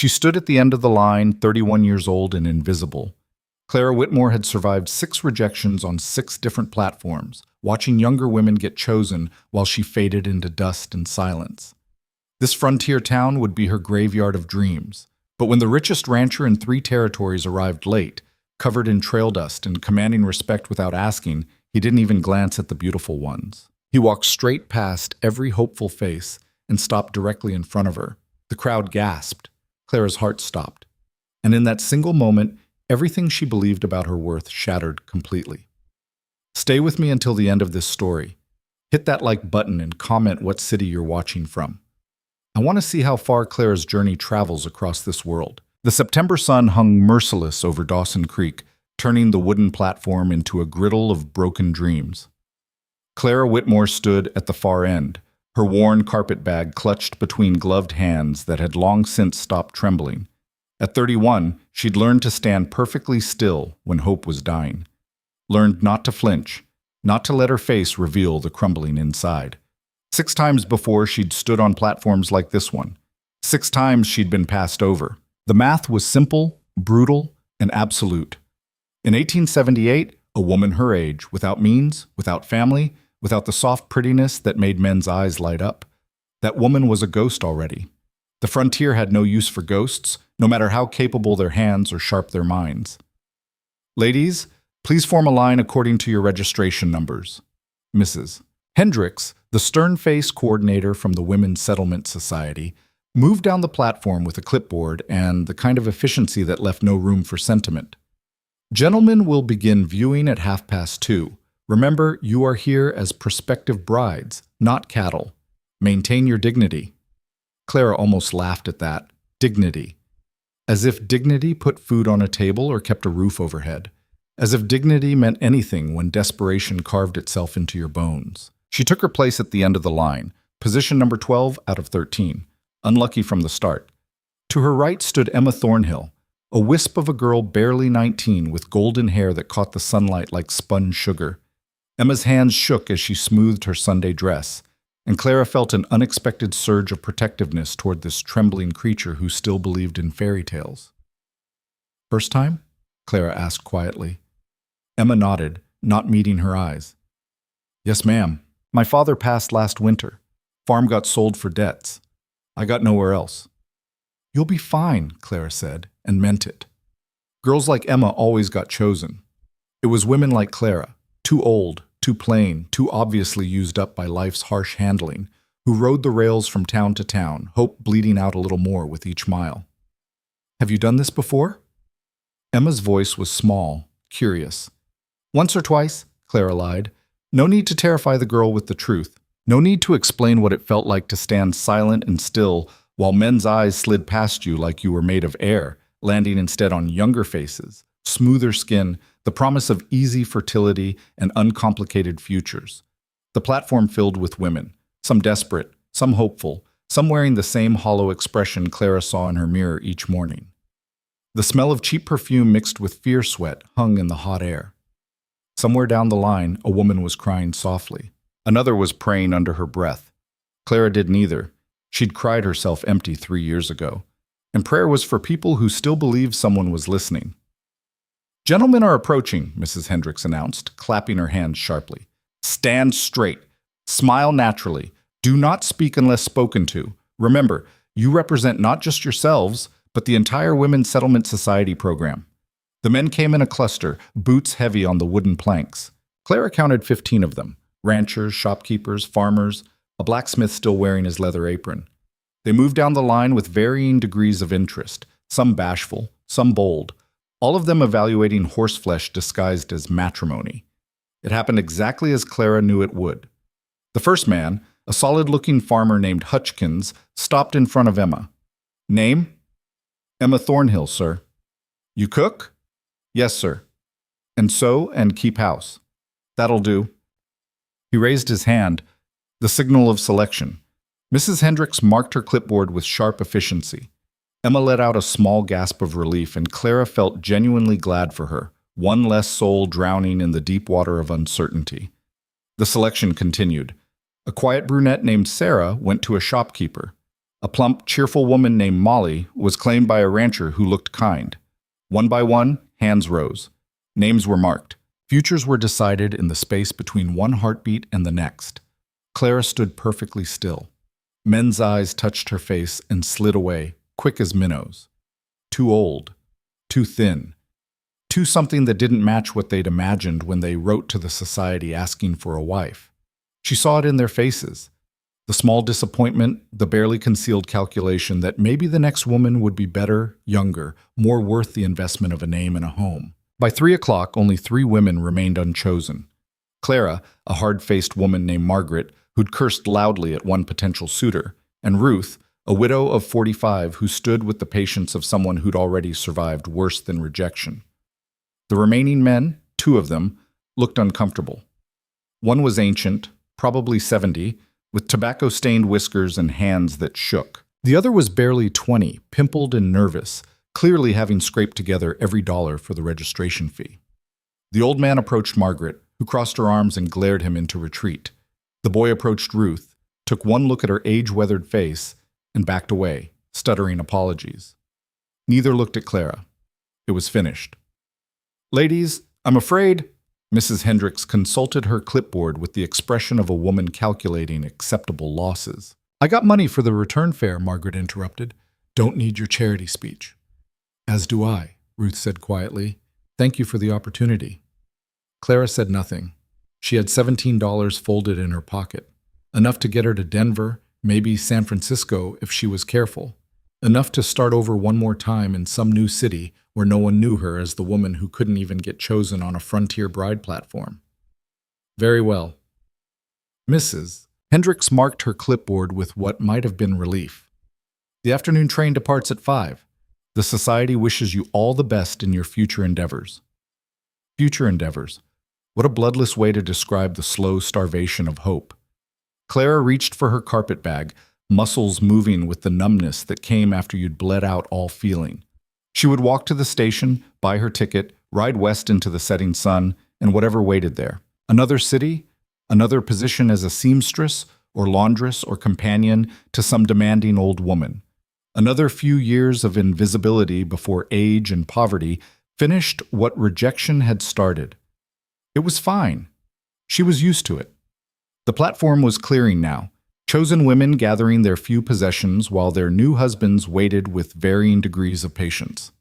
She stood at the end of the line, 31 years old and invisible. Clara Whitmore had survived 6 rejections on 6 different platforms, watching younger women get chosen while she faded into dust and silence. This frontier town would be her graveyard of dreams. But when the richest rancher in 3 territories arrived late, covered in trail dust and commanding respect without asking, he didn't even glance at the beautiful ones. He walked straight past every hopeful face and stopped directly in front of her. The crowd gasped. Clara's heart stopped. And in that single moment, everything she believed about her worth shattered completely. Stay with me until the end of this story. Hit that like button and comment what city you're watching from. I want to see how far Clara's journey travels across this world. The September sun hung merciless over Dawson Creek, turning the wooden platform into a griddle of broken dreams. Clara Whitmore stood at the far end, her worn carpetbag clutched between gloved hands that had long since stopped trembling. At 31, she'd learned to stand perfectly still when hope was dying. Learned not to flinch, not to let her face reveal the crumbling inside. 6 times before she'd stood on platforms like this one. 6 times she'd been passed over. The math was simple, brutal, and absolute. In 1878, a woman her age, without means, without family, without the soft prettiness that made men's eyes light up. That woman was a ghost already. The frontier had no use for ghosts, no matter how capable their hands or sharp their minds. Ladies, please form a line according to your registration numbers. Mrs. Hendricks, the stern-faced coordinator from the Women's Settlement Society, moved down the platform with a clipboard and the kind of efficiency that left no room for sentiment. Gentlemen will begin viewing at 2:30. Remember, you are here as prospective brides, not cattle. Maintain your dignity. Clara almost laughed at that. Dignity. As if dignity put food on a table or kept a roof overhead. As if dignity meant anything when desperation carved itself into your bones. She took her place at the end of the line, position number 12 out of 13, unlucky from the start. To her right stood Emma Thornhill, a wisp of a girl barely 19 with golden hair that caught the sunlight like spun sugar. Emma's hands shook as she smoothed her Sunday dress, and Clara felt an unexpected surge of protectiveness toward this trembling creature who still believed in fairy tales. "First time?" Clara asked quietly. Emma nodded, not meeting her eyes. "Yes, ma'am. My father passed last winter. Farm got sold for debts. I got nowhere else." "You'll be fine," Clara said, and meant it. Girls like Emma always got chosen. It was women like Clara, too old, too plain, too obviously used up by life's harsh handling, who rode the rails from town to town, hope bleeding out a little more with each mile. "Have you done this before?" Emma's voice was small, curious. "Once or twice," Clara lied. No need to terrify the girl with the truth. No need to explain what it felt like to stand silent and still while men's eyes slid past you like you were made of air, landing instead on younger faces, smoother skin, the promise of easy fertility and uncomplicated futures. The platform filled with women, some desperate, some hopeful, some wearing the same hollow expression Clara saw in her mirror each morning. The smell of cheap perfume mixed with fear sweat hung in the hot air. Somewhere down the line, a woman was crying softly. Another was praying under her breath. Clara did neither. She'd cried herself empty 3 years ago. And prayer was for people who still believed someone was listening. "Gentlemen are approaching," Mrs. Hendricks announced, clapping her hands sharply. "Stand straight. Smile naturally. Do not speak unless spoken to. Remember, you represent not just yourselves, but the entire Women's Settlement Society program." The men came in a cluster, boots heavy on the wooden planks. Clara counted 15 of them. Ranchers, shopkeepers, farmers, a blacksmith still wearing his leather apron. They moved down the line with varying degrees of interest, some bashful, some bold, all of them evaluating horseflesh disguised as matrimony. It happened exactly as Clara knew it would. The first man, a solid-looking farmer named Hutchkins, stopped in front of Emma. "Name?" "Emma Thornhill, sir." "You cook?" "Yes, sir." "And sew and keep house." "That'll do." He raised his hand, the signal of selection. Mrs. Hendricks marked her clipboard with sharp efficiency. Emma let out a small gasp of relief, and Clara felt genuinely glad for her, one less soul drowning in the deep water of uncertainty. The selection continued. A quiet brunette named Sarah went to a shopkeeper. A plump, cheerful woman named Molly was claimed by a rancher who looked kind. One by one, hands rose. Names were marked. Futures were decided in the space between one heartbeat and the next. Clara stood perfectly still. Men's eyes touched her face and slid away, quick as minnows. Too old. Too thin. Too something that didn't match what they'd imagined when they wrote to the society asking for a wife. She saw it in their faces. The small disappointment, the barely concealed calculation that maybe the next woman would be better, younger, more worth the investment of a name and a home. By 3 o'clock, only 3 women remained unchosen. Clara, a hard-faced woman named Margaret, who'd cursed loudly at one potential suitor, and Ruth, a widow of 45 who stood with the patience of someone who'd already survived worse than rejection. The remaining men, 2 of them, looked uncomfortable. One was ancient, probably 70, with tobacco-stained whiskers and hands that shook. The other was barely 20, pimpled and nervous, clearly having scraped together every dollar for the registration fee. The old man approached Margaret, who crossed her arms and glared him into retreat. The boy approached Ruth, took one look at her age-weathered face, and backed away, stuttering apologies. Neither looked at Clara. It was finished. "Ladies, I'm afraid..." Mrs. Hendricks consulted her clipboard with the expression of a woman calculating acceptable losses. "I got money for the return fare," Margaret interrupted. "Don't need your charity speech." "As do I," Ruth said quietly. "Thank you for the opportunity." Clara said nothing. She had $17 folded in her pocket, enough to get her to Denver, maybe San Francisco if she was careful, enough to start over one more time in some new city where no one knew her as the woman who couldn't even get chosen on a frontier bride platform. "Very well." Mrs. Hendricks marked her clipboard with what might have been relief. "The afternoon train departs at 5. The society wishes you all the best in your future endeavors." Future endeavors. What a bloodless way to describe the slow starvation of hope. Clara reached for her carpet bag, muscles moving with the numbness that came after you'd bled out all feeling. She would walk to the station, buy her ticket, ride west into the setting sun, and whatever waited there. Another city? Another position as a seamstress, or laundress, or companion to some demanding old woman. Another few years of invisibility before age and poverty finished what rejection had started. It was fine. She was used to it. The platform was clearing now, chosen women gathering their few possessions while their new husbands waited with varying degrees of patience.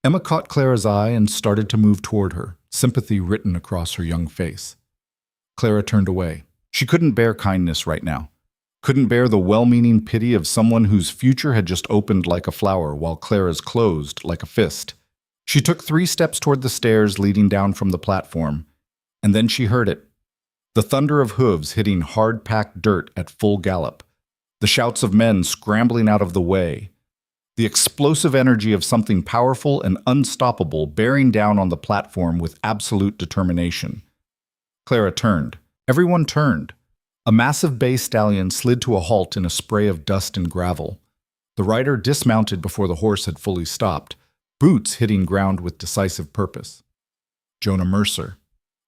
Emma caught Clara's eye and started to move toward her, sympathy written across her young face. Clara turned away. She couldn't bear kindness right now. Couldn't bear the well-meaning pity of someone whose future had just opened like a flower while Clara's closed like a fist. She took 3 steps toward the stairs leading down from the platform, and then she heard it. The thunder of hooves hitting hard-packed dirt at full gallop. The shouts of men scrambling out of the way. The explosive energy of something powerful and unstoppable bearing down on the platform with absolute determination. Clara turned. Everyone turned. A massive bay stallion slid to a halt in a spray of dust and gravel. The rider dismounted before the horse had fully stopped, boots hitting ground with decisive purpose. Jonah Mercer.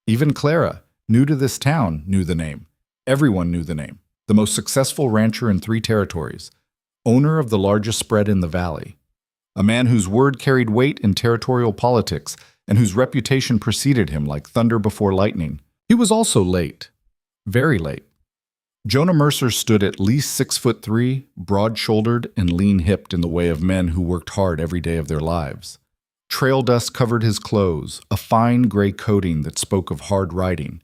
Even Clara, new to this town, knew the name. Everyone knew the name. The most successful rancher in 3 territories, owner of the largest spread in the valley. A man whose word carried weight in territorial politics and whose reputation preceded him like thunder before lightning. He was also late. Very late. Jonah Mercer stood at least 6'3", broad-shouldered and lean-hipped in the way of men who worked hard every day of their lives. Trail dust covered his clothes, a fine gray coating that spoke of hard riding.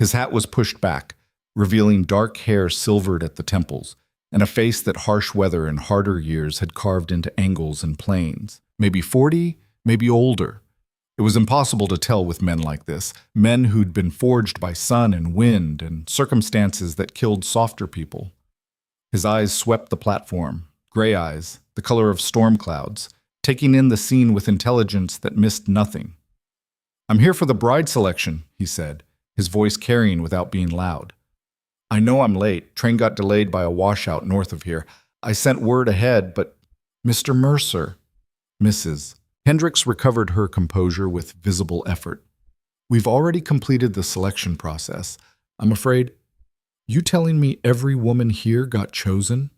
His hat was pushed back, revealing dark hair silvered at the temples, and a face that harsh weather and harder years had carved into angles and planes. Maybe 40, maybe older. It was impossible to tell with men like this, men who'd been forged by sun and wind and circumstances that killed softer people. His eyes swept the platform, gray eyes, the color of storm clouds, taking in the scene with intelligence that missed nothing. "I'm here for the bride selection," he said, his voice carrying without being loud. "I know I'm late. Train got delayed by a washout north of here. I sent word ahead, but..." "Mr. Mercer." "Mrs." Hendricks recovered her composure with visible effort. "We've already completed the selection process. I'm afraid..." "You telling me every woman here got chosen?"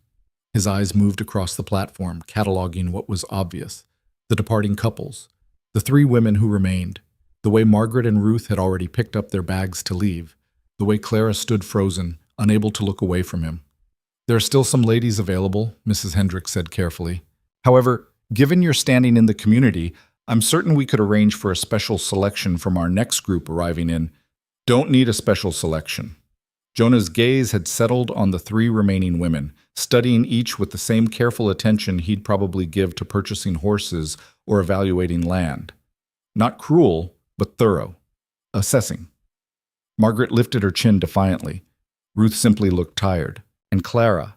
His eyes moved across the platform, cataloging what was obvious. The departing couples, the three women who remained, the way Margaret and Ruth had already picked up their bags to leave, the way Clara stood frozen, unable to look away from him. There are still some ladies available, Mrs. Hendricks said carefully. However, given your standing in the community, I'm certain we could arrange for a special selection from our next group arriving in. Don't need a special selection. Jonah's gaze had settled on the three remaining women, studying each with the same careful attention he'd probably give to purchasing horses or evaluating land. Not cruel, but thorough. Assessing. Margaret lifted her chin defiantly. Ruth simply looked tired. And Clara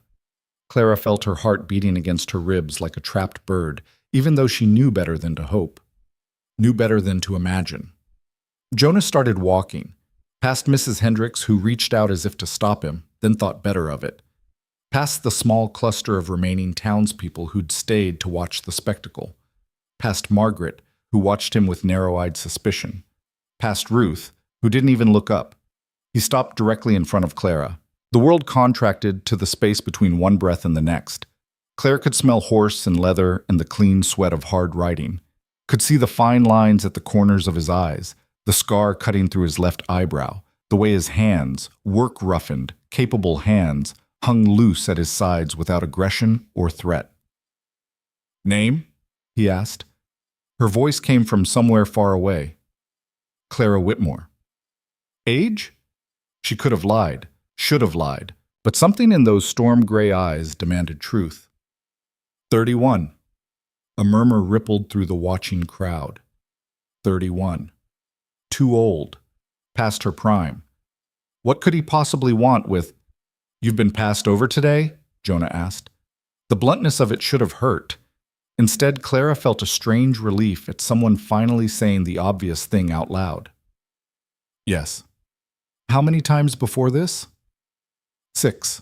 felt her heart beating against her ribs like a trapped bird, even though she knew better than to hope. Knew better than to imagine. Jonah started walking, past Mrs. Hendricks, who reached out as if to stop him, then thought better of it. Past the small cluster of remaining townspeople who'd stayed to watch the spectacle. Past Margaret, who watched him with narrow-eyed suspicion. Past Ruth, who didn't even look up. He stopped directly in front of Clara. The world contracted to the space between one breath and the next. Claire could smell horse and leather and the clean sweat of hard riding. Could see the fine lines at the corners of his eyes, the scar cutting through his left eyebrow, the way his hands, work-roughened, capable hands, hung loose at his sides without aggression or threat. "Name?" he asked. Her voice came from somewhere far away. Clara Whitmore. Age? She could have lied. Should have lied, but something in those storm-gray eyes demanded truth. 31. A murmur rippled through the watching crowd. 31. Too old. Past her prime. What could he possibly want with, "You've been passed over today?" Jonah asked. The bluntness of it should have hurt. Instead, Clara felt a strange relief at someone finally saying the obvious thing out loud. Yes. How many times before this? 6.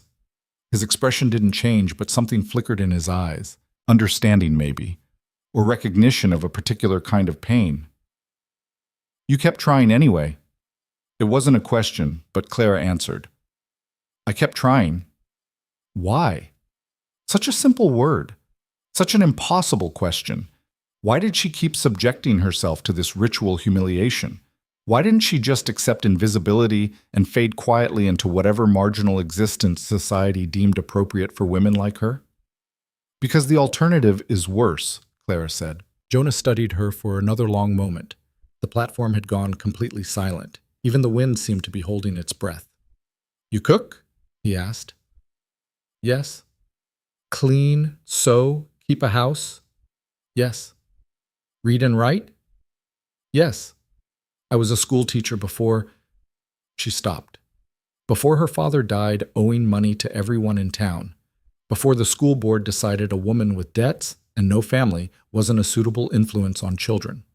His expression didn't change, but something flickered in his eyes. Understanding, maybe. Or recognition of a particular kind of pain. You kept trying anyway. It wasn't a question, but Clara answered. I kept trying. Why? Such a simple word. Such an impossible question. Why did she keep subjecting herself to this ritual humiliation? Why didn't she just accept invisibility and fade quietly into whatever marginal existence society deemed appropriate for women like her? Because the alternative is worse, Clara said. Jonah studied her for another long moment. The platform had gone completely silent. Even the wind seemed to be holding its breath. You cook? He asked. Yes. Clean, sew, keep a house? Yes. Read and write? Yes. I was a school teacher before. She stopped. Before her father died owing money to everyone in town. Before the school board decided a woman with debts and no family wasn't a suitable influence on children.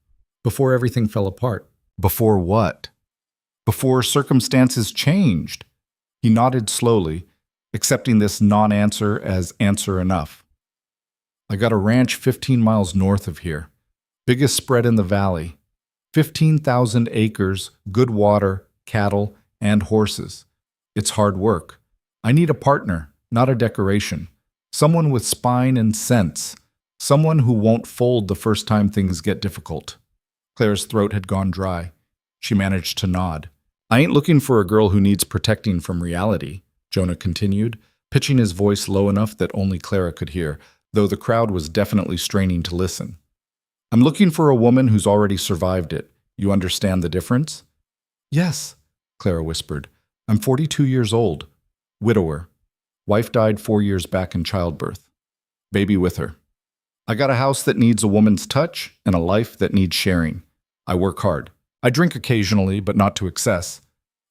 Before everything fell apart. Before what? Before circumstances changed. He nodded slowly, accepting this non-answer as answer enough. I got a ranch 15 miles north of here. Biggest spread in the valley. 15,000 acres, good water, cattle, and horses. It's hard work. I need a partner, not a decoration. Someone with spine and sense. Someone who won't fold the first time things get difficult. Claire's throat had gone dry. She managed to nod. I ain't looking for a girl who needs protecting from reality, Jonah continued, pitching his voice low enough that only Clara could hear, though the crowd was definitely straining to listen. I'm looking for a woman who's already survived it. You understand the difference? Yes, Clara whispered. I'm 42 years old. Widower. Wife died 4 years back in childbirth. Baby with her. I got a house that needs a woman's touch and a life that needs sharing. I work hard. I drink occasionally, but not to excess.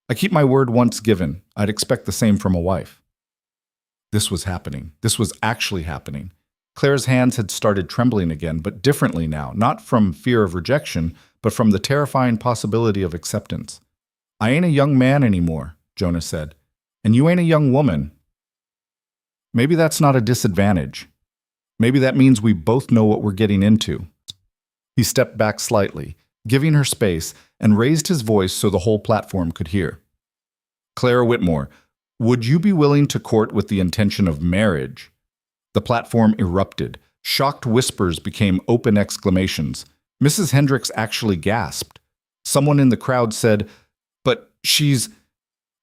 I keep my word once given. I'd expect the same from a wife. This was happening. This was actually happening. Claire's hands had started trembling again, but differently now, not from fear of rejection, but from the terrifying possibility of acceptance. I ain't a young man anymore, Jonah said, and you ain't a young woman. Maybe that's not a disadvantage. Maybe that means we both know what we're getting into. He stepped back slightly, giving her space, and raised his voice so the whole platform could hear. Clara Whitmore, would you be willing to court with the intention of marriage? The platform erupted. Shocked whispers became open exclamations. Mrs. Hendricks actually gasped. Someone in the crowd said, "But she's—"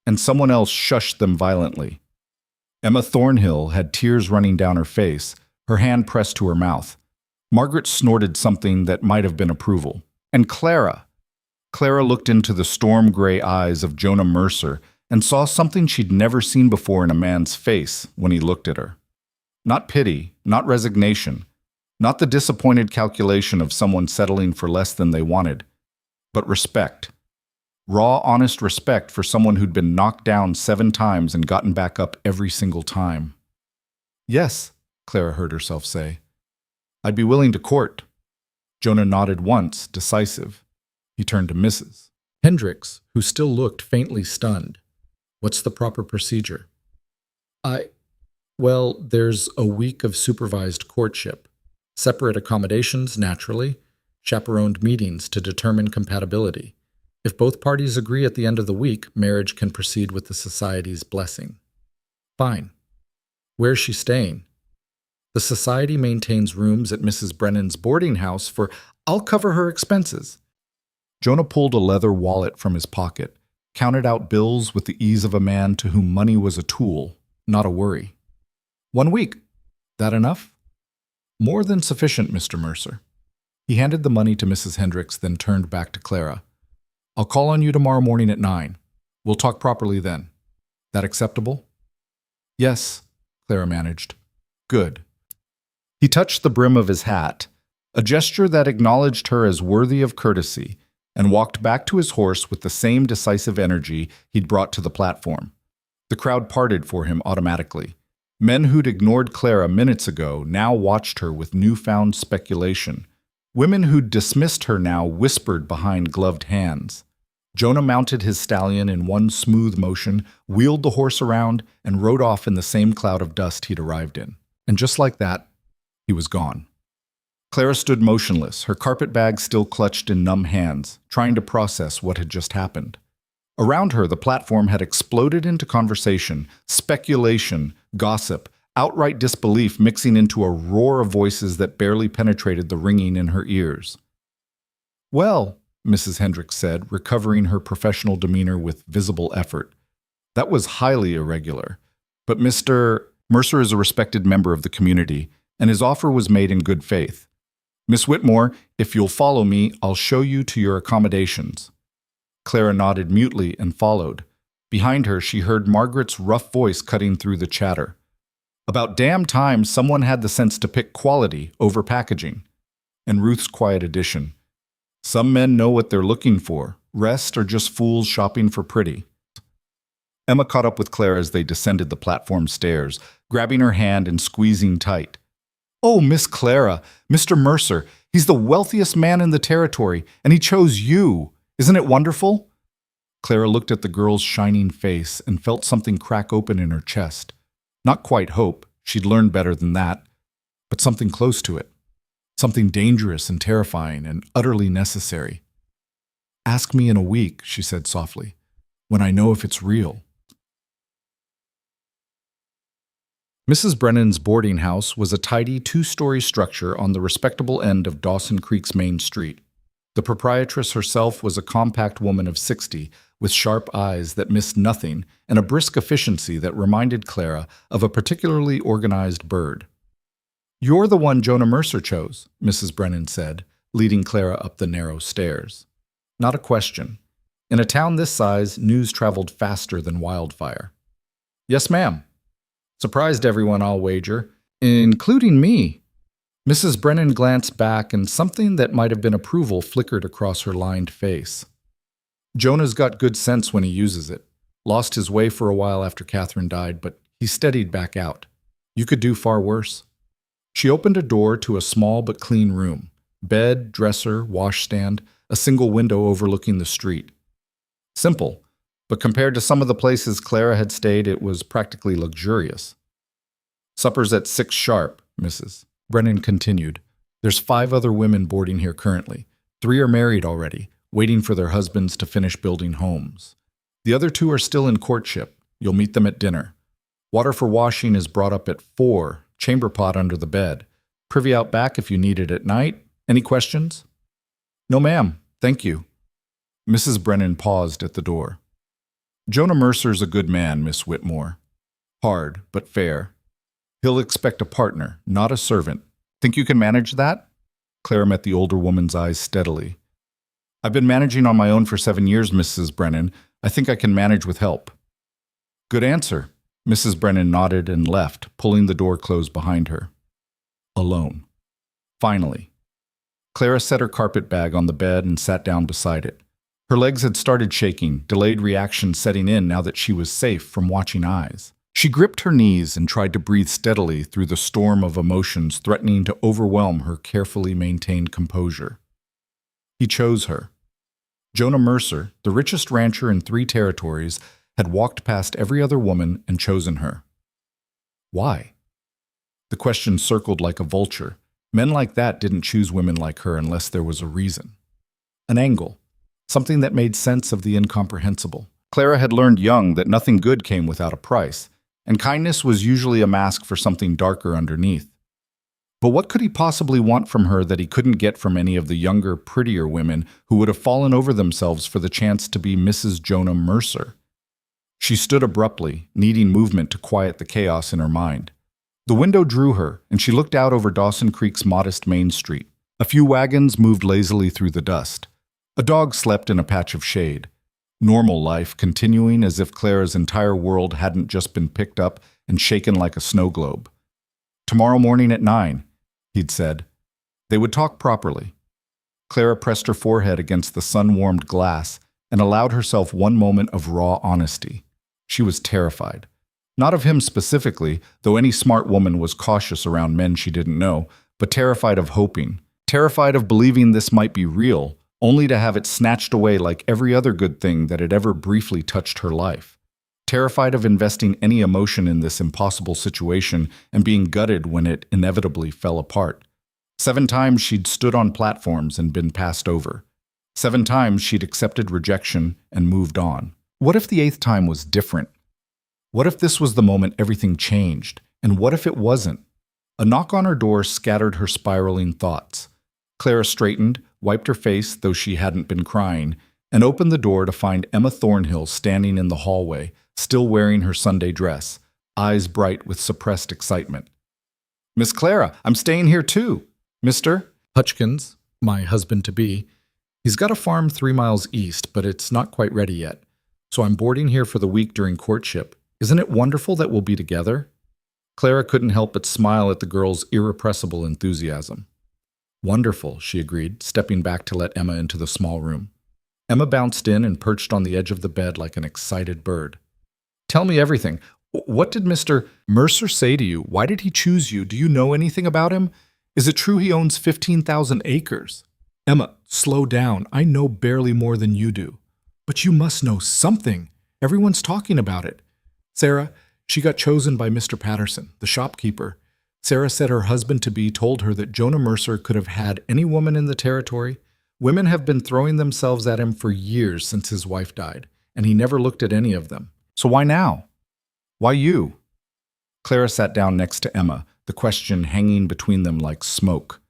and someone else shushed them violently. Emma Thornhill had tears running down her face, her hand pressed to her mouth. Margaret snorted something that might have been approval. And Clara! Clara looked into the storm-gray eyes of Jonah Mercer and saw something she'd never seen before in a man's face when he looked at her. Not pity, not resignation, not the disappointed calculation of someone settling for less than they wanted, but respect. Raw, honest respect for someone who'd been knocked down 7 times and gotten back up every single time. "Yes," Clara heard herself say. "I'd be willing to court." Jonah nodded once, decisive. He turned to Mrs. Hendricks, who still looked faintly stunned. "What's the proper procedure?" Well, there's a week of supervised courtship. Separate accommodations, naturally. Chaperoned meetings to determine compatibility. If both parties agree at the end of the week, marriage can proceed with the society's blessing." "Fine. Where's she staying?" "The society maintains rooms at Mrs. Brennan's boarding house for— I'll cover her expenses." Jonah pulled a leather wallet from his pocket, counted out bills with the ease of a man to whom money was a tool, not a worry. "1 week. That enough?" "More than sufficient, Mr. Mercer." He handed the money to Mrs. Hendricks, then turned back to Clara. "I'll call on you tomorrow morning at 9. We'll talk properly then. That acceptable?" "Yes," Clara managed. "Good." He touched the brim of his hat, a gesture that acknowledged her as worthy of courtesy, and walked back to his horse with the same decisive energy he'd brought to the platform. The crowd parted for him automatically. Men who'd ignored Clara minutes ago now watched her with newfound speculation. Women who'd dismissed her now whispered behind gloved hands. Jonah mounted his stallion in one smooth motion, wheeled the horse around, and rode off in the same cloud of dust he'd arrived in. And just like that, he was gone. Clara stood motionless, her carpetbag still clutched in numb hands, trying to process what had just happened. Around her, the platform had exploded into conversation, speculation, gossip, outright disbelief mixing into a roar of voices that barely penetrated the ringing in her ears. "Well," Mrs. Hendricks said, recovering her professional demeanor with visible effort, "that was highly irregular. But Mr. Mercer is a respected member of the community, and his offer was made in good faith. Miss Whitmore, if you'll follow me, I'll show you to your accommodations." Clara nodded mutely and followed. Behind her, she heard Margaret's rough voice cutting through the chatter. About damn time someone had the sense to pick quality over packaging. And Ruth's quiet addition. "Some men know what they're looking for. Rest are just fools shopping for pretty." Emma caught up with Clara as they descended the platform stairs, grabbing her hand and squeezing tight. "Oh, Miss Clara, Mr. Mercer, he's the wealthiest man in the territory, and he chose you. Isn't it wonderful?" Clara looked at the girl's shining face and felt something crack open in her chest. Not quite hope, she'd learned better than that, but something close to it. Something dangerous and terrifying and utterly necessary. "Ask me in a week," she said softly, "when I know if it's real." Mrs. Brennan's boarding house was a tidy 2-story structure on the respectable end of Dawson Creek's main street. The proprietress herself was a compact woman of 60, with sharp eyes that missed nothing and a brisk efficiency that reminded Clara of a particularly organized bird. "You're the one Jonah Mercer chose," Mrs. Brennan said, leading Clara up the narrow stairs. Not a question. In a town this size, news traveled faster than wildfire. "Yes, ma'am." "Surprised everyone, I'll wager, including me." Mrs. Brennan glanced back, and something that might have been approval flickered across her lined face. "Jonah's got good sense when he uses it. Lost his way for a while after Catherine died, but he steadied back out. You could do far worse." She opened a door to a small but clean room. Bed, dresser, washstand, a single window overlooking the street. Simple, but compared to some of the places Clara had stayed, it was practically luxurious. "Supper's at 6 sharp, Mrs." Brennan continued. "There's 5 other women boarding here currently. 3 are married already, waiting for their husbands to finish building homes. The other 2 are still in courtship. You'll meet them at dinner. Water for washing is brought up at 4, Chamber pot under the bed. Privy out back if you need it at night. Any questions? No, ma'am. Thank you. Mrs. Brennan paused at the door. Jonah Mercer's a good man, Miss Whitmore. Hard, but fair. He'll expect a partner, not a servant. Think you can manage that? Clara met the older woman's eyes steadily. I've been managing on my own for 7 years, Mrs. Brennan. I think I can manage with help. Good answer. Mrs. Brennan nodded and left, pulling the door closed behind her. Alone. Finally. Clara set her carpet bag on the bed and sat down beside it. Her legs had started shaking, delayed reaction setting in now that she was safe from watching eyes. She gripped her knees and tried to breathe steadily through the storm of emotions threatening to overwhelm her carefully maintained composure. He chose her. Jonah Mercer, the richest rancher in 3 territories, had walked past every other woman and chosen her. Why? The question circled like a vulture. Men like that didn't choose women like her unless there was a reason. An angle. Something that made sense of the incomprehensible. Clara had learned young that nothing good came without a price, and kindness was usually a mask for something darker underneath. But what could he possibly want from her that he couldn't get from any of the younger, prettier women who would have fallen over themselves for the chance to be Mrs. Jonah Mercer? She stood abruptly, needing movement to quiet the chaos in her mind. The window drew her, and she looked out over Dawson Creek's modest main street. A few wagons moved lazily through the dust. A dog slept in a patch of shade. Normal life continuing as if Clara's entire world hadn't just been picked up and shaken like a snow globe. Tomorrow morning at 9, he'd said. They would talk properly. Clara pressed her forehead against the sun-warmed glass and allowed herself one moment of raw honesty. She was terrified. Not of him specifically, though any smart woman was cautious around men she didn't know, but terrified of hoping. Terrified of believing this might be real, only to have it snatched away like every other good thing that had ever briefly touched her life. Terrified of investing any emotion in this impossible situation and being gutted when it inevitably fell apart. 7 times she'd stood on platforms and been passed over. 7 times she'd accepted rejection and moved on. What if the 8th time was different? What if this was the moment everything changed? And what if it wasn't? A knock on her door scattered her spiraling thoughts. Clara straightened, wiped her face, though she hadn't been crying, and opened the door to find Emma Thornhill standing in the hallway, still wearing her Sunday dress, eyes bright with suppressed excitement. Miss Clara, I'm staying here too. Mr. Hutchkins, my husband-to-be. He's got a farm 3 miles east, but it's not quite ready yet. So I'm boarding here for the week during courtship. Isn't it wonderful that we'll be together? Clara couldn't help but smile at the girl's irrepressible enthusiasm. Wonderful, she agreed, stepping back to let Emma into the small room. Emma bounced in and perched on the edge of the bed like an excited bird. Tell me everything. What did Mr. Mercer say to you? Why did he choose you? Do you know anything about him? Is it true he owns 15,000 acres? Emma, slow down. I know barely more than you do. But you must know something. Everyone's talking about it. Sarah, she got chosen by Mr. Patterson, the shopkeeper. Sarah said her husband-to-be told her that Jonah Mercer could have had any woman in the territory. Women have been throwing themselves at him for years since his wife died, and he never looked at any of them. So why now? Why you? Clara sat down next to Emma, the question hanging between them like smoke.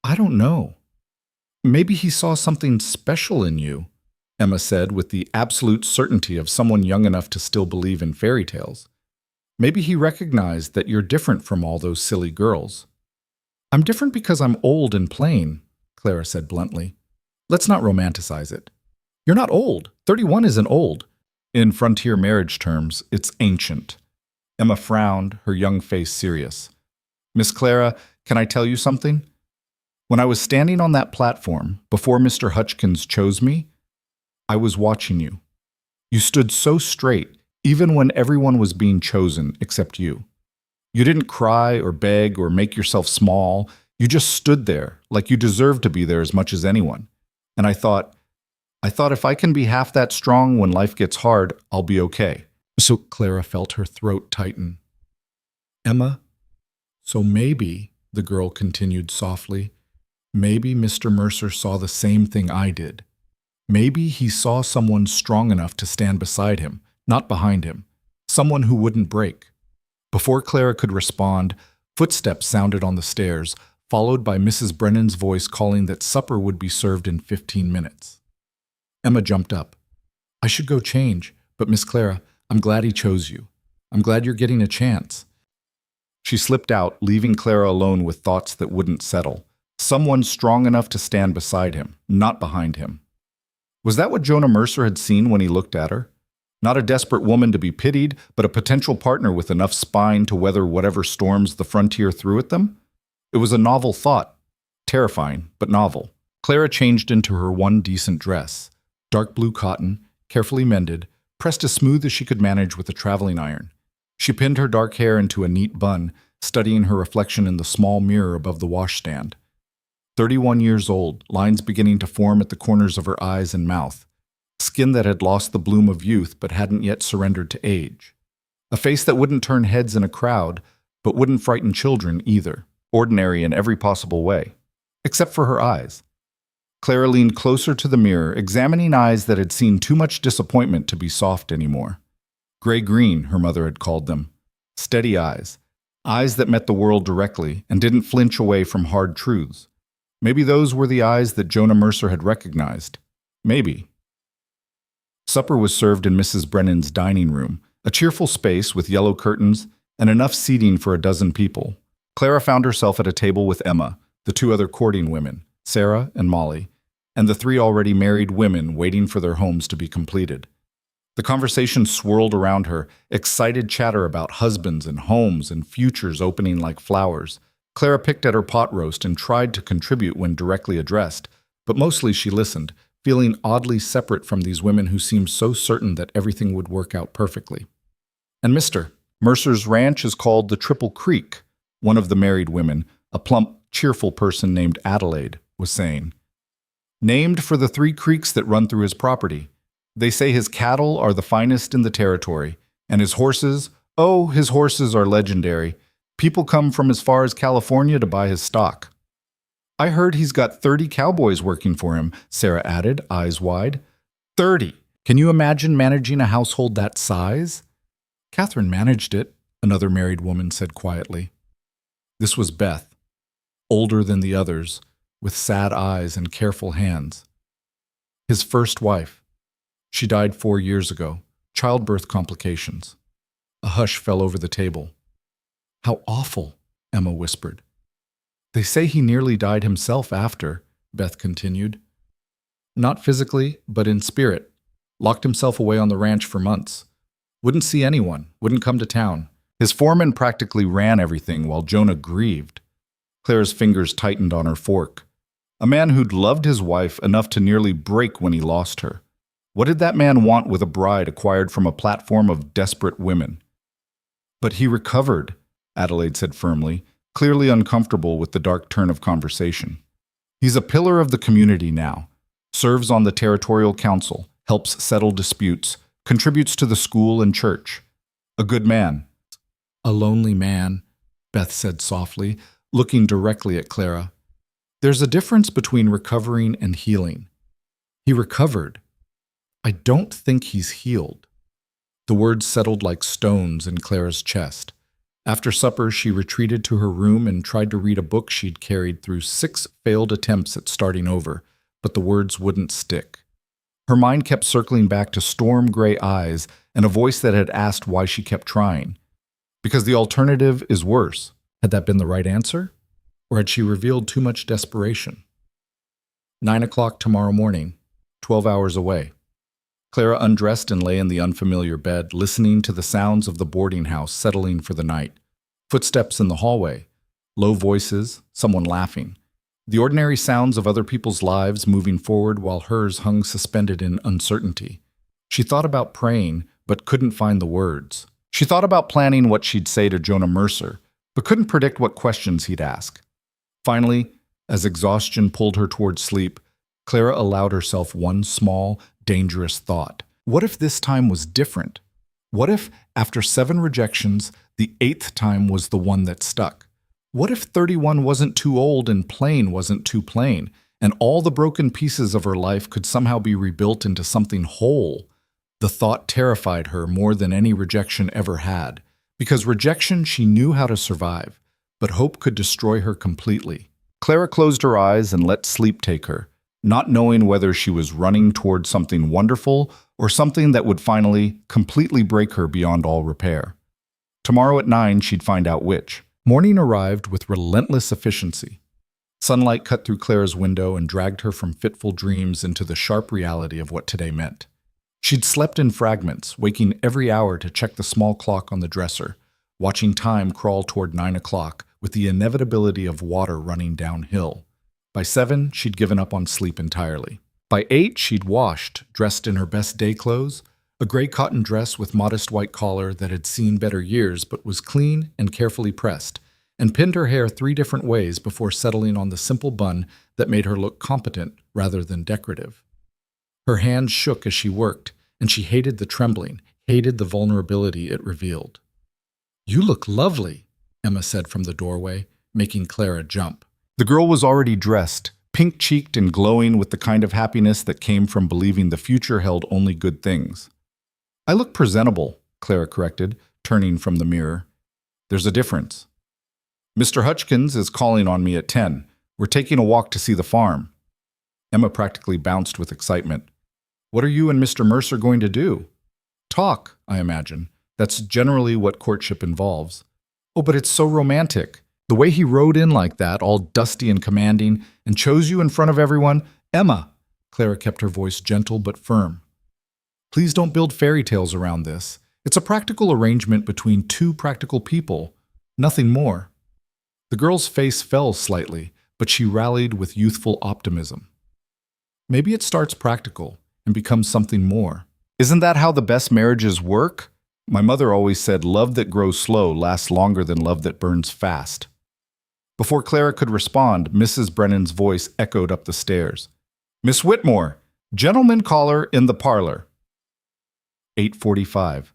I don't know. Maybe he saw something special in you, Emma said with the absolute certainty of someone young enough to still believe in fairy tales. Maybe he recognized that you're different from all those silly girls. I'm different because I'm old and plain, Clara said bluntly. Let's not romanticize it. You're not old. 31 isn't old. In frontier marriage terms, it's ancient. Emma frowned, her young face serious. Miss Clara, can I tell you something? When I was standing on that platform, before Mr. Hutchkins chose me, I was watching you. You stood so straight, even when everyone was being chosen except you. You didn't cry or beg or make yourself small. You just stood there, like you deserved to be there as much as anyone. And I thought if I can be half that strong when life gets hard, I'll be okay. So Clara felt her throat tighten. Emma, so maybe, the girl continued softly, maybe Mr. Mercer saw the same thing I did. Maybe he saw someone strong enough to stand beside him, not behind him. Someone who wouldn't break. Before Clara could respond, Footsteps sounded on the stairs, followed by Mrs. Brennan's voice calling that supper would be served in 15 minutes. Emma jumped up. "I should go change, but Miss Clara, I'm glad he chose you. I'm glad you're getting a chance." She slipped out, leaving Clara alone with thoughts that wouldn't settle. Someone strong enough to stand beside him, not behind him. Was that what Jonah Mercer had seen when he looked at her? Not a desperate woman to be pitied, but a potential partner with enough spine to weather whatever storms the frontier threw at them? It was a novel thought. Terrifying, but novel. Clara changed into her one decent dress. Dark blue cotton, carefully mended, pressed as smooth as she could manage with a traveling iron. She pinned her dark hair into a neat bun, studying her reflection in the small mirror above the washstand. 31 years old, lines beginning to form at the corners of her eyes and mouth. Skin that had lost the bloom of youth but hadn't yet surrendered to age. A face that wouldn't turn heads in a crowd, but wouldn't frighten children either. Ordinary in every possible way. Except for her eyes. Clara leaned closer to the mirror, examining eyes that had seen too much disappointment to be soft anymore. Gray-green, her mother had called them. Steady eyes. Eyes that met the world directly and didn't flinch away from hard truths. Maybe those were the eyes that Jonah Mercer had recognized. Maybe. Supper was served in Mrs. Brennan's dining room, a cheerful space with yellow curtains and enough seating for a dozen people. Clara found herself at a table with Emma, the two other courting women, Sarah and Molly, and the three already married women waiting for their homes to be completed. The conversation swirled around her, excited chatter about husbands and homes and futures opening like flowers. Clara picked at her pot roast and tried to contribute when directly addressed, but mostly she listened, feeling oddly separate from these women who seemed so certain that everything would work out perfectly. And Mr. Mercer's ranch is called the Triple Creek, one of the married women, a plump, cheerful person named Adelaide, was saying. Named for the 3 creeks that run through his property. They say his cattle are the finest in the territory, and his horses, oh, his horses are legendary. People come from as far as California to buy his stock. I heard he's got 30 cowboys working for him, Sarah added, eyes wide. 30! Can you imagine managing a household that size? Catherine managed it, another married woman said quietly. This was Beth, older than the others, with sad eyes and careful hands. His first wife. She died 4 years ago, childbirth complications. A hush fell over the table. How awful, Emma whispered. They say he nearly died himself after, Beth continued. Not physically, but in spirit. Locked himself away on the ranch for months. Wouldn't see anyone, wouldn't come to town. His foreman practically ran everything while Jonah grieved. Clara's fingers tightened on her fork. A man who'd loved his wife enough to nearly break when he lost her. What did that man want with a bride acquired from a platform of desperate women? But he recovered, Adelaide said firmly, clearly uncomfortable with the dark turn of conversation. He's a pillar of the community now, serves on the territorial council, helps settle disputes, contributes to the school and church. A good man. A lonely man, Beth said softly, looking directly at Clara. There's a difference between recovering and healing. He recovered. I don't think he's healed. The words settled like stones in Clara's chest. After supper, she retreated to her room and tried to read a book she'd carried through 6 failed attempts at starting over, but the words wouldn't stick. Her mind kept circling back to storm-gray eyes and a voice that had asked why she kept trying. Because the alternative is worse. Had that been the right answer? Or had she revealed too much desperation? 9 o'clock tomorrow morning, 12 hours away. Clara undressed and lay in the unfamiliar bed, listening to the sounds of the boarding house settling for the night. Footsteps in the hallway, low voices, someone laughing. The ordinary sounds of other people's lives moving forward while hers hung suspended in uncertainty. She thought about praying, but couldn't find the words. She thought about planning what she'd say to Jonah Mercer, but couldn't predict what questions he'd ask. Finally, as exhaustion pulled her towards sleep, Clara allowed herself one small, dangerous thought. What if this time was different? What if, after 7 rejections, the 8th time was the one that stuck? What if 31 wasn't too old and plain wasn't too plain, and all the broken pieces of her life could somehow be rebuilt into something whole? The thought terrified her more than any rejection ever had, because rejection she knew how to survive, but hope could destroy her completely. Clara closed her eyes and let sleep take her, not knowing whether she was running toward something wonderful or something that would finally, completely break her beyond all repair. Tomorrow at 9, she'd find out which. Morning arrived with relentless efficiency. Sunlight cut through Clara's window and dragged her from fitful dreams into the sharp reality of what today meant. She'd slept in fragments, waking every hour to check the small clock on the dresser, watching time crawl toward 9 o'clock with the inevitability of water running downhill. By 7, she'd given up on sleep entirely. By 8, she'd washed, dressed in her best day clothes, a gray cotton dress with modest white collar that had seen better years but was clean and carefully pressed, and pinned her hair 3 different ways before settling on the simple bun that made her look competent rather than decorative. Her hands shook as she worked, and she hated the trembling, hated the vulnerability it revealed. "You look lovely," Emma said from the doorway, making Clara jump. The girl was already dressed, pink-cheeked and glowing with the kind of happiness that came from believing the future held only good things. "I look presentable," Clara corrected, turning from the mirror. "There's a difference. Mr. Hutchkins is calling on me at 10. We're taking a walk to see the farm." Emma practically bounced with excitement. "What are you and Mr. Mercer going to do?" "Talk, I imagine. That's generally what courtship involves." "Oh, but it's so romantic. The way he rode in like that, all dusty and commanding, and chose you in front of everyone." "Emma," Clara kept her voice gentle but firm. "Please don't build fairy tales around this. It's a practical arrangement between 2 practical people. Nothing more." The girl's face fell slightly, but she rallied with youthful optimism. "Maybe it starts practical and becomes something more. Isn't that how the best marriages work? My mother always said love that grows slow lasts longer than love that burns fast." Before Clara could respond, Mrs. Brennan's voice echoed up the stairs. "Miss Whitmore, gentleman caller in the parlor." 8:45.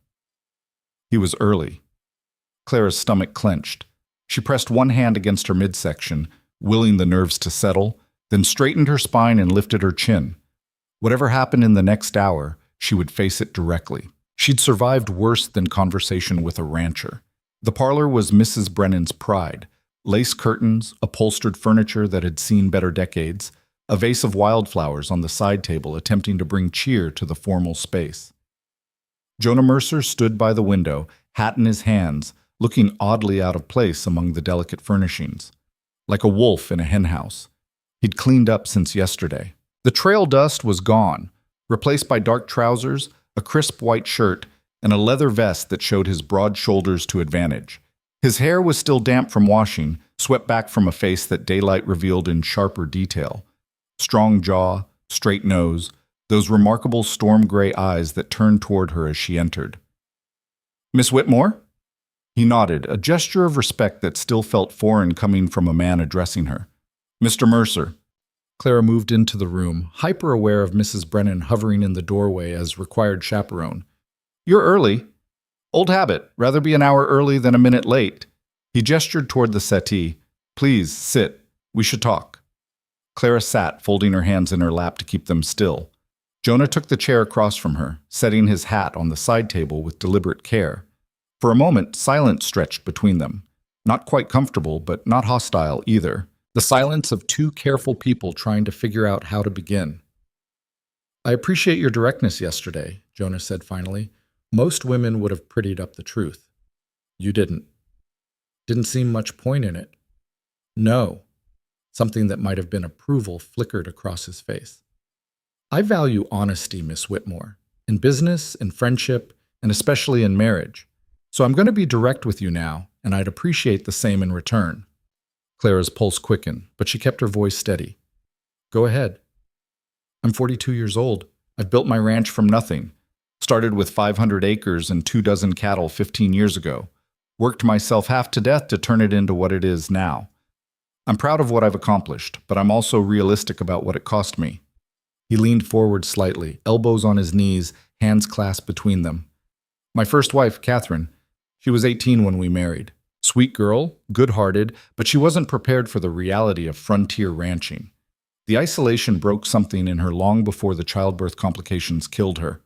He was early. Clara's stomach clenched. She pressed one hand against her midsection, willing the nerves to settle, then straightened her spine and lifted her chin. Whatever happened in the next hour, she would face it directly. She'd survived worse than conversation with a rancher. The parlor was Mrs. Brennan's pride. Lace curtains, upholstered furniture that had seen better decades, a vase of wildflowers on the side table attempting to bring cheer to the formal space. Jonah Mercer stood by the window, hat in his hands, looking oddly out of place among the delicate furnishings, like a wolf in a henhouse. He'd cleaned up since yesterday. The trail dust was gone, replaced by dark trousers, a crisp white shirt, and a leather vest that showed his broad shoulders to advantage. His hair was still damp from washing, swept back from a face that daylight revealed in sharper detail. Strong jaw, straight nose, those remarkable storm-gray eyes that turned toward her as she entered. "Miss Whitmore?" He nodded, a gesture of respect that still felt foreign coming from a man addressing her. "Mr. Mercer." Clara moved into the room, hyper-aware of Mrs. Brennan hovering in the doorway as required chaperone. "You're early." "Old habit. Rather be an hour early than a minute late." He gestured toward the settee. "Please, sit. We should talk." Clara sat, folding her hands in her lap to keep them still. Jonah took the chair across from her, setting his hat on the side table with deliberate care. For a moment, silence stretched between them. Not quite comfortable, but not hostile either. The silence of 2 careful people trying to figure out how to begin. "I appreciate your directness yesterday," Jonah said finally. "Most women would have prettied up the truth. You didn't. Didn't seem much point in it." "No." Something that might have been approval flickered across his face. "I value honesty, Miss Whitmore, in business, in friendship, and especially in marriage. So I'm going to be direct with you now, and I'd appreciate the same in return." Clara's pulse quickened, but she kept her voice steady. "Go ahead." "I'm 42 years old. I've built my ranch from nothing. Started with 500 acres and 24 cattle 15 years ago. Worked myself half to death to turn it into what it is now. I'm proud of what I've accomplished, but I'm also realistic about what it cost me." He leaned forward slightly, elbows on his knees, hands clasped between them. "My first wife, Catherine, she was 18 when we married. Sweet girl, good-hearted, but she wasn't prepared for the reality of frontier ranching. The isolation broke something in her long before the childbirth complications killed her."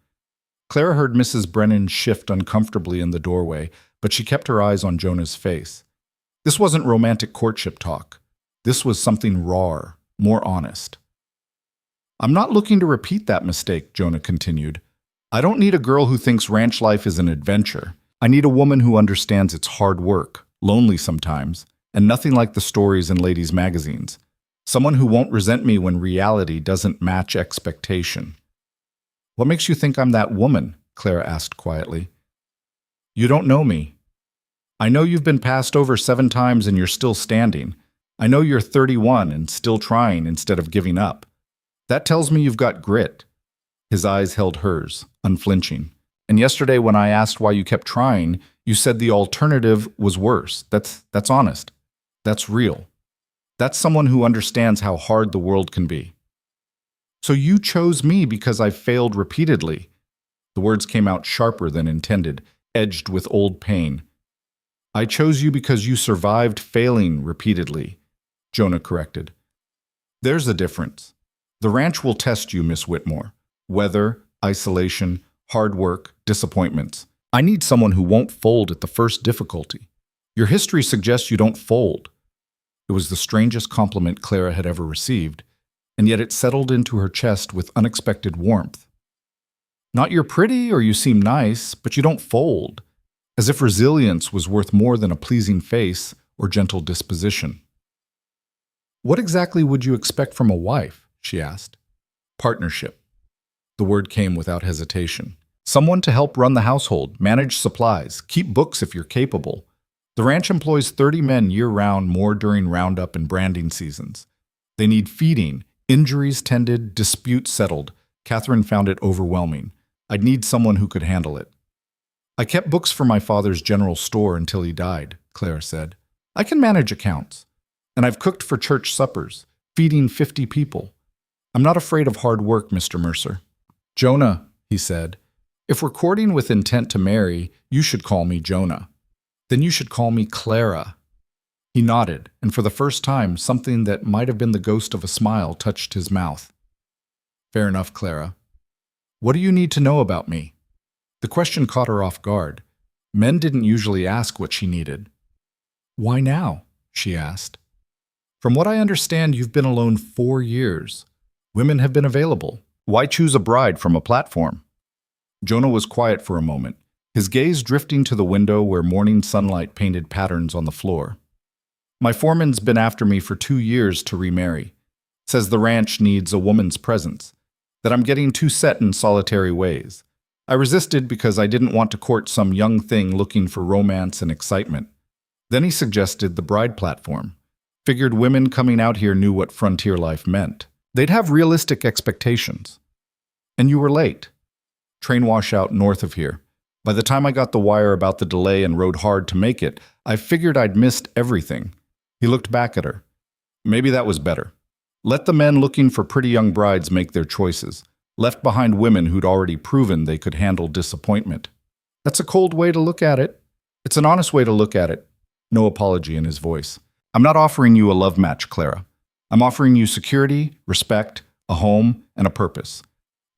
Clara heard Mrs. Brennan shift uncomfortably in the doorway, but she kept her eyes on Jonah's face. This wasn't romantic courtship talk. This was something rawer, more honest. I'm not looking to repeat that mistake, Jonah continued. I don't need a girl who thinks ranch life is an adventure. I need a woman who understands it's hard work, lonely sometimes, and nothing like the stories in ladies' magazines. Someone who won't resent me when reality doesn't match expectation. What makes you think I'm that woman? Clara asked quietly. You don't know me. I know you've been passed over 7 times and you're still standing. I know you're 31 and still trying instead of giving up. That tells me you've got grit. His eyes held hers, unflinching. And yesterday when I asked why you kept trying, you said the alternative was worse. That's honest. That's real. That's someone who understands how hard the world can be. So you chose me because I failed repeatedly. The words came out sharper than intended, edged with old pain. I chose you because you survived failing repeatedly, Jonah corrected. There's a difference. The ranch will test you, Miss Whitmore. Weather, isolation, hard work, disappointments. I need someone who won't fold at the first difficulty. Your history suggests you don't fold. It was the strangest compliment Clara had ever received, and yet it settled into her chest with unexpected warmth. Not you're pretty or you seem nice, but you don't fold, as if resilience was worth more than a pleasing face or gentle disposition. What exactly would you expect from a wife? She asked. Partnership. The word came without hesitation. Someone to help run the household, manage supplies, keep books if you're capable. The ranch employs 30 men year-round, more during roundup and branding seasons. They need feeding, injuries tended, disputes settled. Catherine found it overwhelming. I'd need someone who could handle it. I kept books for my father's general store until he died, Clara said. I can manage accounts. And I've cooked for church suppers, feeding 50 people. I'm not afraid of hard work, Mr. Mercer. Jonah, he said, if we're courting with intent to marry, you should call me Jonah. Then you should call me Clara. He nodded, and for the first time, something that might have been the ghost of a smile touched his mouth. Fair enough, Clara. What do you need to know about me? The question caught her off guard. Men didn't usually ask what she needed. Why now? She asked. From what I understand, you've been alone 4 years. Women have been available. Why choose a bride from a platform? Jonah was quiet for a moment, his gaze drifting to the window where morning sunlight painted patterns on the floor. My foreman's been after me for 2 years to remarry. Says the ranch needs a woman's presence, that I'm getting too set in solitary ways. I resisted because I didn't want to court some young thing looking for romance and excitement. Then he suggested the bride platform. Figured women coming out here knew what frontier life meant. They'd have realistic expectations. And you were late. Train washout north of here. By the time I got the wire about the delay and rode hard to make it, I figured I'd missed everything. He looked back at her. Maybe that was better. Let the men looking for pretty young brides make their choices. Left behind women who'd already proven they could handle disappointment. That's a cold way to look at it. It's an honest way to look at it. No apology in his voice. I'm not offering you a love match, Clara. I'm offering you security, respect, a home, and a purpose.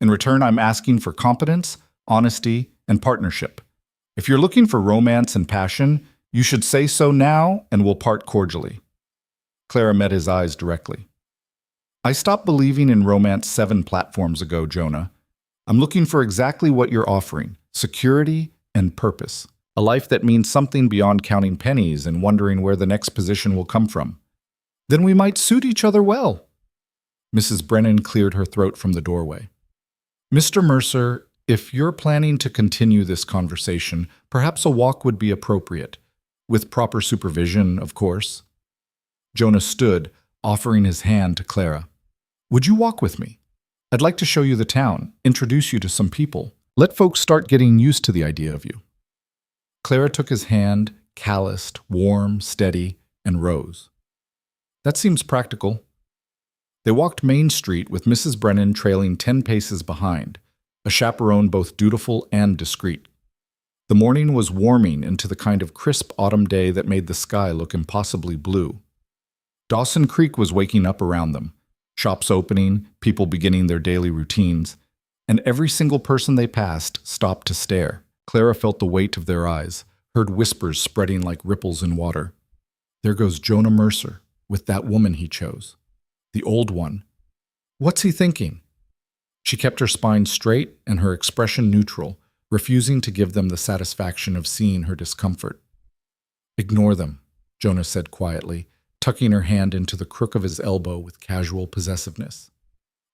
In return, I'm asking for competence, honesty, and partnership. If you're looking for romance and passion, you should say so now and we'll part cordially. Clara met his eyes directly. I stopped believing in romance 7 platforms ago, Jonah. I'm looking for exactly what you're offering, security and purpose. A life that means something beyond counting pennies and wondering where the next position will come from. Then we might suit each other well. Mrs. Brennan cleared her throat from the doorway. Mr. Mercer, if you're planning to continue this conversation, perhaps a walk would be appropriate. With proper supervision, of course. Jonah stood, offering his hand to Clara. Would you walk with me? I'd like to show you the town, introduce you to some people. Let folks start getting used to the idea of you. Clara took his hand, calloused, warm, steady, and rose. That seems practical. They walked Main Street with Mrs. Brennan trailing 10 paces behind, a chaperone both dutiful and discreet. The morning was warming into the kind of crisp autumn day that made the sky look impossibly blue. Dawson Creek was waking up around them, shops opening, people beginning their daily routines, and every single person they passed stopped to stare. Clara felt the weight of their eyes, heard whispers spreading like ripples in water. There goes Jonah Mercer, with that woman he chose. The old one. What's he thinking? She kept her spine straight and her expression neutral, refusing to give them the satisfaction of seeing her discomfort. Ignore them, Jonah said quietly, tucking her hand into the crook of his elbow with casual possessiveness.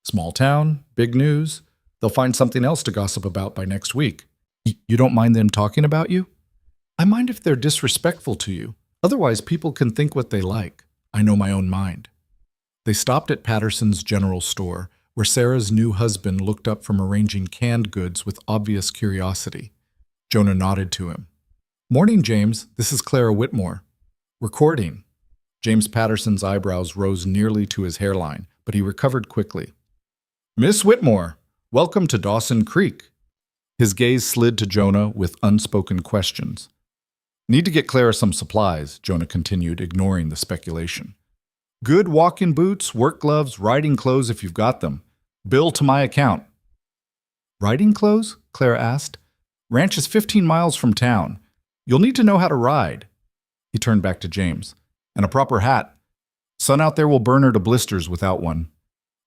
Small town, big news. They'll find something else to gossip about by next week. You don't mind them talking about you? I mind if they're disrespectful to you. Otherwise, people can think what they like. I know my own mind. They stopped at Patterson's General Store, where Sarah's new husband looked up from arranging canned goods with obvious curiosity. Jonah nodded to him. Morning, James. This is Clara Whitmore. Recording. James Patterson's eyebrows rose nearly to his hairline, but he recovered quickly. Miss Whitmore, welcome to Dawson Creek. His gaze slid to Jonah with unspoken questions. Need to get Clara some supplies, Jonah continued, ignoring the speculation. Good walk-in boots, work gloves, riding clothes if you've got them. Bill to my account. Riding clothes? Clara asked. Ranch is 15 miles from town. You'll need to know how to ride. He turned back to James. And a proper hat. Sun out there will burn her to blisters without one.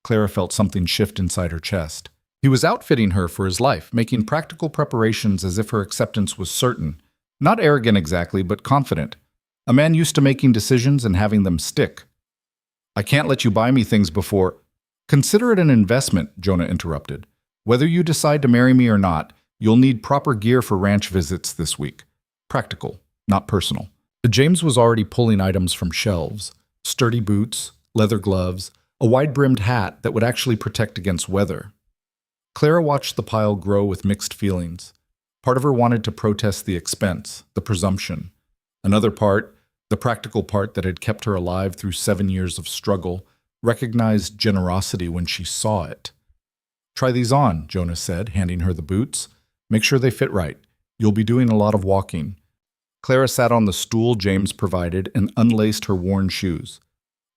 Clara felt something shift inside her chest. He was outfitting her for his life, making practical preparations as if her acceptance was certain. Not arrogant exactly, but confident. A man used to making decisions and having them stick. I can't let you buy me things before. Consider it an investment, Jonah interrupted. Whether you decide to marry me or not, you'll need proper gear for ranch visits this week. Practical, not personal. James was already pulling items from shelves. Sturdy boots, leather gloves, a wide-brimmed hat that would actually protect against weather. Clara watched the pile grow with mixed feelings. Part of her wanted to protest the expense, the presumption. Another part, the practical part that had kept her alive through 7 years of struggle, recognized generosity when she saw it. Try these on, Jonah said, handing her the boots. Make sure they fit right. You'll be doing a lot of walking. Clara sat on the stool James provided and unlaced her worn shoes.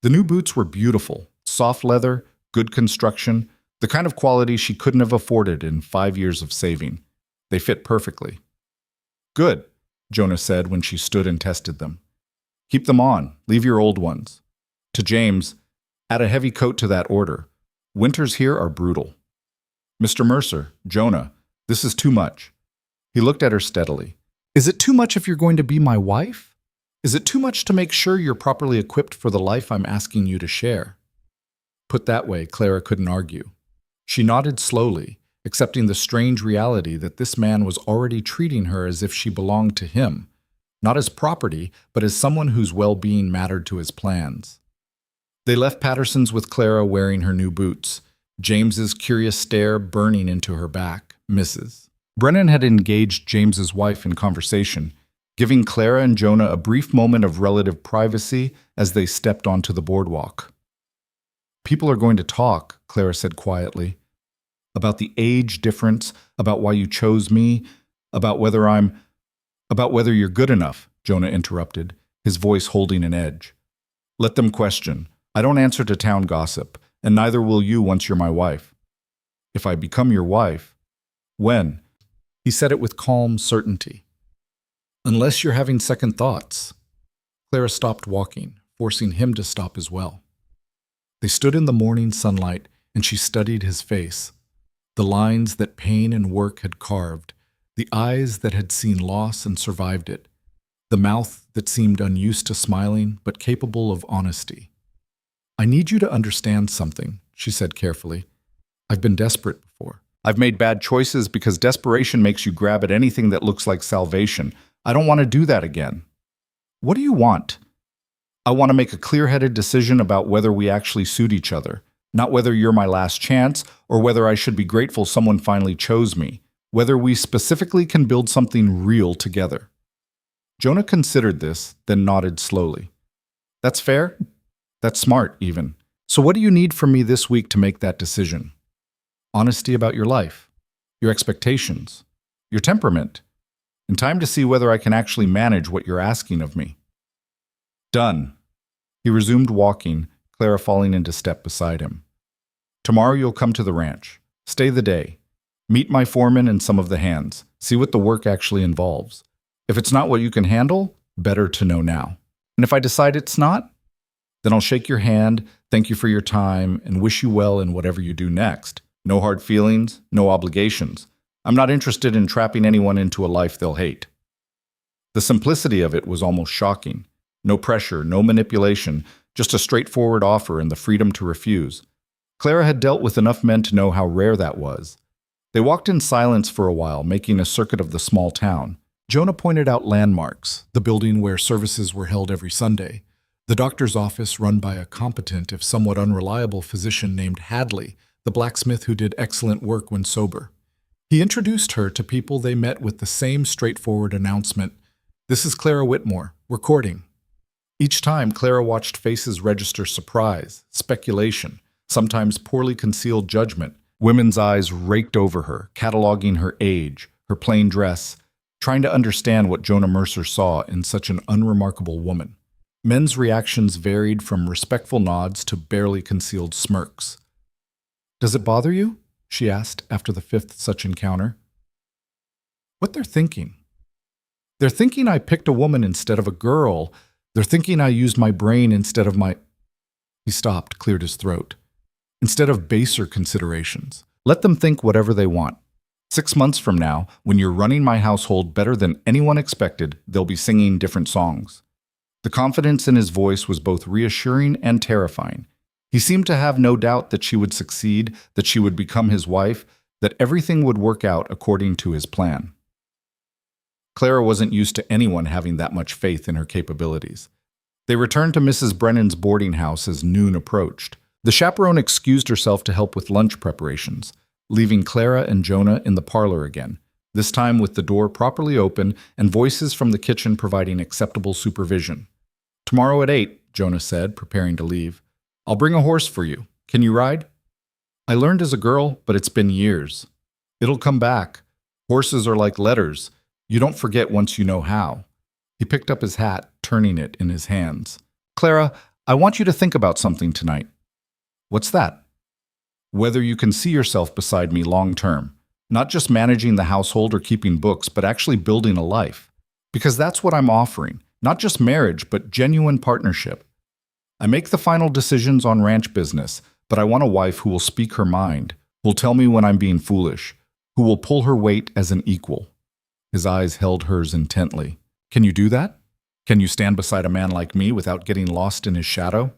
The new boots were beautiful, soft leather, good construction, the kind of quality she couldn't have afforded in 5 years of saving. They fit perfectly. Good, Jonah said when she stood and tested them. Keep them on, leave your old ones. To James, add a heavy coat to that order. Winters here are brutal. Mr. Mercer, Jonah, this is too much. He looked at her steadily. Is it too much if you're going to be my wife? Is it too much to make sure you're properly equipped for the life I'm asking you to share? Put that way, Clara couldn't argue. She nodded slowly, accepting the strange reality that this man was already treating her as if she belonged to him, not as property, but as someone whose well-being mattered to his plans. They left Patterson's with Clara wearing her new boots, James's curious stare burning into her back. Mrs. Brennan had engaged James's wife in conversation, giving Clara and Jonah a brief moment of relative privacy as they stepped onto the boardwalk. People are going to talk, Clara said quietly. About the age difference, about why you chose me, about whether you're good enough, Jonah interrupted, his voice holding an edge. Let them question. I don't answer to town gossip, and neither will you once you're my wife. If I become your wife. When? He said it with calm certainty. Unless you're having second thoughts. Clara stopped walking, forcing him to stop as well. They stood in the morning sunlight, and she studied his face. The lines that pain and work had carved, the eyes that had seen loss and survived it, the mouth that seemed unused to smiling but capable of honesty. I need you to understand something, she said carefully. I've been desperate before. I've made bad choices because desperation makes you grab at anything that looks like salvation. I don't want to do that again. What do you want? I want to make a clear-headed decision about whether we actually suit each other, not whether you're my last chance or whether I should be grateful someone finally chose me, whether we specifically can build something real together. Jonah considered this, then nodded slowly. That's fair? That's smart, even. So what do you need from me this week to make that decision? Honesty about your life, your expectations, your temperament, and time to see whether I can actually manage what you're asking of me. Done. He resumed walking, Clara falling into step beside him. Tomorrow you'll come to the ranch. Stay the day. Meet my foreman and some of the hands. See what the work actually involves. If it's not what you can handle, better to know now. And if I decide it's not, then I'll shake your hand, thank you for your time, and wish you well in whatever you do next. No hard feelings, no obligations. I'm not interested in trapping anyone into a life they'll hate. The simplicity of it was almost shocking. No pressure, no manipulation, just a straightforward offer and the freedom to refuse. Clara had dealt with enough men to know how rare that was. They walked in silence for a while, making a circuit of the small town. Jonah pointed out landmarks, the building where services were held every Sunday, the doctor's office run by a competent, if somewhat unreliable, physician named Hadley, the blacksmith who did excellent work when sober. He introduced her to people they met with the same straightforward announcement, "This is Clara Whitmore, recording." Each time, Clara watched faces register surprise, speculation, sometimes poorly concealed judgment. Women's eyes raked over her, cataloging her age, her plain dress, trying to understand what Jonah Mercer saw in such an unremarkable woman. Men's reactions varied from respectful nods to barely concealed smirks. "Does it bother you?" she asked after the fifth such encounter. "What they're thinking. They're thinking I picked a woman instead of a girl. They're thinking I used my brain instead of my—" He stopped, cleared his throat. "Instead of baser considerations. Let them think whatever they want. 6 months from now, when you're running my household better than anyone expected, they'll be singing different songs." The confidence in his voice was both reassuring and terrifying. He seemed to have no doubt that she would succeed, that she would become his wife, that everything would work out according to his plan. Clara wasn't used to anyone having that much faith in her capabilities. They returned to Mrs. Brennan's boarding house as noon approached. The chaperone excused herself to help with lunch preparations, leaving Clara and Jonah in the parlor again, this time with the door properly open and voices from the kitchen providing acceptable supervision. "Tomorrow at 8, Jonah said, preparing to leave. "I'll bring a horse for you. Can you ride?" "I learned as a girl, but it's been years." "It'll come back. Horses are like letters. You don't forget once you know how." He picked up his hat, turning it in his hands. "Clara, I want you to think about something tonight." "What's that?" "Whether you can see yourself beside me long term. Not just managing the household or keeping books, but actually building a life. Because that's what I'm offering. Not just marriage, but genuine partnership. I make the final decisions on ranch business, but I want a wife who will speak her mind, who'll tell me when I'm being foolish, who will pull her weight as an equal." His eyes held hers intently. "Can you do that? Can you stand beside a man like me without getting lost in his shadow?"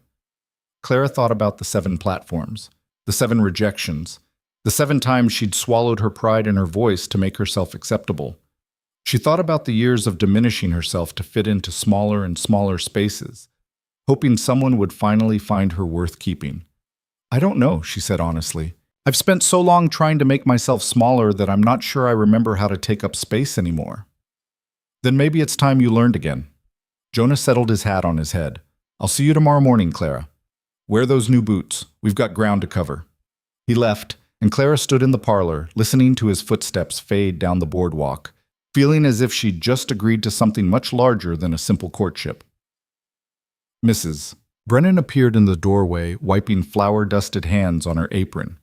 Clara thought about the 7 platforms, the 7 rejections, the 7 times she'd swallowed her pride in her voice to make herself acceptable. She thought about the years of diminishing herself to fit into smaller and smaller spaces, hoping someone would finally find her worth keeping. "I don't know," she said honestly. "I've spent so long trying to make myself smaller that I'm not sure I remember how to take up space anymore." "Then maybe it's time you learned again." Jonah settled his hat on his head. "I'll see you tomorrow morning, Clara. Wear those new boots. We've got ground to cover." He left, and Clara stood in the parlor, listening to his footsteps fade down the boardwalk, feeling as if she'd just agreed to something much larger than a simple courtship. Mrs. Brennan appeared in the doorway, wiping flour-dusted hands on her apron.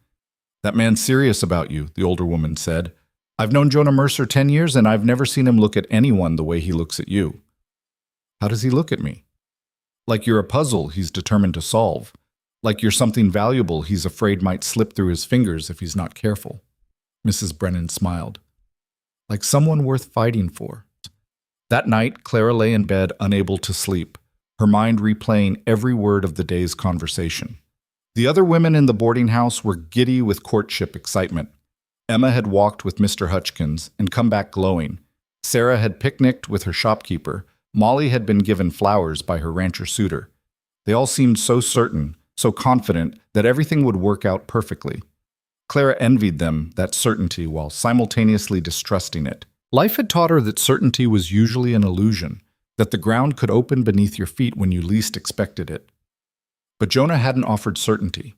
"That man's serious about you," the older woman said. "I've known Jonah Mercer 10 years, and I've never seen him look at anyone the way he looks at you." "How does he look at me?" "Like you're a puzzle he's determined to solve. Like you're something valuable he's afraid might slip through his fingers if he's not careful." Mrs. Brennan smiled. "Like someone worth fighting for." That night, Clara lay in bed unable to sleep, her mind replaying every word of the day's conversation. The other women in the boarding house were giddy with courtship excitement. Emma had walked with Mr. Hutchkins and come back glowing. Sarah had picnicked with her shopkeeper. Molly had been given flowers by her rancher suitor. They all seemed so certain, so confident that everything would work out perfectly. Clara envied them that certainty while simultaneously distrusting it. Life had taught her that certainty was usually an illusion, that the ground could open beneath your feet when you least expected it. But Jonah hadn't offered certainty.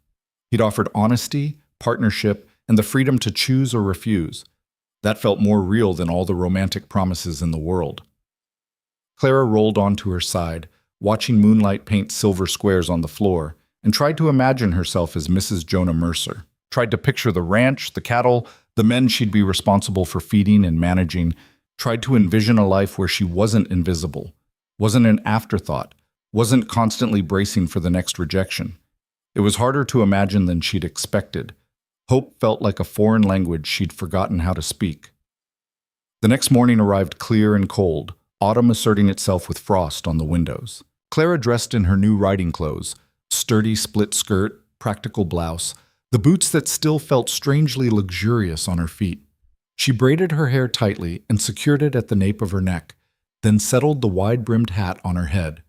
He'd offered honesty, partnership, and the freedom to choose or refuse. That felt more real than all the romantic promises in the world. Clara rolled onto her side, watching moonlight paint silver squares on the floor, and tried to imagine herself as Mrs. Jonah Mercer. Tried to picture the ranch, the cattle, the men she'd be responsible for feeding and managing. Tried to envision a life where she wasn't invisible, wasn't an afterthought, wasn't constantly bracing for the next rejection. It was harder to imagine than she'd expected. Hope felt like a foreign language she'd forgotten how to speak. The next morning arrived clear and cold, autumn asserting itself with frost on the windows. Clara dressed in her new riding clothes, sturdy split skirt, practical blouse, the boots that still felt strangely luxurious on her feet. She braided her hair tightly and secured it at the nape of her neck, then settled the wide-brimmed hat on her head.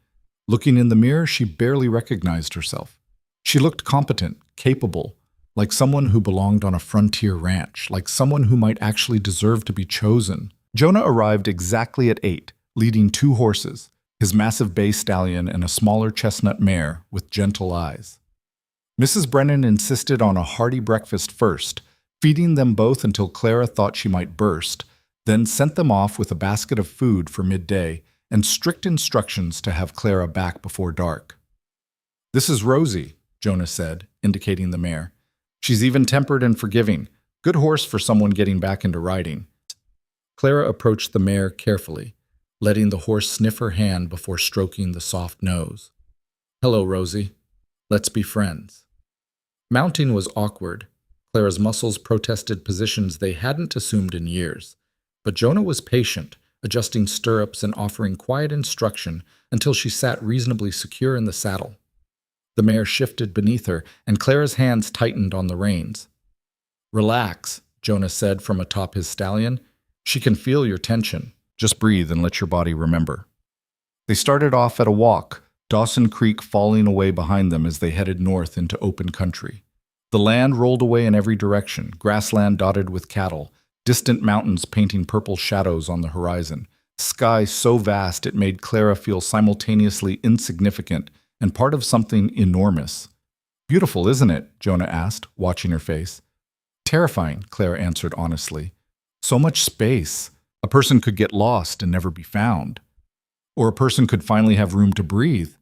Looking in the mirror, she barely recognized herself. She looked competent, capable, like someone who belonged on a frontier ranch, like someone who might actually deserve to be chosen. Jonah arrived exactly at 8, leading 2 horses, his massive bay stallion and a smaller chestnut mare with gentle eyes. Mrs. Brennan insisted on a hearty breakfast first, feeding them both until Clara thought she might burst, then sent them off with a basket of food for midday and strict instructions to have Clara back before dark. "This is Rosie," Jonah said, indicating the mare. "She's even-tempered and forgiving. Good horse for someone getting back into riding." Clara approached the mare carefully, letting the horse sniff her hand before stroking the soft nose. "Hello, Rosie. Let's be friends." Mounting was awkward. Clara's muscles protested positions they hadn't assumed in years. But Jonah was patient, adjusting stirrups and offering quiet instruction until she sat reasonably secure in the saddle. The mare shifted beneath her, and Clara's hands tightened on the reins. "Relax," Jonah said from atop his stallion. "She can feel your tension. Just breathe and let your body remember." They started off at a walk, Dawson Creek falling away behind them as they headed north into open country. The land rolled away in every direction, grassland dotted with cattle, distant mountains painting purple shadows on the horizon, sky so vast it made Clara feel simultaneously insignificant and part of something enormous. "Beautiful, isn't it?" Jonah asked, watching her face. "Terrifying," Clara answered honestly. "So much space. A person could get lost and never be found. Or a person could finally have room to breathe."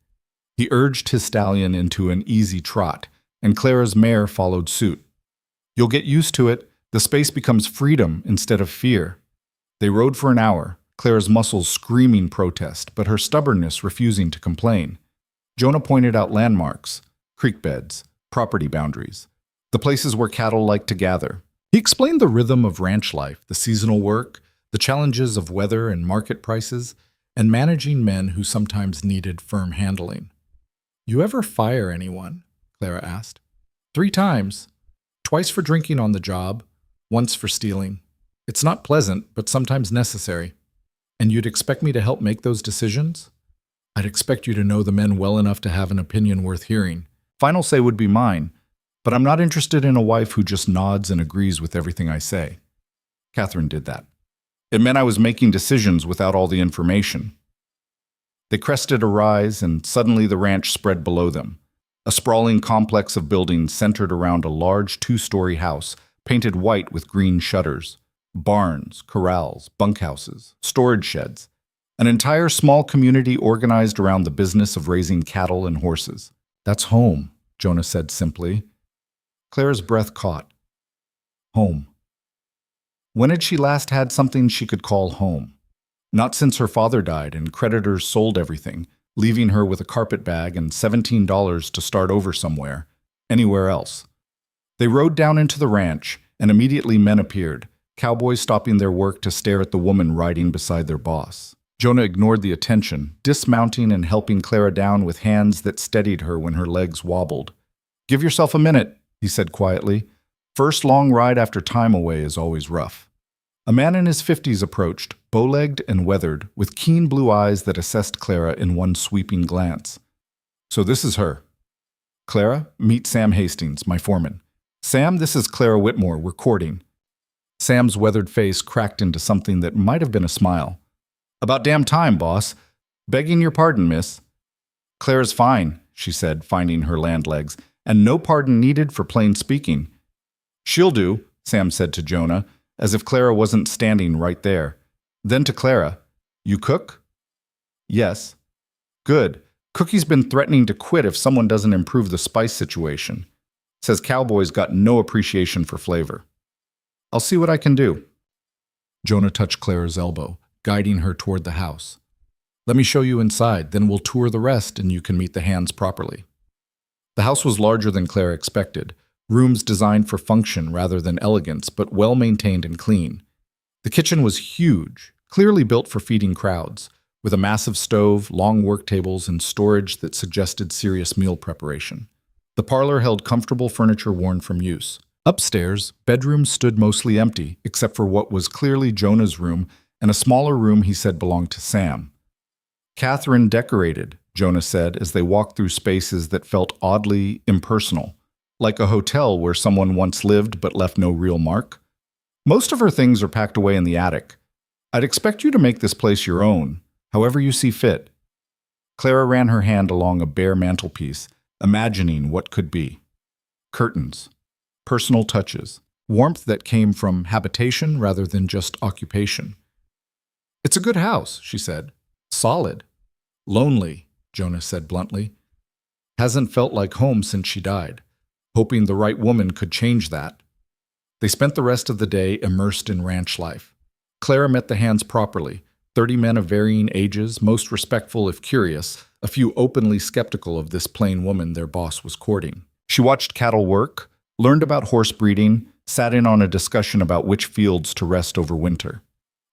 He urged his stallion into an easy trot, and Clara's mare followed suit. "You'll get used to it. The space becomes freedom instead of fear." They rode for an hour, Clara's muscles screaming protest, but her stubbornness refusing to complain. Jonah pointed out landmarks, creek beds, property boundaries, the places where cattle like to gather. He explained the rhythm of ranch life, the seasonal work, the challenges of weather and market prices, and managing men who sometimes needed firm handling. "You ever fire anyone?" Clara asked. "3 times. Twice for drinking on the job, once for stealing. It's not pleasant, but sometimes necessary." "And you'd expect me to help make those decisions?" "I'd expect you to know the men well enough to have an opinion worth hearing. Final say would be mine, but I'm not interested in a wife who just nods and agrees with everything I say." Catherine did that. It meant I was making decisions without all the information. They crested a rise, and suddenly the ranch spread below them. A sprawling complex of buildings centered around a large 2-story house, painted white with green shutters. Barns, corrals, bunkhouses, storage sheds. An entire small community organized around the business of raising cattle and horses. "That's home," Jonah said simply. Clara's breath caught. Home. When had she last had something she could call home? Not since her father died and creditors sold everything, leaving her with a carpet bag and $17 to start over somewhere, anywhere else. They rode down into the ranch, and immediately men appeared, cowboys stopping their work to stare at the woman riding beside their boss. Jonah ignored the attention, dismounting and helping Clara down with hands that steadied her when her legs wobbled. "Give yourself a minute," he said quietly. "First long ride after time away is always rough." A man in his 50s approached, bow-legged and weathered, with keen blue eyes that assessed Clara in one sweeping glance. "So this is her. Clara, meet Sam Hastings, my foreman. Sam, this is Clara Whitmore, we're courting." Sam's weathered face cracked into something that might have been a smile. "About damn time, boss. Begging your pardon, miss." "Clara's fine," she said, finding her land legs, "and no pardon needed for plain speaking." "She'll do," Sam said to Jonah, as if Clara wasn't standing right there. Then to Clara, "You cook?" "Yes." "Good. Cookie's been threatening to quit if someone doesn't improve the spice situation. Says cowboys got no appreciation for flavor." "I'll see what I can do." Jonah touched Clara's elbow, guiding her toward the house. Let me show you inside, then we'll tour the rest and you can meet the hands properly. The house was larger than Clara expected, rooms designed for function rather than elegance, but well maintained and clean. The kitchen was huge, clearly built for feeding crowds, with a massive stove, long work tables, and storage that suggested serious meal preparation. The parlor held comfortable furniture worn from use. Upstairs, bedrooms stood mostly empty, except for what was clearly Jonah's room and a smaller room he said belonged to Sam. Catherine decorated, Jonah said, as they walked through spaces that felt oddly impersonal, like a hotel where someone once lived but left no real mark. Most of her things are packed away in the attic. I'd expect you to make this place your own, however you see fit. Clara ran her hand along a bare mantelpiece, imagining what could be. Curtains, personal touches, warmth that came from habitation rather than just occupation. It's a good house, she said. Solid. Lonely, Jonah said bluntly. Hasn't felt like home since she died, hoping the right woman could change that. They spent the rest of the day immersed in ranch life. Clara met the hands properly, 30 men of varying ages, most respectful if curious, a few openly skeptical of this plain woman their boss was courting. She watched cattle work, learned about horse breeding, sat in on a discussion about which fields to rest over winter.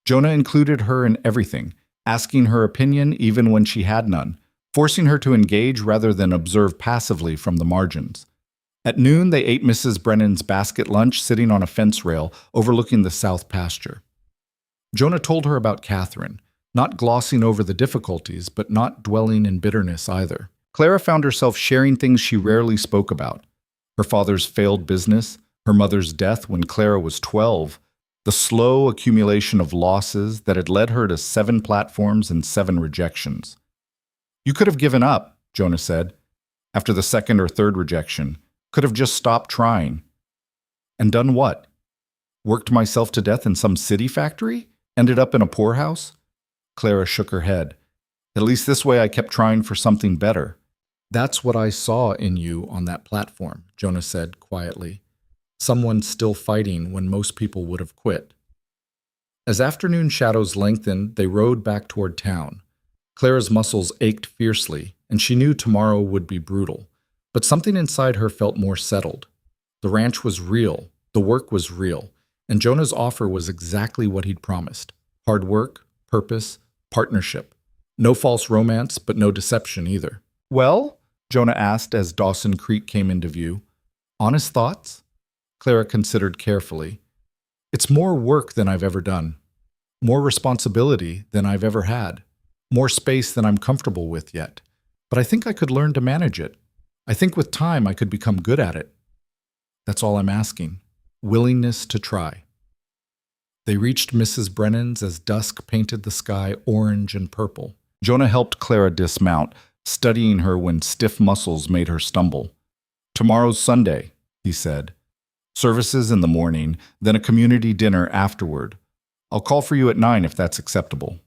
Jonah included her in everything, asking her opinion even when she had none, forcing her to engage rather than observe passively from the margins. At noon, they ate Mrs. Brennan's basket lunch sitting on a fence rail overlooking the south pasture. Jonah told her about Catherine, not glossing over the difficulties, but not dwelling in bitterness either. Clara found herself sharing things she rarely spoke about. Her father's failed business, her mother's death when Clara was 12, the slow accumulation of losses that had led her to 7 platforms and 7 rejections. You could have given up, Jonah said, after the 2nd or 3rd rejection. Could have just stopped trying. And done what? Worked myself to death in some city factory? Ended up in a poorhouse? Clara shook her head. At least this way I kept trying for something better. That's what I saw in you on that platform, Jonah said quietly. Someone still fighting when most people would have quit. As afternoon shadows lengthened, they rode back toward town. Clara's muscles ached fiercely, and she knew tomorrow would be brutal. But something inside her felt more settled. The ranch was real, the work was real, and Jonah's offer was exactly what he'd promised. Hard work, purpose, partnership. No false romance, but no deception either. Well? Jonah asked as Dawson Creek came into view. Honest thoughts? Clara considered carefully. It's more work than I've ever done. More responsibility than I've ever had. More space than I'm comfortable with yet. But I think I could learn to manage it. I think with time I could become good at it. That's all I'm asking. Willingness to try. They reached Mrs. Brennan's as dusk painted the sky orange and purple. Jonah helped Clara dismount, studying her when stiff muscles made her stumble. Tomorrow's Sunday, he said. Services in the morning, then a community dinner afterward. I'll call for you at 9 if that's acceptable.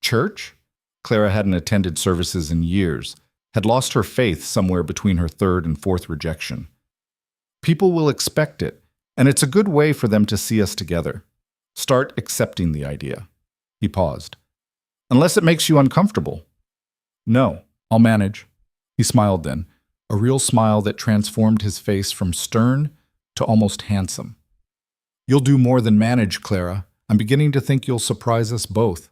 Church? Clara hadn't attended services in years, had lost her faith somewhere between her 3rd and 4th rejection. People will expect it, and it's a good way for them to see us together. Start accepting the idea. He paused. Unless it makes you uncomfortable. No, I'll manage. He smiled then, a real smile that transformed his face from stern to almost handsome. You'll do more than manage, Clara. I'm beginning to think you'll surprise us both.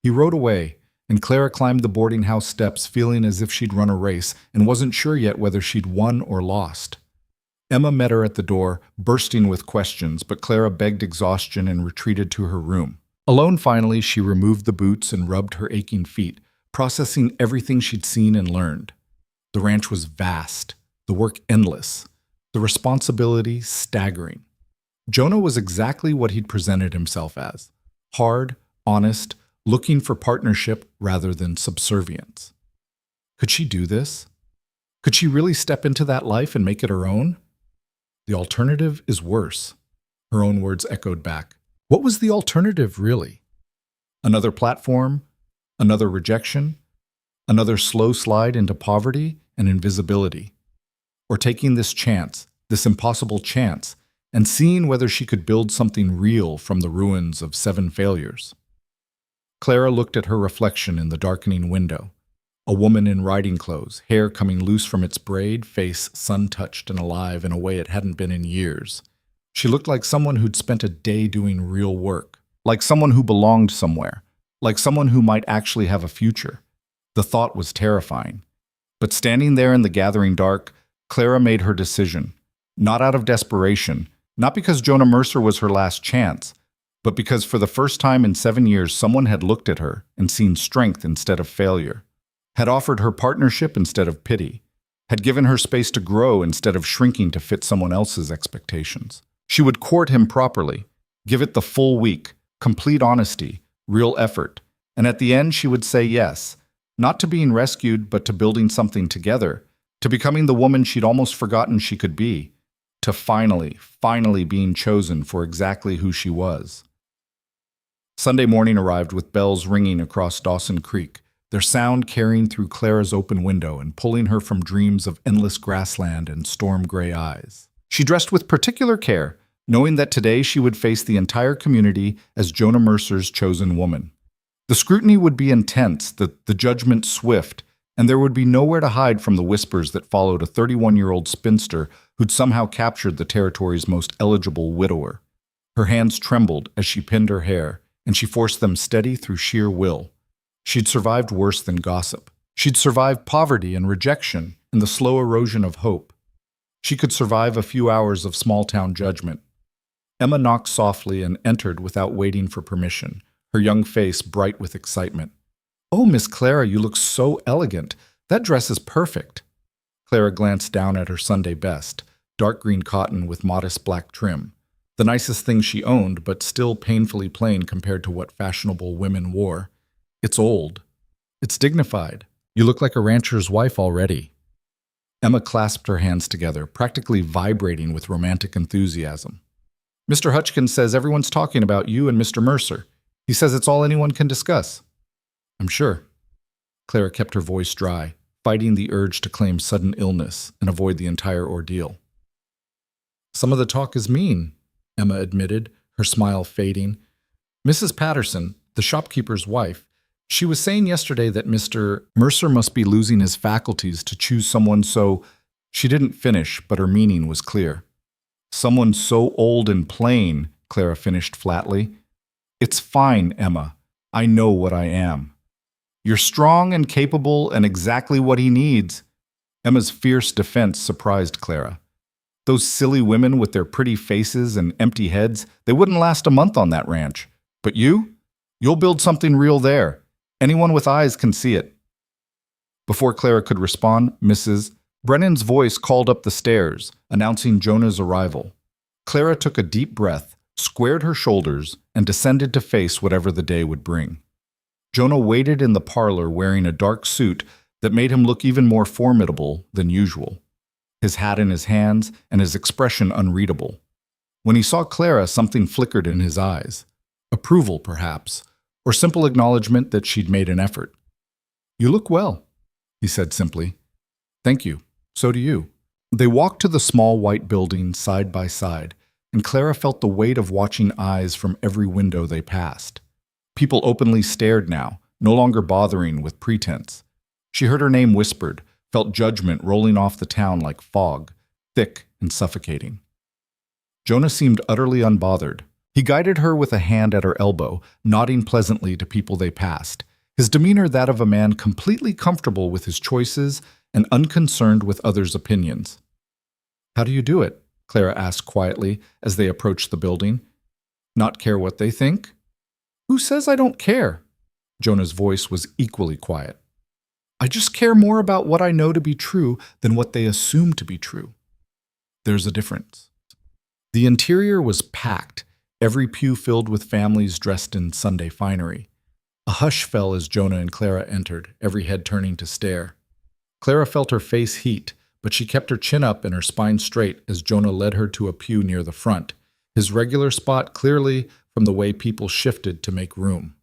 He rode away, and Clara climbed the boarding house steps feeling as if she'd run a race and wasn't sure yet whether she'd won or lost. Emma met her at the door, bursting with questions, but Clara begged exhaustion and retreated to her room. Alone finally, she removed the boots and rubbed her aching feet, processing everything she'd seen and learned. The ranch was vast, the work endless, the responsibility staggering. Jonah was exactly what he'd presented himself as. Hard, honest, looking for partnership rather than subservience. Could she do this? Could she really step into that life and make it her own? The alternative is worse, her own words echoed back. What was the alternative, really? Another platform? Another rejection? Another slow slide into poverty and invisibility? Or taking this chance, this impossible chance, and seeing whether she could build something real from the ruins of 7 failures? Clara looked at her reflection in the darkening window. A woman in riding clothes, hair coming loose from its braid, face sun-touched and alive in a way it hadn't been in years. She looked like someone who'd spent a day doing real work, like someone who belonged somewhere, like someone who might actually have a future. The thought was terrifying. But standing there in the gathering dark, Clara made her decision, not out of desperation, not because Jonah Mercer was her last chance, but because for the first time in 7 years someone had looked at her and seen strength instead of failure, had offered her partnership instead of pity, had given her space to grow instead of shrinking to fit someone else's expectations. She would court him properly, give it the full week, complete honesty, real effort, and at the end she would say yes, not to being rescued but to building something together, to becoming the woman she'd almost forgotten she could be, to finally being chosen for exactly who she was. Sunday morning arrived with bells ringing across Dawson Creek, their sound carrying through Clara's open window and pulling her from dreams of endless grassland and storm-gray eyes. She dressed with particular care, knowing that today she would face the entire community as Jonah Mercer's chosen woman. The scrutiny would be intense, the judgment swift, and there would be nowhere to hide from the whispers that followed a 31-year-old spinster who'd somehow captured the territory's most eligible widower. Her hands trembled as she pinned her hair, and she forced them steady through sheer will. She'd survived worse than gossip. She'd survived poverty and rejection and the slow erosion of hope. She could survive a few hours of small-town judgment. Emma knocked softly and entered without waiting for permission, her young face bright with excitement. "Oh, Miss Clara, you look so elegant. That dress is perfect." Clara glanced down at her Sunday best, dark green cotton with modest black trim. The nicest thing she owned, but still painfully plain compared to what fashionable women wore. "It's old. It's dignified. You look like a rancher's wife already." Emma clasped her hands together, practically vibrating with romantic enthusiasm. "Mr. Hutchkins says everyone's talking about you and Mr. Mercer. He says it's all anyone can discuss." "I'm sure." Clara kept her voice dry, fighting the urge to claim sudden illness and avoid the entire ordeal. "Some of the talk is mean," Emma admitted, her smile fading. "Mrs. Patterson, the shopkeeper's wife, she was saying yesterday that Mr. Mercer must be losing his faculties to choose someone so—" She didn't finish, but her meaning was clear. "Someone so old and plain," Clara finished flatly. "It's fine, Emma. I know what I am. You're strong and capable and exactly what he needs." Emma's fierce defense surprised Clara. Those silly women with their pretty faces and empty heads, they wouldn't last a month on that ranch. But you'll build something real there. Anyone with eyes can see it. Before Clara could respond, Mrs. Brennan's voice called up the stairs, announcing Jonah's arrival. Clara took a deep breath, squared her shoulders, and descended to face whatever the day would bring. Jonah waited in the parlor wearing a dark suit that made him look even more formidable than usual, his hat in his hands and his expression unreadable. When he saw Clara, something flickered in his eyes. Approval, perhaps, or simple acknowledgement that she'd made an effort. "You look well," he said simply. "Thank you. So do you." They walked to the small white building side by side, and Clara felt the weight of watching eyes from every window they passed. People openly stared now, no longer bothering with pretense. She heard her name whispered, felt judgment rolling off the town like fog, thick and suffocating. Jonah seemed utterly unbothered. He guided her with a hand at her elbow, nodding pleasantly to people they passed, his demeanor that of a man completely comfortable with his choices and unconcerned with others' opinions. "How do you do it?" Clara asked quietly as they approached the building. "Not care what they think?" "Who says I don't care?" Jonah's voice was equally quiet. "I just care more about what I know to be true than what they assume to be true. There's a difference." The interior was packed, every pew filled with families dressed in Sunday finery. A hush fell as Jonah and Clara entered, every head turning to stare. Clara felt her face heat, but she kept her chin up and her spine straight as Jonah led her to a pew near the front, his regular spot clearly from the way people shifted to make room.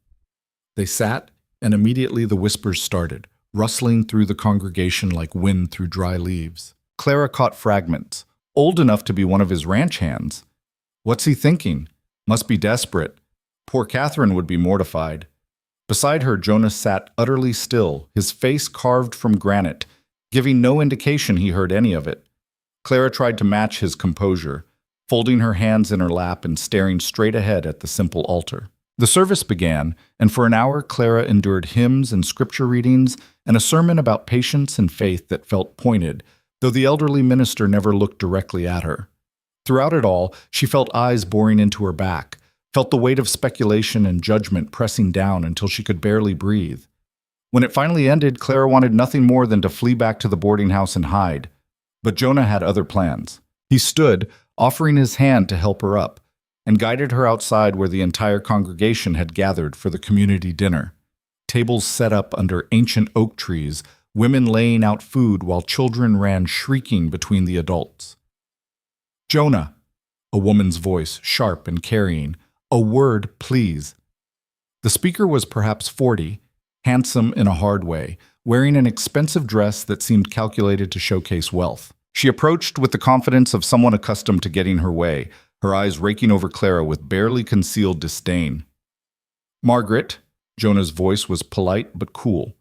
They sat, and immediately the whispers started, rustling through the congregation like wind through dry leaves. Clara caught fragments. "Old enough to be one of his ranch hands. What's he thinking? Must be desperate. Poor Catherine would be mortified. Beside her, Jonah sat utterly still, his face carved from granite, giving no indication he heard any of it. Clara tried to match his composure, folding her hands in her lap and staring straight ahead at the simple altar. The service began, and for an hour Clara endured hymns and scripture readings and a sermon about patience and faith that felt pointed, though the elderly minister never looked directly at her. Throughout it all, she felt eyes boring into her back, felt the weight of speculation and judgment pressing down until she could barely breathe. When it finally ended, Clara wanted nothing more than to flee back to the boarding house and hide. But Jonah had other plans. He stood, offering his hand to help her up, and guided her outside where the entire congregation had gathered for the community dinner. Tables set up under ancient oak trees, women laying out food while children ran shrieking between the adults. "Jonah," a woman's voice, sharp and carrying, "a word, please." The speaker was perhaps 40, handsome in a hard way, wearing an expensive dress that seemed calculated to showcase wealth. She approached with the confidence of someone accustomed to getting her way, her eyes raking over Clara with barely concealed disdain. "Margaret," Jonah's voice was polite but cool.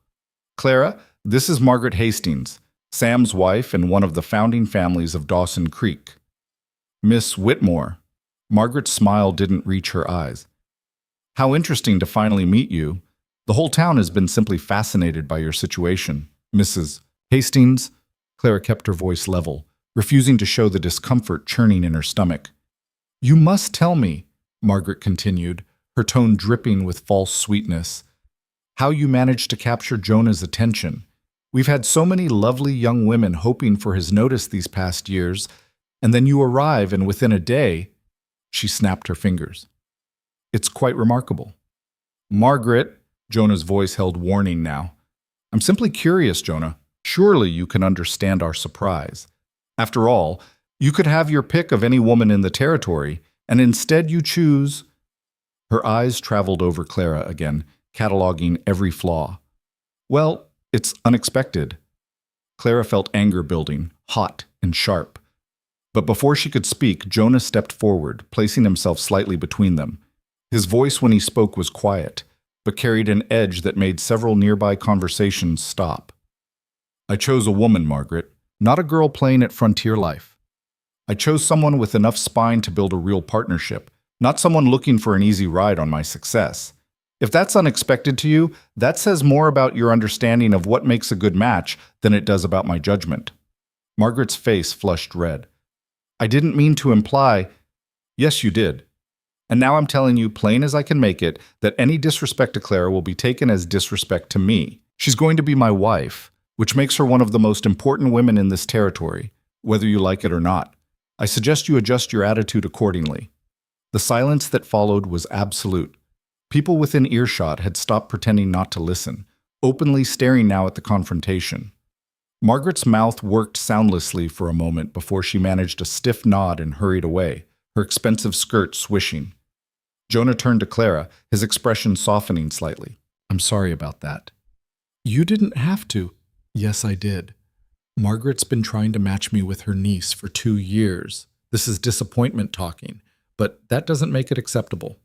"Clara, this is Margaret Hastings, Sam's wife and one of the founding families of Dawson Creek." "Miss Whitmore." Margaret's smile didn't reach her eyes. "How interesting to finally meet you. The whole town has been simply fascinated by your situation. Mrs. Hastings." Clara kept her voice level, refusing to show the discomfort churning in her stomach. "You must tell me," Margaret continued, her tone dripping with false sweetness, "how you managed to capture Jonah's attention. We've had so many lovely young women hoping for his notice these past years, and then you arrive and within a day—" She snapped her fingers. "It's quite remarkable." "Margaret," Jonah's voice held warning now. "I'm simply curious, Jonah. Surely you can understand our surprise. After all, you could have your pick of any woman in the territory, and instead you choose—" Her eyes traveled over Clara again, cataloging every flaw. "Well, it's unexpected." Clara felt anger building, hot and sharp. But before she could speak, Jonah stepped forward, placing himself slightly between them. His voice when he spoke was quiet, but carried an edge that made several nearby conversations stop. "I chose a woman, Margaret, not a girl playing at frontier life. I chose someone with enough spine to build a real partnership, not someone looking for an easy ride on my success. If that's unexpected to you, that says more about your understanding of what makes a good match than it does about my judgment." Margaret's face flushed red. "I didn't mean to imply—" "Yes, you did. And now I'm telling you, plain as I can make it, that any disrespect to Clara will be taken as disrespect to me. She's going to be my wife, which makes her one of the most important women in this territory, whether you like it or not. I suggest you adjust your attitude accordingly." The silence that followed was absolute. People within earshot had stopped pretending not to listen, openly staring now at the confrontation. Margaret's mouth worked soundlessly for a moment before she managed a stiff nod and hurried away, her expensive skirt swishing. Jonah turned to Clara, his expression softening slightly. "I'm sorry about that." "You didn't have to." "Yes, I did. Margaret's been trying to match me with her niece for 2 years. This is disappointment talking, but that doesn't make it acceptable."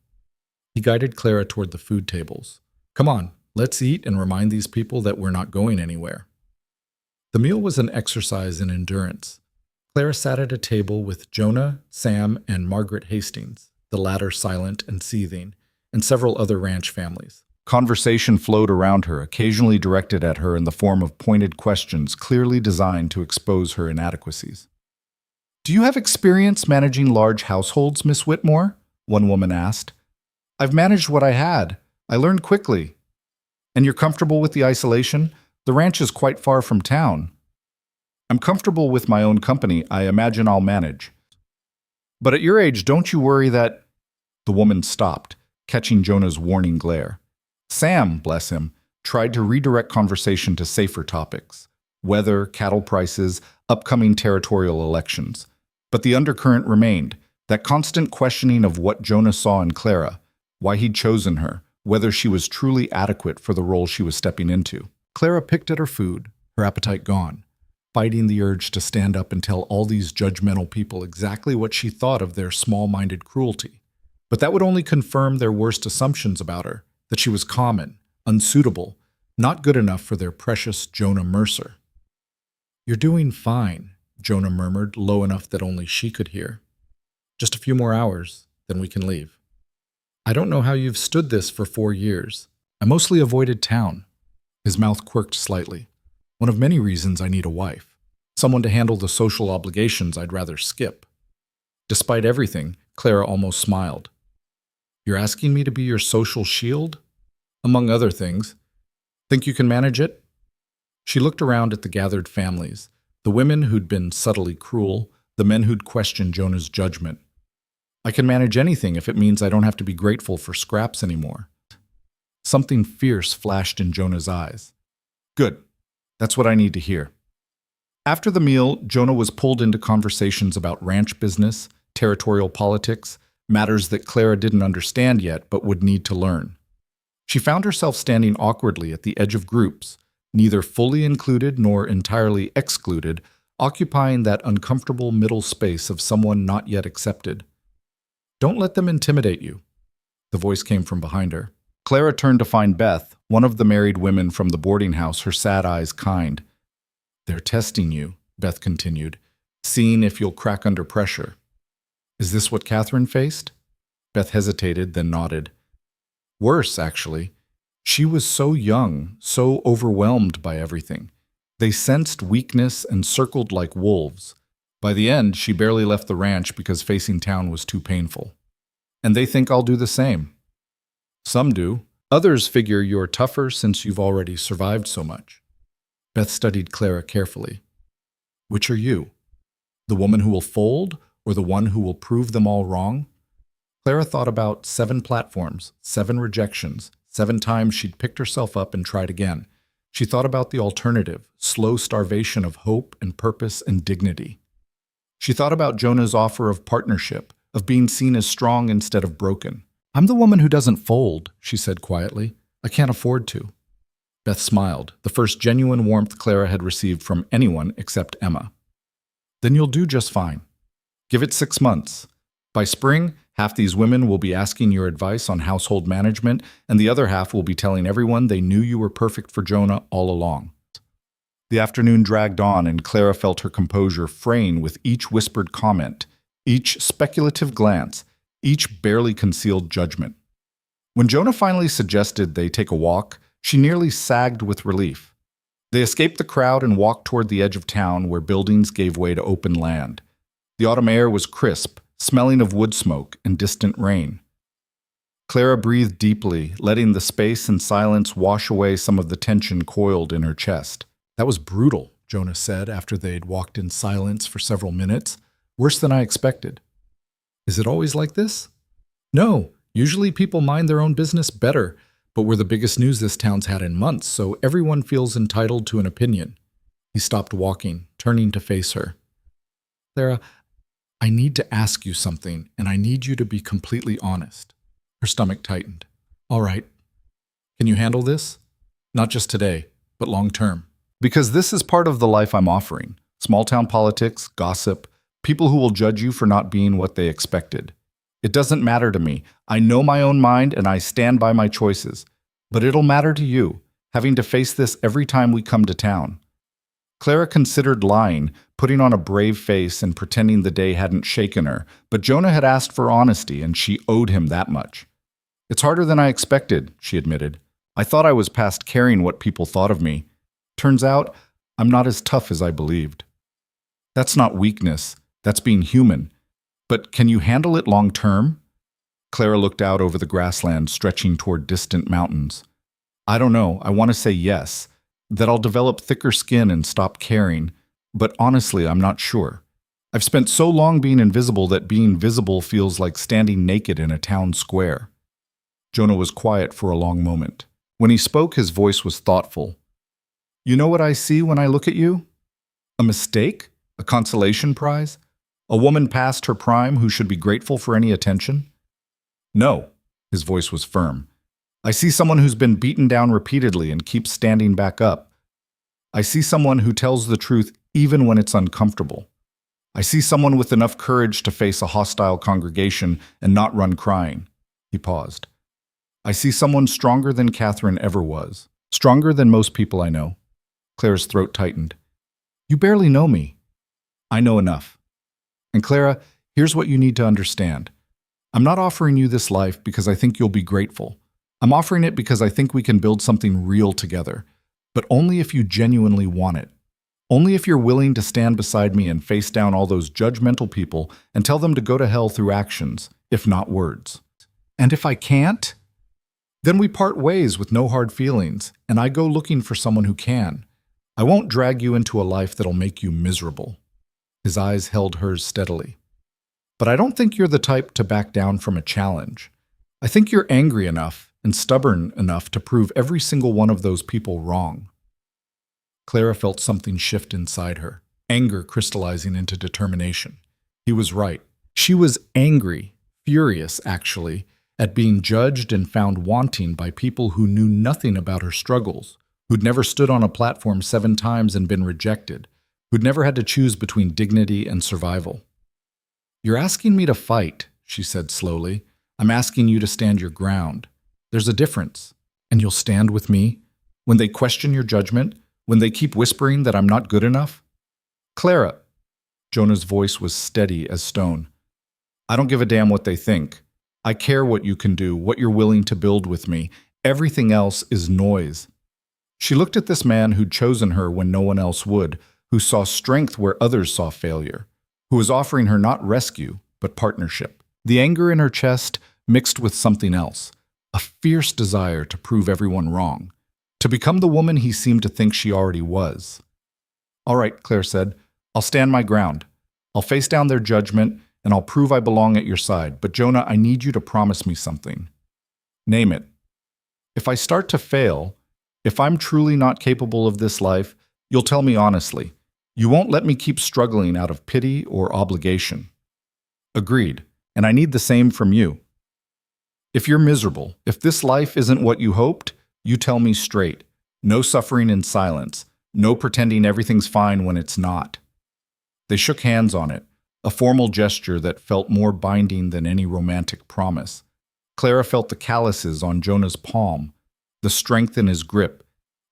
He guided Clara toward the food tables. "Come on, let's eat and remind these people that we're not going anywhere." The meal was an exercise in endurance. Clara sat at a table with Jonah, Sam, and Margaret Hastings, the latter silent and seething, and several other ranch families. Conversation flowed around her, occasionally directed at her in the form of pointed questions clearly designed to expose her inadequacies. "Do you have experience managing large households, Miss Whitmore?" one woman asked. "I've managed what I had. I learned quickly." "And you're comfortable with the isolation? The ranch is quite far from town." "I'm comfortable with my own company. I imagine I'll manage." "But at your age, don't you worry that—" The woman stopped, catching Jonah's warning glare. Sam, bless him, tried to redirect conversation to safer topics: weather, cattle prices, upcoming territorial elections. But the undercurrent remained, that constant questioning of what Jonah saw in Clara, why he'd chosen her, whether she was truly adequate for the role she was stepping into. Clara picked at her food, her appetite gone, fighting the urge to stand up and tell all these judgmental people exactly what she thought of their small-minded cruelty. But that would only confirm their worst assumptions about her, that she was common, unsuitable, not good enough for their precious Jonah Mercer. "You're doing fine," Jonah murmured, low enough that only she could hear. "Just a few more hours, then we can leave." "I don't know how you've stood this for 4 years. I mostly avoided town." His mouth quirked slightly. "One of many reasons I need a wife. Someone to handle the social obligations I'd rather skip." Despite everything, Clara almost smiled. "You're asking me to be your social shield?" "Among other things. Think you can manage it?" She looked around at the gathered families, the women who'd been subtly cruel, the men who'd questioned Jonah's judgment. "I can manage anything if it means I don't have to be grateful for scraps anymore." Something fierce flashed in Jonah's eyes. "Good. That's what I need to hear." After the meal, Jonah was pulled into conversations about ranch business, territorial politics, matters that Clara didn't understand yet but would need to learn. She found herself standing awkwardly at the edge of groups, neither fully included nor entirely excluded, occupying that uncomfortable middle space of someone not yet accepted. "Don't let them intimidate you," the voice came from behind her. Clara turned to find Beth, one of the married women from the boarding house, her sad eyes kind. "They're testing you," Beth continued, "seeing if you'll crack under pressure." "Is this what Catherine faced?" Beth hesitated, then nodded. "Worse, actually. She was so young, so overwhelmed by everything. They sensed weakness and circled like wolves. By the end, she barely left the ranch because facing town was too painful. And they think I'll do the same." "Some do. Others figure you're tougher since you've already survived so much." Beth studied Clara carefully. "Which are you? The woman who will fold, or the one who will prove them all wrong?" Clara thought about 7 platforms, 7 rejections, 7 times she'd picked herself up and tried again. She thought about the alternative, slow starvation of hope and purpose and dignity. She thought about Jonah's offer of partnership, of being seen as strong instead of broken. "I'm the woman who doesn't fold," she said quietly. "I can't afford to." Beth smiled, the first genuine warmth Clara had received from anyone except Emma. "Then you'll do just fine. Give it 6 months. By spring, half these women will be asking your advice on household management, and the other half will be telling everyone they knew you were perfect for Jonah all along." The afternoon dragged on, and Clara felt her composure fraying with each whispered comment, each speculative glance, each barely concealed judgment. When Jonah finally suggested they take a walk, she nearly sagged with relief. They escaped the crowd and walked toward the edge of town where buildings gave way to open land. The autumn air was crisp, smelling of wood smoke and distant rain. Clara breathed deeply, letting the space and silence wash away some of the tension coiled in her chest. "That was brutal," Jonah said after they'd walked in silence for several minutes. "Worse than I expected." "Is it always like this?" "No. Usually people mind their own business better, but we're the biggest news this town's had in months, so everyone feels entitled to an opinion." He stopped walking, turning to face her. "Clara, I need to ask you something, and I need you to be completely honest." Her stomach tightened. "All right. Can you handle this? Not just today, but long term. Because this is part of the life I'm offering. Small-town politics, gossip, people who will judge you for not being what they expected. It doesn't matter to me. I know my own mind and I stand by my choices. But it'll matter to you, having to face this every time we come to town." Clara considered lying, putting on a brave face and pretending the day hadn't shaken her, but Jonah had asked for honesty and she owed him that much. "It's harder than I expected," she admitted. "I thought I was past caring what people thought of me. Turns out, I'm not as tough as I believed." "That's not weakness. That's being human. But can you handle it long term?" Clara looked out over the grassland stretching toward distant mountains. "I don't know. I want to say yes, that I'll develop thicker skin and stop caring, but honestly, I'm not sure. I've spent so long being invisible that being visible feels like standing naked in a town square." Jonah was quiet for a long moment. When he spoke, his voice was thoughtful. "You know what I see when I look at you? A mistake? A consolation prize? A woman past her prime who should be grateful for any attention?" "No," his voice was firm. "I see someone who's been beaten down repeatedly and keeps standing back up. I see someone who tells the truth even when it's uncomfortable. I see someone with enough courage to face a hostile congregation and not run crying." He paused. I see someone stronger than Catherine ever was. Stronger than most people I know. Clara's throat tightened. You barely know me. I know enough. And Clara, here's what you need to understand. I'm not offering you this life because I think you'll be grateful. I'm offering it because I think we can build something real together, but only if you genuinely want it. Only if you're willing to stand beside me and face down all those judgmental people and tell them to go to hell through actions, if not words. And if I can't, then we part ways with no hard feelings, and I go looking for someone who can. I won't drag you into a life that'll make you miserable. His eyes held hers steadily. But I don't think you're the type to back down from a challenge. I think you're angry enough and stubborn enough to prove every single one of those people wrong. Clara felt something shift inside her, anger crystallizing into determination. He was right. She was angry, furious actually, at being judged and found wanting by people who knew nothing about her struggles, who'd never stood on a platform 7 times and been rejected, who'd never had to choose between dignity and survival. You're asking me to fight, she said slowly. I'm asking you to stand your ground. There's a difference. And you'll stand with me? When they question your judgment? When they keep whispering that I'm not good enough? Clara, Jonah's voice was steady as stone. I don't give a damn what they think. I care what you can do, what you're willing to build with me. Everything else is noise. She looked at this man who'd chosen her when no one else would, who saw strength where others saw failure, who was offering her not rescue, but partnership. The anger in her chest mixed with something else, a fierce desire to prove everyone wrong, to become the woman he seemed to think she already was. All right, Claire said, I'll stand my ground. I'll face down their judgment, and I'll prove I belong at your side. But Jonah, I need you to promise me something. Name it. If I start to fail, if I'm truly not capable of this life, you'll tell me honestly. You won't let me keep struggling out of pity or obligation. Agreed, and I need the same from you. If you're miserable, if this life isn't what you hoped, you tell me straight. No suffering in silence. No pretending everything's fine when it's not. They shook hands on it, a formal gesture that felt more binding than any romantic promise. Clara felt the calluses on Jonah's palm, the strength in his grip,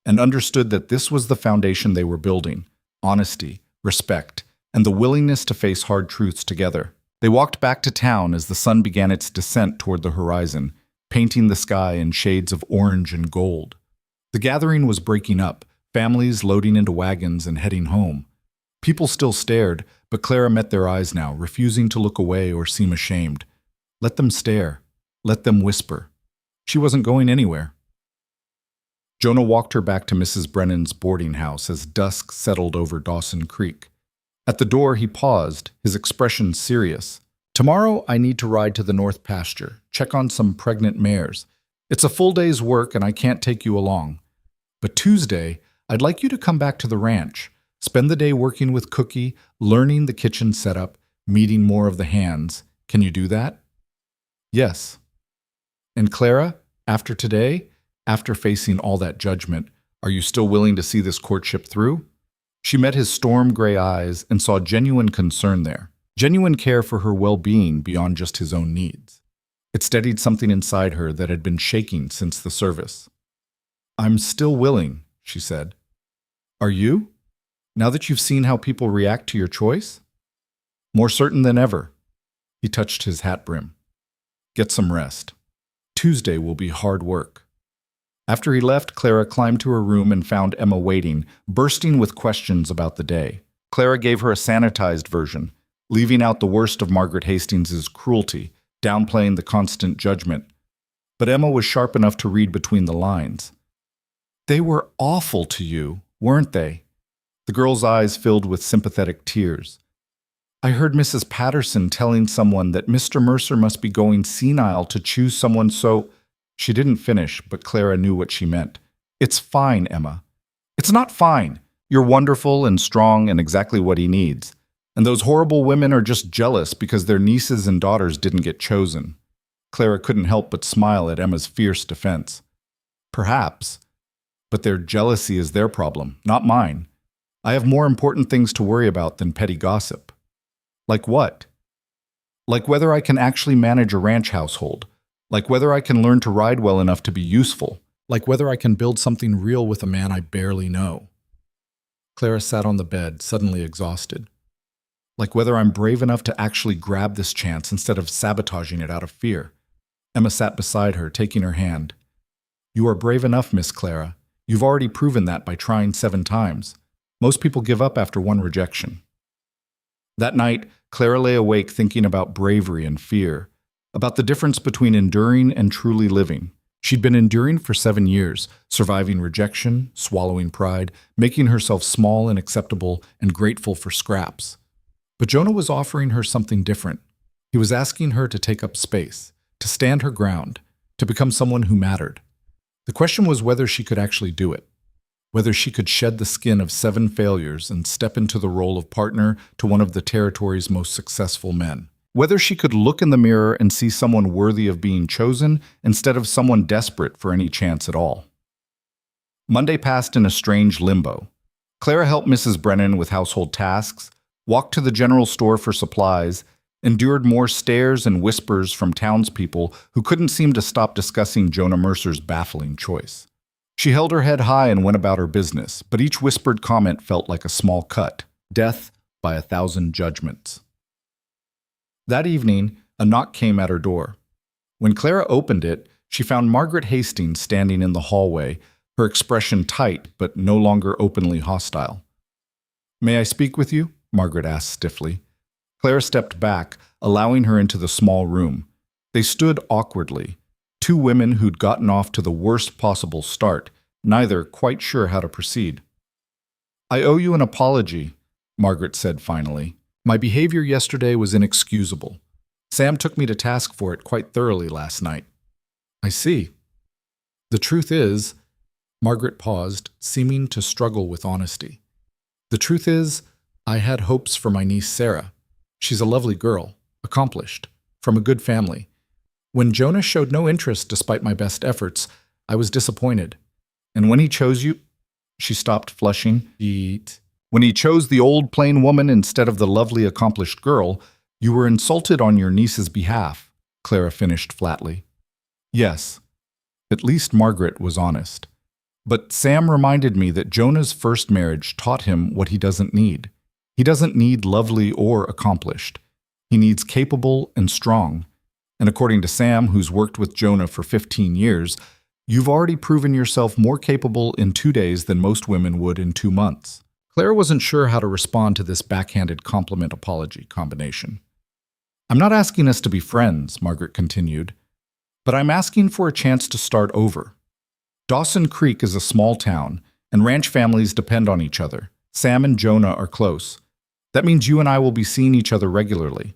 and understood that this was the foundation they were building: honesty, respect, and the willingness to face hard truths together. They walked back to town as the sun began its descent toward the horizon, painting the sky in shades of orange and gold. The gathering was breaking up, families loading into wagons and heading home. People still stared, but Clara met their eyes now, refusing to look away or seem ashamed. Let them stare. Let them whisper. She wasn't going anywhere. Jonah walked her back to Mrs. Brennan's boarding house as dusk settled over Dawson Creek. At the door, he paused, his expression serious. Tomorrow, I need to ride to the north pasture, check on some pregnant mares. It's a full day's work and I can't take you along. But Tuesday, I'd like you to come back to the ranch. Spend the day working with Cookie, learning the kitchen setup, meeting more of the hands. Can you do that? Yes. And Clara, after today, after facing all that judgment, are you still willing to see this courtship through? She met his storm gray eyes and saw genuine concern there, genuine care for her well-being beyond just his own needs. It steadied something inside her that had been shaking since the service. I'm still willing, she said. Are you? Now that you've seen how people react to your choice? More certain than ever. He touched his hat brim. Get some rest. Tuesday will be hard work. After he left, Clara climbed to her room and found Emma waiting, bursting with questions about the day. Clara gave her a sanitized version, leaving out the worst of Margaret Hastings's cruelty, downplaying the constant judgment. But Emma was sharp enough to read between the lines. They were awful to you, weren't they? The girl's eyes filled with sympathetic tears. I heard Mrs. Patterson telling someone that Mr. Mercer must be going senile to choose someone so... She didn't finish, but Clara knew what she meant. It's fine, Emma. It's not fine. You're wonderful and strong and exactly what he needs. And those horrible women are just jealous because their nieces and daughters didn't get chosen. Clara couldn't help but smile at Emma's fierce defense. Perhaps. But their jealousy is their problem, not mine. I have more important things to worry about than petty gossip. Like what? Like whether I can actually manage a ranch household, Like whether I can learn to ride well enough to be useful. Like whether I can build something real with a man I barely know. Clara sat on the bed, suddenly exhausted. Like whether I'm brave enough to actually grab this chance instead of sabotaging it out of fear. Emma sat beside her, taking her hand. You are brave enough, Miss Clara. You've already proven that by trying 7 times. Most people give up after 1 rejection. That night, Clara lay awake thinking about bravery and fear, about the difference between enduring and truly living. She'd been enduring for 7 years, surviving rejection, swallowing pride, making herself small and acceptable and grateful for scraps. But Jonah was offering her something different. He was asking her to take up space, to stand her ground, to become someone who mattered. The question was whether she could actually do it, whether she could shed the skin of 7 failures and step into the role of partner to one of the territory's most successful men. Whether she could look in the mirror and see someone worthy of being chosen instead of someone desperate for any chance at all. Monday passed in a strange limbo. Clara helped Mrs. Brennan with household tasks, walked to the general store for supplies, endured more stares and whispers from townspeople who couldn't seem to stop discussing Jonah Mercer's baffling choice. She held her head high and went about her business, but each whispered comment felt like a small cut, death by 1,000 judgments. That evening, a knock came at her door. When Clara opened it, she found Margaret Hastings standing in the hallway, her expression tight but no longer openly hostile. "May I speak with you?" Margaret asked stiffly. Clara stepped back, allowing her into the small room. They stood awkwardly, 2 women who'd gotten off to the worst possible start, neither quite sure how to proceed. "I owe you an apology," Margaret said finally. "My behavior yesterday was inexcusable. Sam took me to task for it quite thoroughly last night." "I see." "The truth is," Margaret paused, seeming to struggle with honesty. "The truth is, I had hopes for my niece Sarah. She's a lovely girl, accomplished, from a good family. When Jonah showed no interest despite my best efforts, I was disappointed. And when he chose you—" She stopped, flushing. "When he chose the old plain woman instead of the lovely accomplished girl, you were insulted on your niece's behalf," Clara finished flatly. "Yes." At least Margaret was honest. "But Sam reminded me that Jonah's first marriage taught him what he doesn't need. He doesn't need lovely or accomplished. He needs capable and strong. And according to Sam, who's worked with Jonah for 15 years, you've already proven yourself more capable in 2 days than most women would in 2 months." Clara wasn't sure how to respond to this backhanded compliment-apology combination. "I'm not asking us to be friends," Margaret continued, "but I'm asking for a chance to start over. Dawson Creek is a small town, and ranch families depend on each other. Sam and Jonah are close. That means you and I will be seeing each other regularly.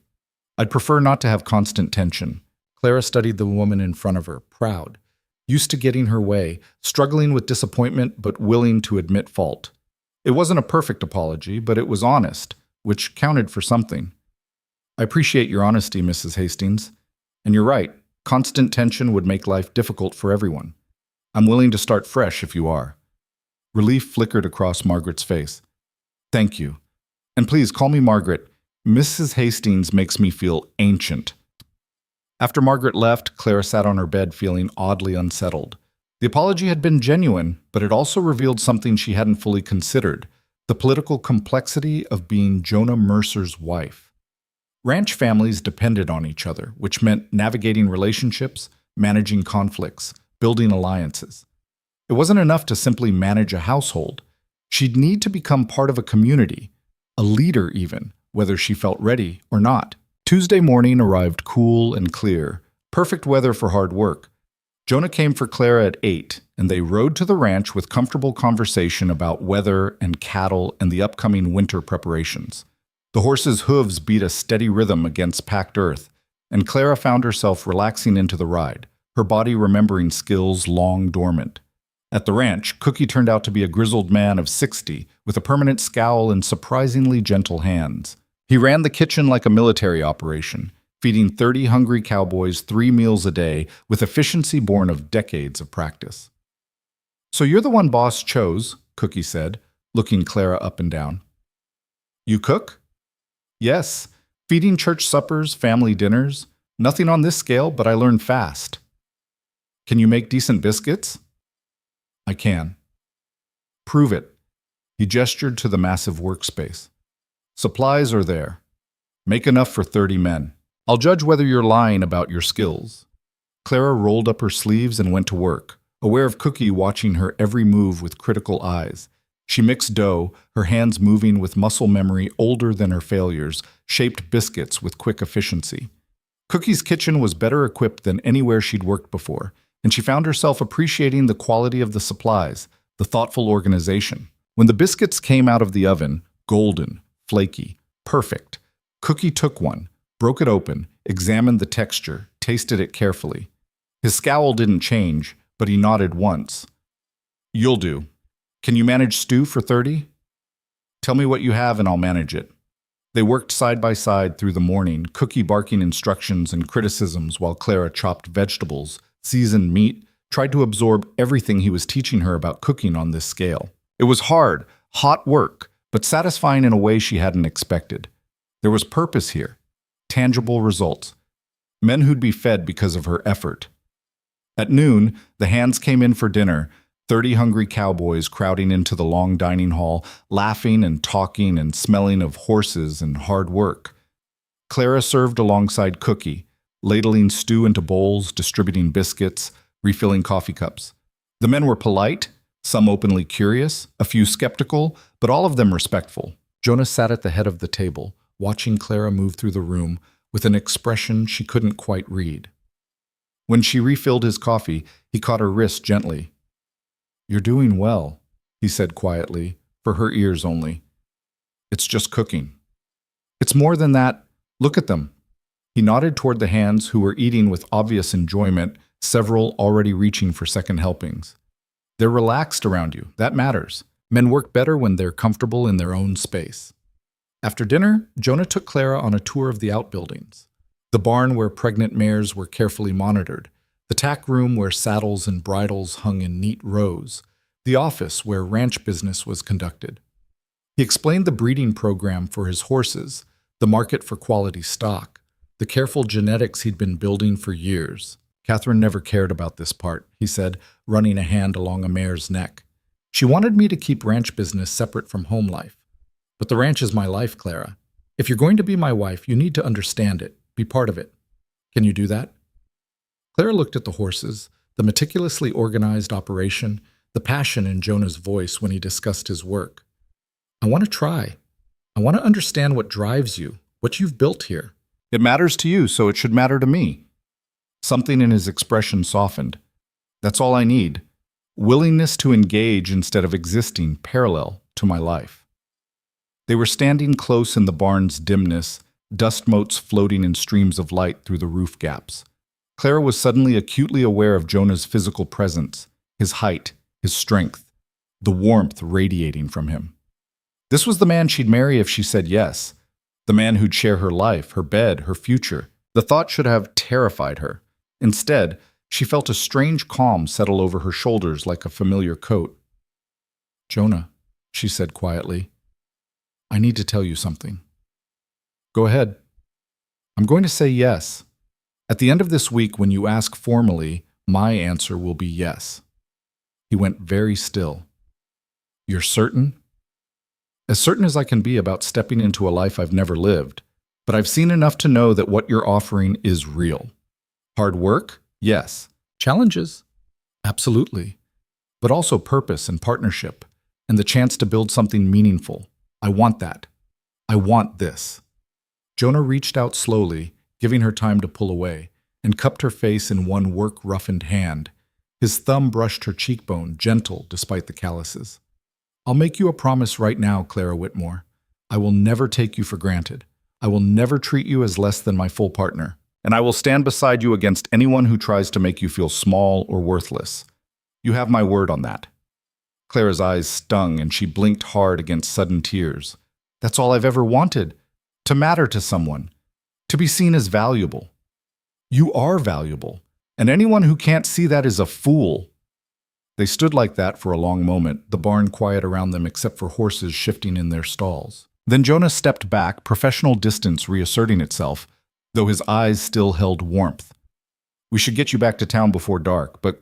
I'd prefer not to have constant tension." Clara studied the woman in front of her, proud, used to getting her way, struggling with disappointment but willing to admit fault. It wasn't a perfect apology, but it was honest, which counted for something. "I appreciate your honesty, Mrs. Hastings. And you're right, constant tension would make life difficult for everyone. I'm willing to start fresh if you are." Relief flickered across Margaret's face. "Thank you. And please call me Margaret. Mrs. Hastings makes me feel ancient." After Margaret left, Clara sat on her bed feeling oddly unsettled. The apology had been genuine, but it also revealed something she hadn't fully considered: the political complexity of being Jonah Mercer's wife. Ranch families depended on each other, which meant navigating relationships, managing conflicts, building alliances. It wasn't enough to simply manage a household. She'd need to become part of a community, a leader even, whether she felt ready or not. Tuesday morning arrived cool and clear, perfect weather for hard work. Jonah came for Clara at 8, and they rode to the ranch with comfortable conversation about weather and cattle and the upcoming winter preparations. The horses' hooves beat a steady rhythm against packed earth, and Clara found herself relaxing into the ride, her body remembering skills long dormant. At the ranch, Cookie turned out to be a grizzled man of 60, with a permanent scowl and surprisingly gentle hands. He ran the kitchen like a military operation, feeding 30 hungry cowboys 3 meals a day with efficiency born of decades of practice. "So you're the one boss chose," Cookie said, looking Clara up and down. "You cook?" "Yes. Feeding church suppers, family dinners. Nothing on this scale, but I learned fast." Can you make decent biscuits? I can. Prove it. He gestured to the massive workspace. Supplies are there. Make enough for 30 men. I'll judge whether you're lying about your skills. Clara rolled up her sleeves and went to work, aware of Cookie watching her every move with critical eyes. She mixed dough, her hands moving with muscle memory older than her failures, shaped biscuits with quick efficiency. Cookie's kitchen was better equipped than anywhere she'd worked before, and she found herself appreciating the quality of the supplies, the thoughtful organization. When the biscuits came out of the oven, golden, flaky, perfect, Cookie took one, broke it open, examined the texture, tasted it carefully. His scowl didn't change, but he nodded once. You'll do. Can you manage stew for 30? Tell me what you have and I'll manage it. They worked side by side through the morning, Cookie barking instructions and criticisms while Clara chopped vegetables, seasoned meat, tried to absorb everything he was teaching her about cooking on this scale. It was hard, hot work, but satisfying in a way she hadn't expected. There was purpose here, tangible results. Men who'd be fed because of her effort. At noon, the hands came in for dinner, 30 hungry cowboys crowding into the long dining hall, laughing and talking and smelling of horses and hard work. Clara served alongside Cookie, ladling stew into bowls, distributing biscuits, refilling coffee cups. The men were polite, some openly curious, a few skeptical, but all of them respectful. Jonah sat at the head of the table, watching Clara move through the room with an expression she couldn't quite read. When she refilled his coffee, he caught her wrist gently. You're doing well, he said quietly, for her ears only. It's just cooking. It's more than that. Look at them. He nodded toward the hands who were eating with obvious enjoyment, several already reaching for second helpings. They're relaxed around you. That matters. Men work better when they're comfortable in their own space. After dinner, Jonah took Clara on a tour of the outbuildings. The barn where pregnant mares were carefully monitored, the tack room where saddles and bridles hung in neat rows, the office where ranch business was conducted. He explained the breeding program for his horses, the market for quality stock, the careful genetics he'd been building for years. Catherine never cared about this part, he said, running a hand along a mare's neck. She wanted me to keep ranch business separate from home life. But the ranch is my life, Clara. If you're going to be my wife, you need to understand it, be part of it. Can you do that? Clara looked at the horses, the meticulously organized operation, the passion in Jonah's voice when he discussed his work. I want to try. I want to understand what drives you, what you've built here. It matters to you, so it should matter to me. Something in his expression softened. That's all I need. Willingness to engage instead of existing parallel to my life. They were standing close in the barn's dimness, dust motes floating in streams of light through the roof gaps. Clara was suddenly acutely aware of Jonah's physical presence, his height, his strength, the warmth radiating from him. This was the man she'd marry if she said yes, the man who'd share her life, her bed, her future. The thought should have terrified her. Instead, she felt a strange calm settle over her shoulders like a familiar coat. Jonah, she said quietly, I need to tell you something. Go ahead. I'm going to say yes. At the end of this week, when you ask formally, my answer will be yes. He went very still. You're certain? As certain as I can be about stepping into a life I've never lived, but I've seen enough to know that what you're offering is real. Hard work? Yes. Challenges? Absolutely. But also purpose and partnership, and the chance to build something meaningful. I want that. I want this. Jonah reached out slowly, giving her time to pull away, and cupped her face in one work-roughened hand. His thumb brushed her cheekbone, gentle despite the calluses. I'll make you a promise right now, Clara Whitmore. I will never take you for granted. I will never treat you as less than my full partner. And I will stand beside you against anyone who tries to make you feel small or worthless. You have my word on that. Clara's eyes stung, and she blinked hard against sudden tears. That's all I've ever wanted. To matter to someone. To be seen as valuable. You are valuable, and anyone who can't see that is a fool. They stood like that for a long moment, the barn quiet around them except for horses shifting in their stalls. Then Jonah stepped back, professional distance reasserting itself, though his eyes still held warmth. We should get you back to town before dark. But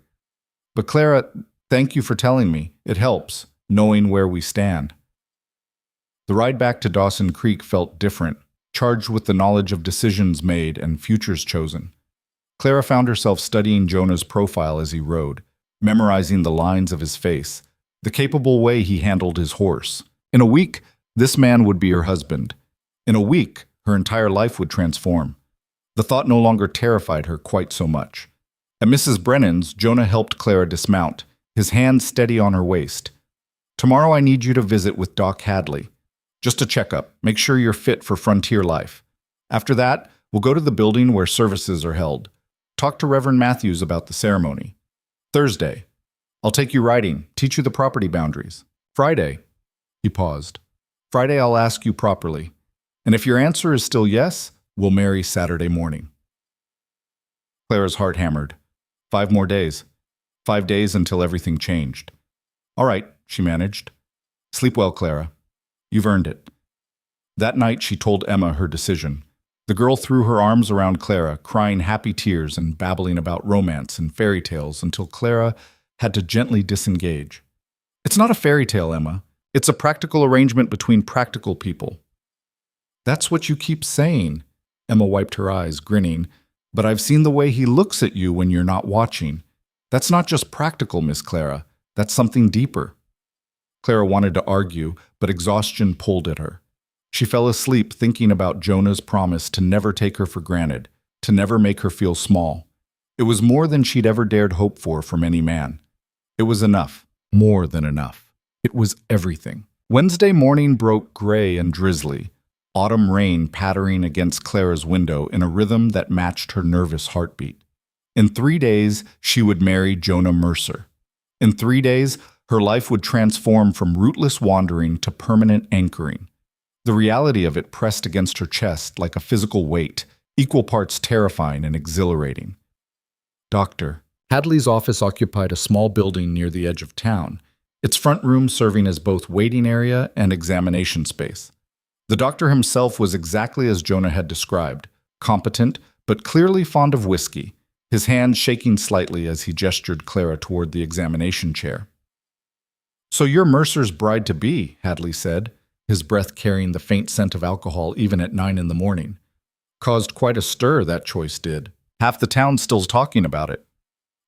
Clara, thank you for telling me. It helps, knowing where we stand. The ride back to Dawson Creek felt different, charged with the knowledge of decisions made and futures chosen. Clara found herself studying Jonah's profile as he rode, memorizing the lines of his face, the capable way he handled his horse. In a week, this man would be her husband. In a week, her entire life would transform. The thought no longer terrified her quite so much. At Mrs. Brennan's, Jonah helped Clara dismount, his hand steady on her waist. Tomorrow I need you to visit with Doc Hadley. Just a checkup. Make sure you're fit for frontier life. After that, we'll go to the building where services are held. Talk to Reverend Matthews about the ceremony. Thursday, I'll take you riding, teach you the property boundaries. Friday, he paused. Friday, I'll ask you properly. And if your answer is still yes, we'll marry Saturday morning. Clara's heart hammered. 5 more days. 5 days until everything changed. All right, she managed. Sleep well, Clara. You've earned it. That night, she told Emma her decision. The girl threw her arms around Clara, crying happy tears and babbling about romance and fairy tales until Clara had to gently disengage. It's not a fairy tale, Emma. It's a practical arrangement between practical people. That's what you keep saying. Emma wiped her eyes, grinning. But I've seen the way he looks at you when you're not watching. That's not just practical, Miss Clara. That's something deeper. Clara wanted to argue, but exhaustion pulled at her. She fell asleep thinking about Jonah's promise to never take her for granted, to never make her feel small. It was more than she'd ever dared hope for from any man. It was enough, more than enough. It was everything. Wednesday morning broke gray and drizzly, autumn rain pattering against Clara's window in a rhythm that matched her nervous heartbeat. In 3 days, she would marry Jonah Mercer. In 3 days, her life would transform from rootless wandering to permanent anchoring. The reality of it pressed against her chest like a physical weight, equal parts terrifying and exhilarating. Dr. Hadley's office occupied a small building near the edge of town, its front room serving as both waiting area and examination space. The doctor himself was exactly as Jonah had described, competent but clearly fond of whiskey, his hand shaking slightly as he gestured Clara toward the examination chair. "So you're Mercer's bride-to-be," Hadley said, his breath carrying the faint scent of alcohol even at 9 in the morning. Caused quite a stir, that choice did. Half the town's still talking about it.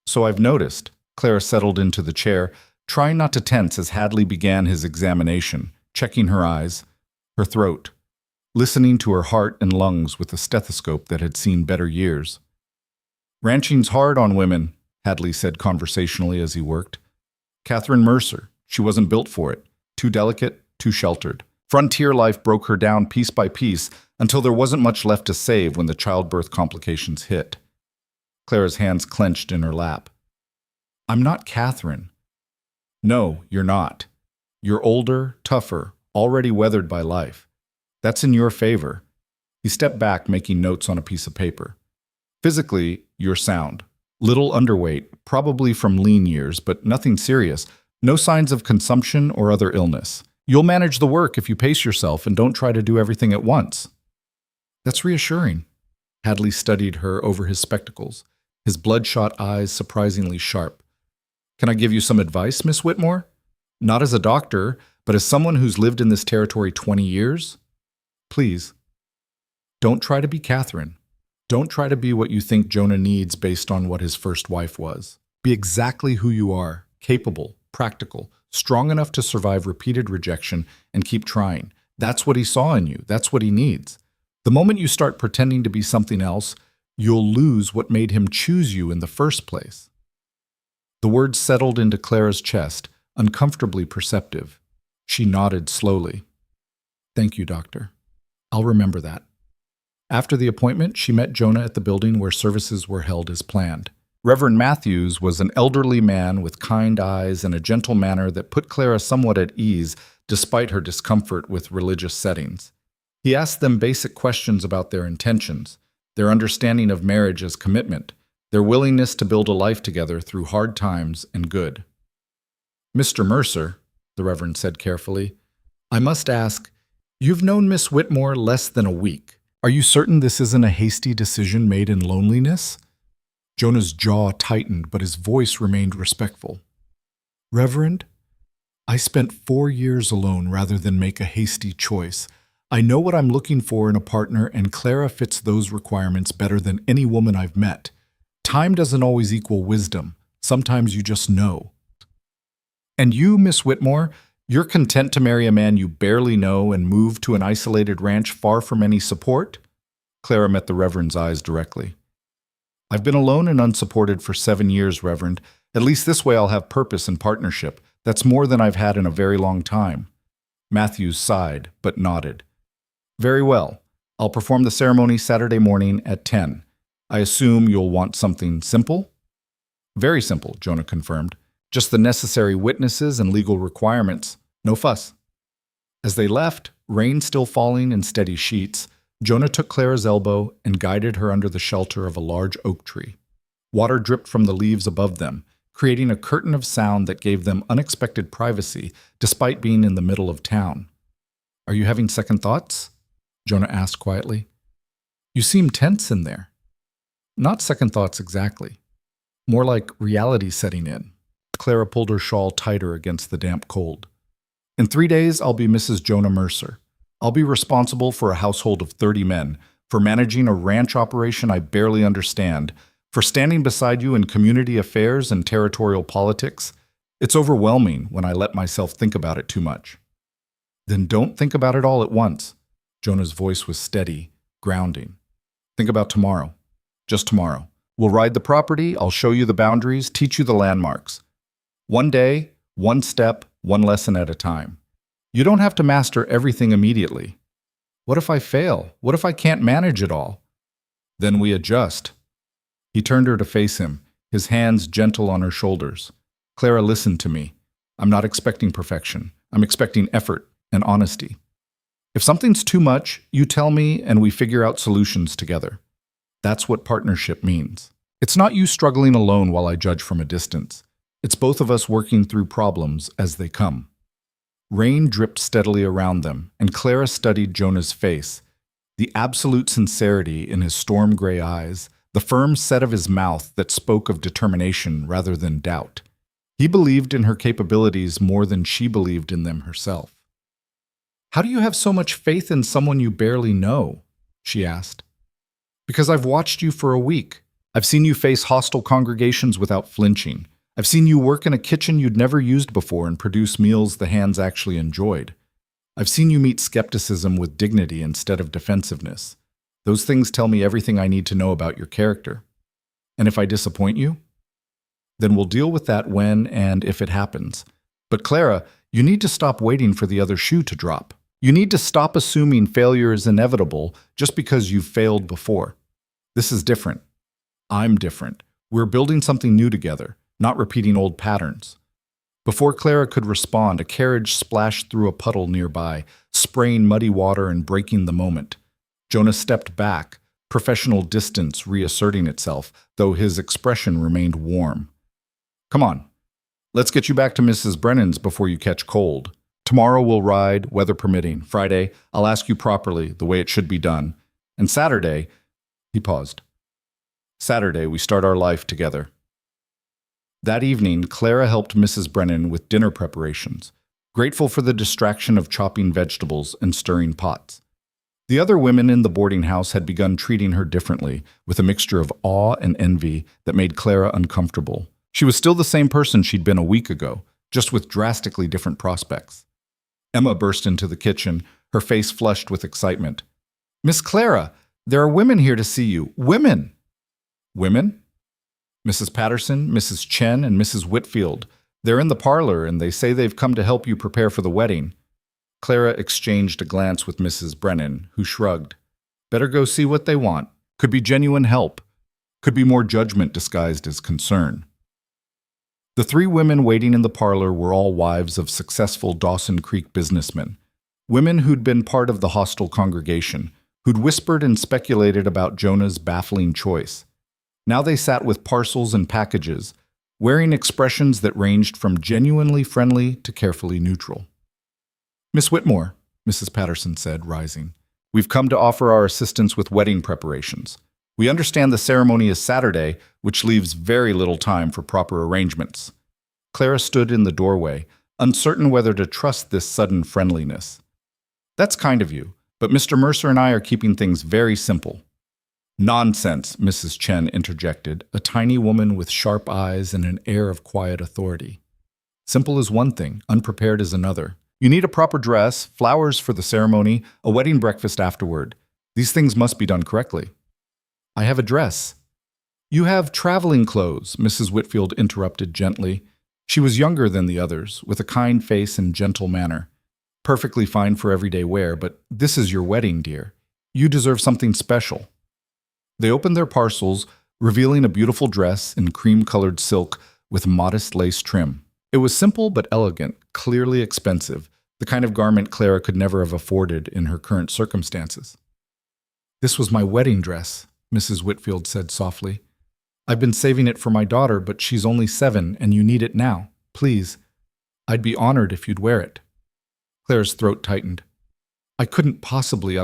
"So I've noticed." Clara settled into the chair, trying not to tense as Hadley began his examination, checking her eyes, her throat, listening to her heart and lungs with a stethoscope that had seen better years. "Ranching's hard on women," Hadley said conversationally as he worked. "Catherine Mercer, she wasn't built for it. Too delicate, too sheltered. Frontier life broke her down piece by piece until there wasn't much left to save when the childbirth complications hit." Clara's hands clenched in her lap. "I'm not Catherine." "No, you're not. You're older, tougher, already weathered by life. That's in your favor." He stepped back, making notes on a piece of paper. "Physically, you're sound. Little underweight, probably from lean years, but nothing serious. No signs of consumption or other illness. You'll manage the work if you pace yourself and don't try to do everything at once." "That's reassuring." Hadley studied her over his spectacles, his bloodshot eyes surprisingly sharp. "Can I give you some advice, Miss Whitmore? Not as a doctor, but as someone who's lived in this territory 20 years? Please, don't try to be Catherine. Don't try to be what you think Jonah needs based on what his first wife was. Be exactly who you are, capable, practical, strong enough to survive repeated rejection and keep trying. That's what he saw in you. That's what he needs. The moment you start pretending to be something else, you'll lose what made him choose you in the first place." The words settled into Clara's chest, uncomfortably perceptive. She nodded slowly. "Thank you, Doctor. I'll remember that." After the appointment, she met Jonah at the building where services were held as planned. Reverend Matthews was an elderly man with kind eyes and a gentle manner that put Clara somewhat at ease despite her discomfort with religious settings. He asked them basic questions about their intentions, their understanding of marriage as commitment, their willingness to build a life together through hard times and good. "Mr. Mercer," the Reverend said carefully, "I must ask, you've known Miss Whitmore less than a week. Are you certain this isn't a hasty decision made in loneliness?" Jonah's jaw tightened, but his voice remained respectful. Reverend, I spent 4 years alone rather than make a hasty choice. I know what I'm looking for in a partner, and Clara fits those requirements better than any woman I've met. Time doesn't always equal wisdom. Sometimes you just know. And you, Miss Whitmore, you're content to marry a man you barely know and move to an isolated ranch far from any support? Clara met the Reverend's eyes directly. I've been alone and unsupported for 7 years, Reverend. At least this way I'll have purpose and partnership. That's more than I've had in a very long time. Matthews sighed, but nodded. Very well. I'll perform the ceremony Saturday morning at 10. I assume you'll want something simple? Very simple, Jonah confirmed. Just the necessary witnesses and legal requirements. No fuss. As they left, rain still falling in steady sheets, Jonah took Clara's elbow and guided her under the shelter of a large oak tree. Water dripped from the leaves above them, creating a curtain of sound that gave them unexpected privacy despite being in the middle of town. Are you having second thoughts? Jonah asked quietly. You seem tense in there. Not second thoughts exactly. More like reality setting in. Clara pulled her shawl tighter against the damp cold. In 3 days, I'll be Mrs. Jonah Mercer. I'll be responsible for a household of 30 men, for managing a ranch operation I barely understand, for standing beside you in community affairs and territorial politics. It's overwhelming when I let myself think about it too much. Then don't think about it all at once. Jonah's voice was steady, grounding. Think about tomorrow. Just tomorrow. We'll ride the property, I'll show you the boundaries, teach you the landmarks. One day, one step, one lesson at a time. You don't have to master everything immediately. What if I fail? What if I can't manage it all? Then we adjust. He turned her to face him, his hands gentle on her shoulders. Clara, listen to me. I'm not expecting perfection. I'm expecting effort and honesty. If something's too much, you tell me and we figure out solutions together. That's what partnership means. It's not you struggling alone while I judge from a distance. It's both of us working through problems as they come. Rain dripped steadily around them, and Clara studied Jonah's face. The absolute sincerity in his storm-gray eyes, the firm set of his mouth that spoke of determination rather than doubt. He believed in her capabilities more than she believed in them herself. How do you have so much faith in someone you barely know? She asked. Because I've watched you for a week. I've seen you face hostile congregations without flinching. I've seen you work in a kitchen you'd never used before and produce meals the hands actually enjoyed. I've seen you meet skepticism with dignity instead of defensiveness. Those things tell me everything I need to know about your character. And if I disappoint you, then we'll deal with that when and if it happens. But Clara, you need to stop waiting for the other shoe to drop. You need to stop assuming failure is inevitable just because you've failed before. This is different. I'm different. We're building something new together, not repeating old patterns. Before Clara could respond, a carriage splashed through a puddle nearby, spraying muddy water and breaking the moment. Jonah stepped back, professional distance reasserting itself, though his expression remained warm. Come on, let's get you back to Mrs. Brennan's before you catch cold. Tomorrow we'll ride, weather permitting. Friday, I'll ask you properly, the way it should be done. And Saturday, he paused. Saturday, we start our life together. That evening, Clara helped Mrs. Brennan with dinner preparations, grateful for the distraction of chopping vegetables and stirring pots. The other women in the boarding house had begun treating her differently, with a mixture of awe and envy that made Clara uncomfortable. She was still the same person she'd been a week ago, just with drastically different prospects. Emma burst into the kitchen, her face flushed with excitement. Miss Clara, there are women here to see you. Women! Women? Mrs. Patterson, Mrs. Chen, and Mrs. Whitfield. They're in the parlor, and they say they've come to help you prepare for the wedding. Clara exchanged a glance with Mrs. Brennan, who shrugged. Better go see what they want. Could be genuine help. Could be more judgment disguised as concern. The 3 women waiting in the parlor were all wives of successful Dawson Creek businessmen, women who'd been part of the hostile congregation, who'd whispered and speculated about Jonah's baffling choice. Now they sat with parcels and packages, wearing expressions that ranged from genuinely friendly to carefully neutral. Miss Whitmore, Mrs. Patterson said, rising, we've come to offer our assistance with wedding preparations. We understand the ceremony is Saturday, which leaves very little time for proper arrangements. Clara stood in the doorway, uncertain whether to trust this sudden friendliness. That's kind of you, but Mr. Mercer and I are keeping things very simple. Nonsense, Mrs. Chen interjected, a tiny woman with sharp eyes and an air of quiet authority. Simple is one thing, unprepared is another. You need a proper dress, flowers for the ceremony, a wedding breakfast afterward. These things must be done correctly. I have a dress. You have traveling clothes, Mrs. Whitfield interrupted gently. She was younger than the others, with a kind face and gentle manner. Perfectly fine for everyday wear, but this is your wedding, dear. You deserve something special. They opened their parcels, revealing a beautiful dress in cream-colored silk with modest lace trim. It was simple but elegant, clearly expensive, the kind of garment Clara could never have afforded in her current circumstances. This was my wedding dress, Mrs. Whitfield said softly. I've been saving it for my daughter, but she's only 7 and you need it now. Please. I'd be honored if you'd wear it. Clara's throat tightened. I couldn't possibly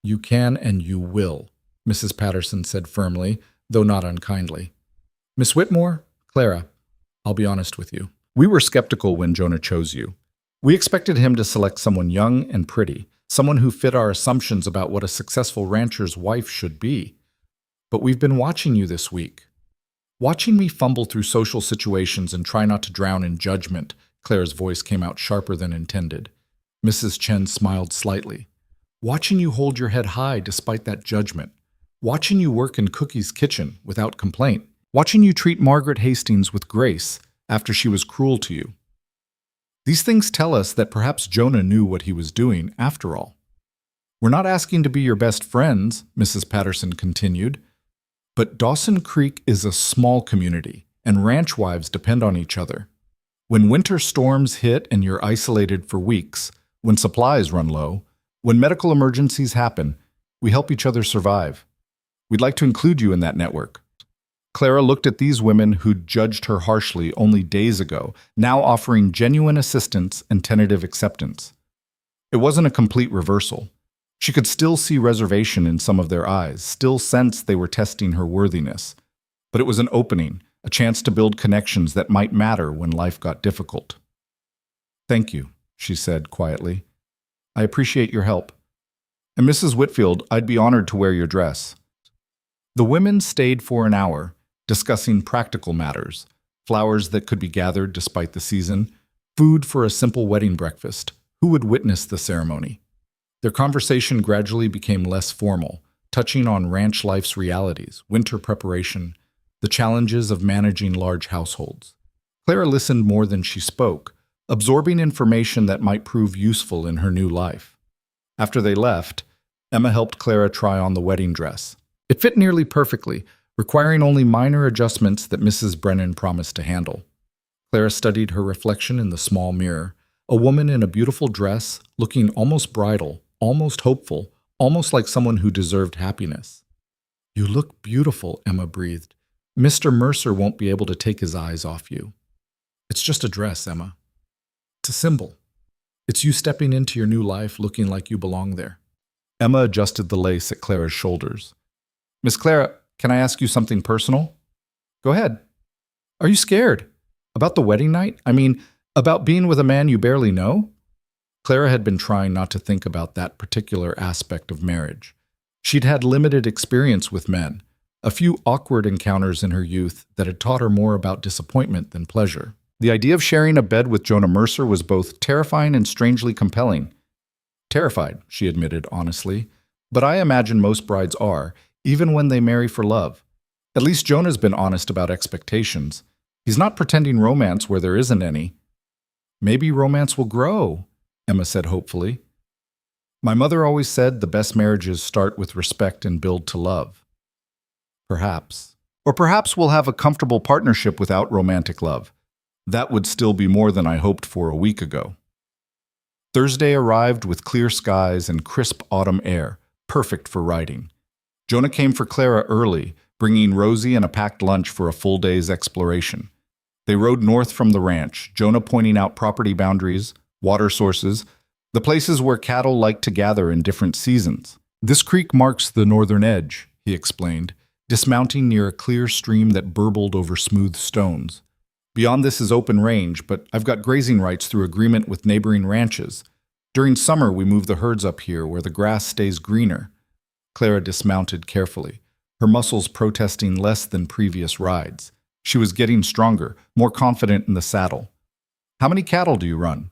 You can and you will, Mrs. Patterson said firmly, though not unkindly. Miss Whitmore, Clara, I'll be honest with you. We were skeptical when Jonah chose you. We expected him to select someone young and pretty, someone who fit our assumptions about what a successful rancher's wife should be. But we've been watching you this week. Watching me fumble through social situations and try not to drown in judgment, Clara's voice came out sharper than intended. Mrs. Chen smiled slightly. Watching you hold your head high despite that judgment. Watching you work in Cookie's kitchen without complaint. Watching you treat Margaret Hastings with grace after she was cruel to you. These things tell us that perhaps Jonah knew what he was doing after all. We're not asking to be your best friends, Mrs. Patterson continued, but Dawson Creek is a small community, and ranch wives depend on each other. When winter storms hit and you're isolated for weeks, when supplies run low, when medical emergencies happen, we help each other survive. We'd like to include you in that network. Clara looked at these women who'd judged her harshly only days ago, now offering genuine assistance and tentative acceptance. It wasn't a complete reversal. She could still see reservation in some of their eyes, still sense they were testing her worthiness. But it was an opening, a chance to build connections that might matter when life got difficult. Thank you, she said quietly. I appreciate your help. And Mrs. Whitfield, I'd be honored to wear your dress. The women stayed for an hour, discussing practical matters, flowers that could be gathered despite the season, food for a simple wedding breakfast, who would witness the ceremony. Their conversation gradually became less formal, touching on ranch life's realities, winter preparation, the challenges of managing large households. Clara listened more than she spoke, absorbing information that might prove useful in her new life. After they left, Emma helped Clara try on the wedding dress. It fit nearly perfectly, requiring only minor adjustments that Mrs. Brennan promised to handle. Clara studied her reflection in the small mirror, a woman in a beautiful dress, looking almost bridal, almost hopeful, almost like someone who deserved happiness. You look beautiful, Emma breathed. Mr. Mercer won't be able to take his eyes off you. It's just a dress, Emma. It's a symbol. It's you stepping into your new life looking like you belong there. Emma adjusted the lace at Clara's shoulders. Miss Clara, can I ask you something personal? Go ahead. Are you scared? About the wedding night? I mean, about being with a man you barely know? Clara had been trying not to think about that particular aspect of marriage. She'd had limited experience with men, a few awkward encounters in her youth that had taught her more about disappointment than pleasure. The idea of sharing a bed with Jonah Mercer was both terrifying and strangely compelling. Terrified, she admitted honestly, but I imagine most brides are, even when they marry for love. At least Jonah's been honest about expectations. He's not pretending romance where there isn't any. Maybe romance will grow, Emma said hopefully. My mother always said the best marriages start with respect and build to love. Perhaps. Or perhaps we'll have a comfortable partnership without romantic love. That would still be more than I hoped for a week ago. Thursday arrived with clear skies and crisp autumn air, perfect for riding. Jonah came for Clara early, bringing Rosie and a packed lunch for a full day's exploration. They rode north from the ranch, Jonah pointing out property boundaries, water sources, the places where cattle like to gather in different seasons. This creek marks the northern edge, he explained. dismounting near a clear stream that burbled over smooth stones. Beyond this is open range, but I've got grazing rights through agreement with neighboring ranches. During summer, we move the herds up here where the grass stays greener. Clara dismounted carefully, her muscles protesting less than previous rides. She was getting stronger, more confident in the saddle. How many cattle do you run?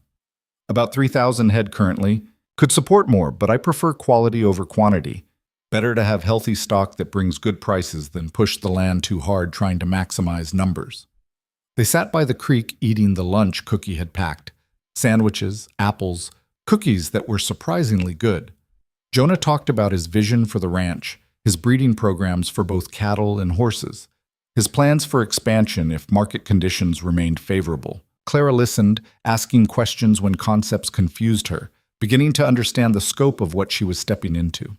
About 3,000 head currently. Could support more, but I prefer quality over quantity. Better to have healthy stock that brings good prices than push the land too hard trying to maximize numbers. They sat by the creek eating the lunch Cookie had packed. Sandwiches, apples, cookies that were surprisingly good. Jonah talked about his vision for the ranch, his breeding programs for both cattle and horses, his plans for expansion if market conditions remained favorable. Clara listened, asking questions when concepts confused her, beginning to understand the scope of what she was stepping into.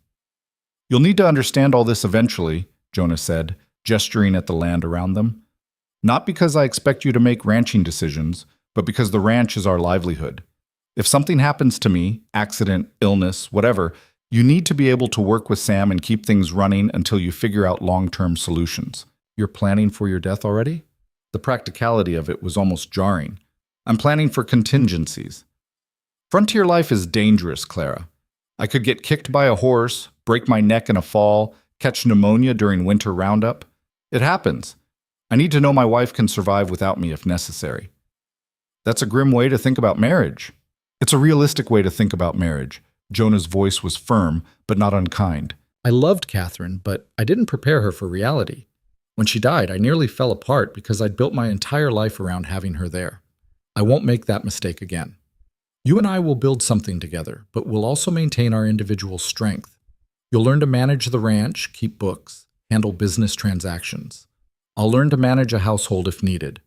You'll need to understand all this eventually, Jonah said, gesturing at the land around them. Not because I expect you to make ranching decisions, but because the ranch is our livelihood. If something happens to me, accident, illness, whatever, you need to be able to work with Sam and keep things running until you figure out long-term solutions. You're planning for your death already? The practicality of it was almost jarring. I'm planning for contingencies. Frontier life is dangerous, Clara. I could get kicked by a horse, break my neck in a fall, catch pneumonia during winter roundup. It happens. I need to know my wife can survive without me if necessary. That's a grim way to think about marriage. It's a realistic way to think about marriage. Jonah's voice was firm, but not unkind. I loved Catherine, but I didn't prepare her for reality. When she died, I nearly fell apart because I'd built my entire life around having her there. I won't make that mistake again. You and I will build something together, but we'll also maintain our individual strength. You'll learn to manage the ranch, keep books, handle business transactions. I'll learn to manage a household if needed.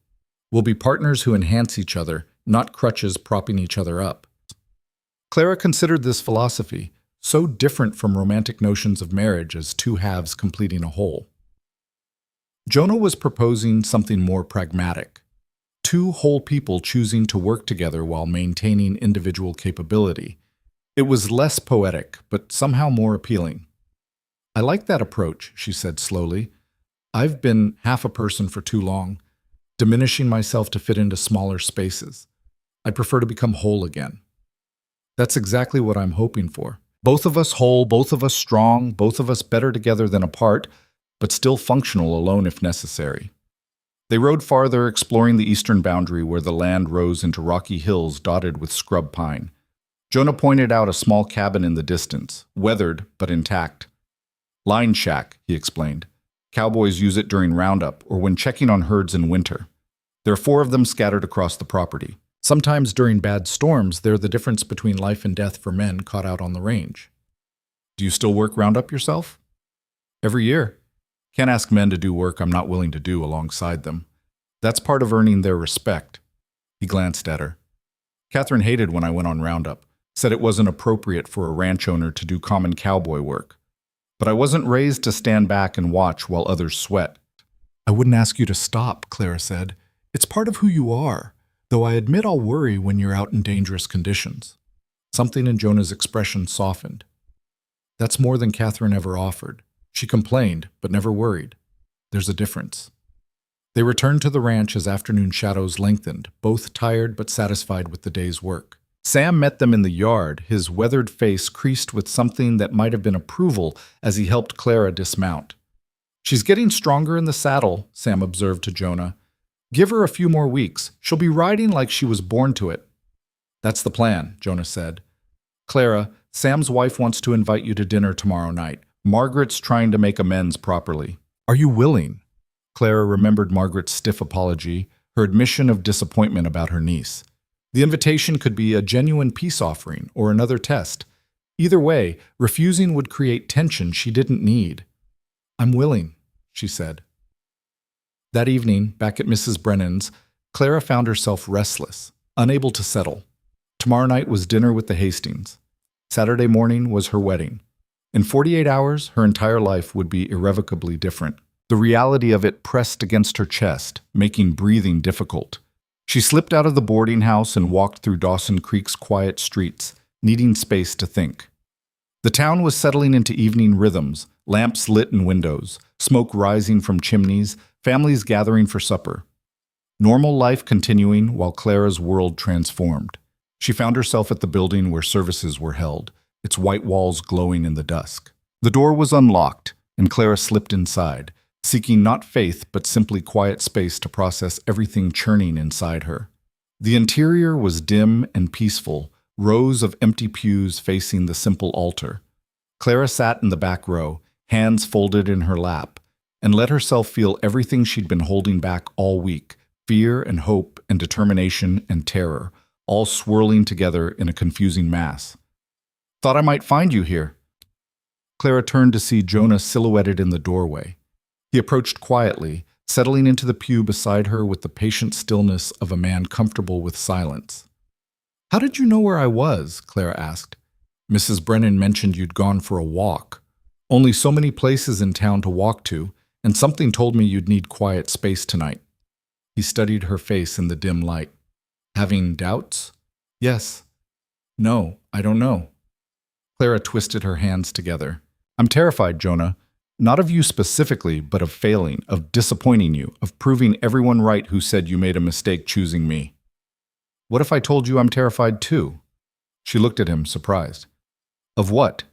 We'll be partners who enhance each other, not crutches propping each other up. Clara considered this philosophy, so different from romantic notions of marriage as two halves completing a whole. Jonah was proposing something more pragmatic. Two whole people choosing to work together while maintaining individual capability. It was less poetic, but somehow more appealing. I like that approach, she said slowly. I've been half a person for too long, diminishing myself to fit into smaller spaces. I prefer to become whole again. That's exactly what I'm hoping for. Both of us whole, both of us strong, both of us better together than apart, but still functional alone if necessary. They rode farther, exploring the eastern boundary where the land rose into rocky hills dotted with scrub pine. Jonah pointed out a small cabin in the distance, weathered but intact. Line shack, he explained. Cowboys use it during roundup or when checking on herds in winter. There are 4 of them scattered across the property. Sometimes during bad storms, they're the difference between life and death for men caught out on the range. Do you still work roundup yourself? Every year. Can't ask men to do work I'm not willing to do alongside them. That's part of earning their respect. He glanced at her. Catherine hated when I went on roundup, said it wasn't appropriate for a ranch owner to do common cowboy work. But I wasn't raised to stand back and watch while others sweat. I wouldn't ask you to stop, Clara said. It's part of who you are, though I admit I'll worry when you're out in dangerous conditions. Something in Jonah's expression softened. That's more than Catherine ever offered. She complained, but never worried. There's a difference. They returned to the ranch as afternoon shadows lengthened, both tired but satisfied with the day's work. Sam met them in the yard, his weathered face creased with something that might have been approval as he helped Clara dismount. She's getting stronger in the saddle, Sam observed to Jonah. Give her a few more weeks. She'll be riding like she was born to it. That's the plan, Jonah said. Clara, Sam's wife wants to invite you to dinner tomorrow night. Margaret's trying to make amends properly. Are you willing? Clara remembered Margaret's stiff apology, her admission of disappointment about her niece. The invitation could be a genuine peace offering or another test. Either way, refusing would create tension she didn't need. I'm willing, she said. That evening, back at Mrs. Brennan's, Clara found herself restless, unable to settle. Tomorrow night was dinner with the Hastings. Saturday morning was her wedding. In 48 hours, her entire life would be irrevocably different. The reality of it pressed against her chest, making breathing difficult. She slipped out of the boarding house and walked through Dawson Creek's quiet streets, needing space to think. The town was settling into evening rhythms, lamps lit in windows, smoke rising from chimneys, families gathering for supper. Normal life continuing while Clara's world transformed. She found herself at the building where services were held, its white walls glowing in the dusk. The door was unlocked, and Clara slipped inside, seeking not faith but simply quiet space to process everything churning inside her. The interior was dim and peaceful, rows of empty pews facing the simple altar. Clara sat in the back row, hands folded in her lap, and let herself feel everything she'd been holding back all week, fear and hope and determination and terror, all swirling together in a confusing mass. "Thought I might find you here." Clara turned to see Jonah silhouetted in the doorway. He approached quietly, settling into the pew beside her with the patient stillness of a man comfortable with silence. "How did you know where I was?" Clara asked. "Mrs. Brennan mentioned you'd gone for a walk. Only so many places in town to walk to, and something told me you'd need quiet space tonight." He studied her face in the dim light. "Having doubts?" "Yes." "No, I don't know." Clara twisted her hands together. "I'm terrified, Jonah. Not of you specifically, but of failing, of disappointing you, of proving everyone right who said you made a mistake choosing me." "What if I told you I'm terrified too?" She looked at him, surprised. "Of what?"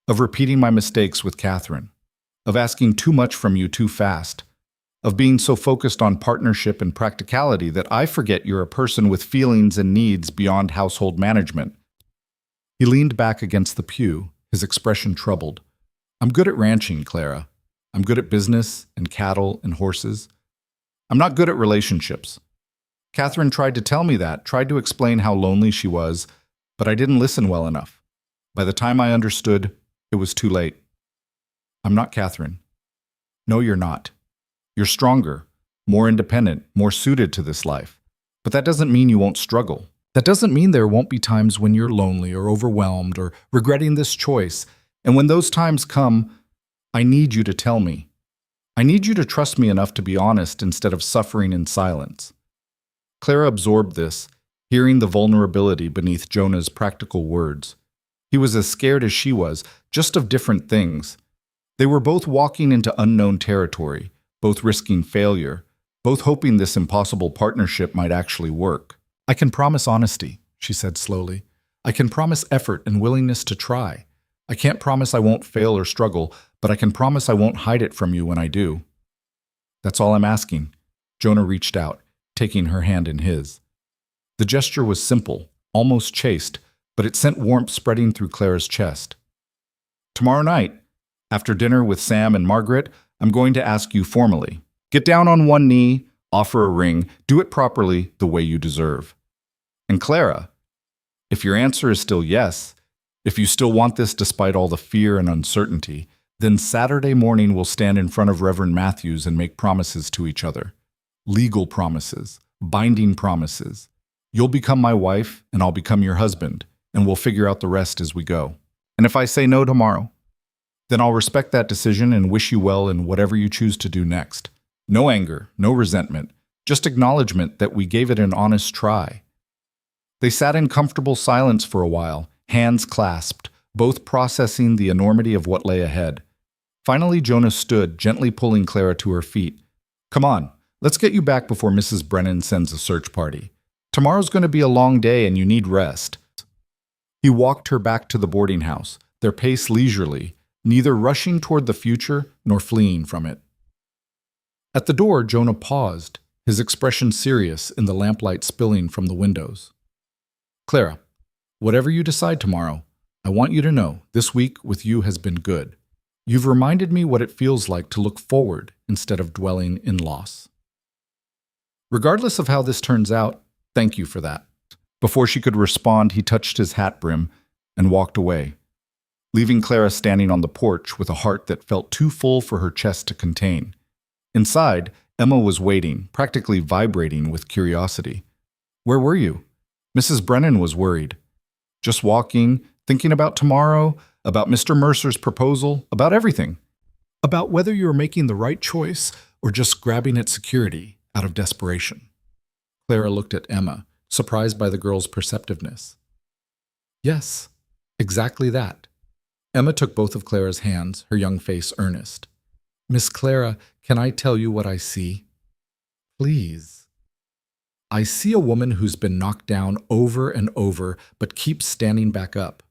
"Of repeating my mistakes with Catherine. Of asking too much from you too fast. Of being so focused on partnership and practicality that I forget you're a person with feelings and needs beyond household management." He leaned back against the pew, his expression troubled. "I'm good at ranching, Clara. I'm good at business and cattle and horses. I'm not good at relationships. Catherine tried to tell me that, tried to explain how lonely she was, but I didn't listen well enough. By the time I understood, it was too late. I'm not Catherine." "No, you're not. You're stronger, more independent, more suited to this life. But that doesn't mean you won't struggle. That doesn't mean there won't be times when you're lonely or overwhelmed or regretting this choice. And when those times come, I need you to tell me. I need you to trust me enough to be honest instead of suffering in silence." Clara absorbed this, hearing the vulnerability beneath Jonah's practical words. He was as scared as she was, just of different things. They were both walking into unknown territory, both risking failure, both hoping this impossible partnership might actually work. "I can promise honesty," she said slowly. "I can promise effort and willingness to try. I can't promise I won't fail or struggle, but I can promise I won't hide it from you when I do." "That's all I'm asking." Jonah reached out, taking her hand in his. The gesture was simple, almost chaste, but it sent warmth spreading through Clara's chest. "Tomorrow night, after dinner with Sam and Margaret, I'm going to ask you formally. Get down on one knee, offer a ring, do it properly the way you deserve. And Clara, if your answer is still yes, if you still want this despite all the fear and uncertainty, then Saturday morning we'll stand in front of Reverend Matthews and make promises to each other. Legal promises, binding promises. You'll become my wife, and I'll become your husband, and we'll figure out the rest as we go. And if I say no tomorrow, then I'll respect that decision and wish you well in whatever you choose to do next. No anger, no resentment, just acknowledgement that we gave it an honest try." They sat in comfortable silence for a while, hands clasped, both processing the enormity of what lay ahead. Finally, Jonah stood, gently pulling Clara to her feet. "Come on, let's get you back before Mrs. Brennan sends a search party. Tomorrow's going to be a long day and you need rest." He walked her back to the boarding house, their pace leisurely, neither rushing toward the future nor fleeing from it. At the door, Jonah paused, his expression serious in the lamplight spilling from the windows. "Clara, whatever you decide tomorrow, I want you to know this week with you has been good. You've reminded me what it feels like to look forward instead of dwelling in loss. Regardless of how this turns out, thank you for that." Before she could respond, he touched his hat brim and walked away, leaving Clara standing on the porch with a heart that felt too full for her chest to contain. Inside, Emma was waiting, practically vibrating with curiosity. "Where were you?" Mrs. Brennan was worried. "Just walking, thinking about tomorrow, about Mr. Mercer's proposal, about everything. About whether you were making the right choice or just grabbing at security out of desperation." Clara looked at Emma, surprised by the girl's perceptiveness. "Yes, exactly that. Emma took both of Clara's hands, her young face earnest. Miss Clara, can I tell you what I see? Please. I see a woman who's been knocked down over and over, but keeps standing back up.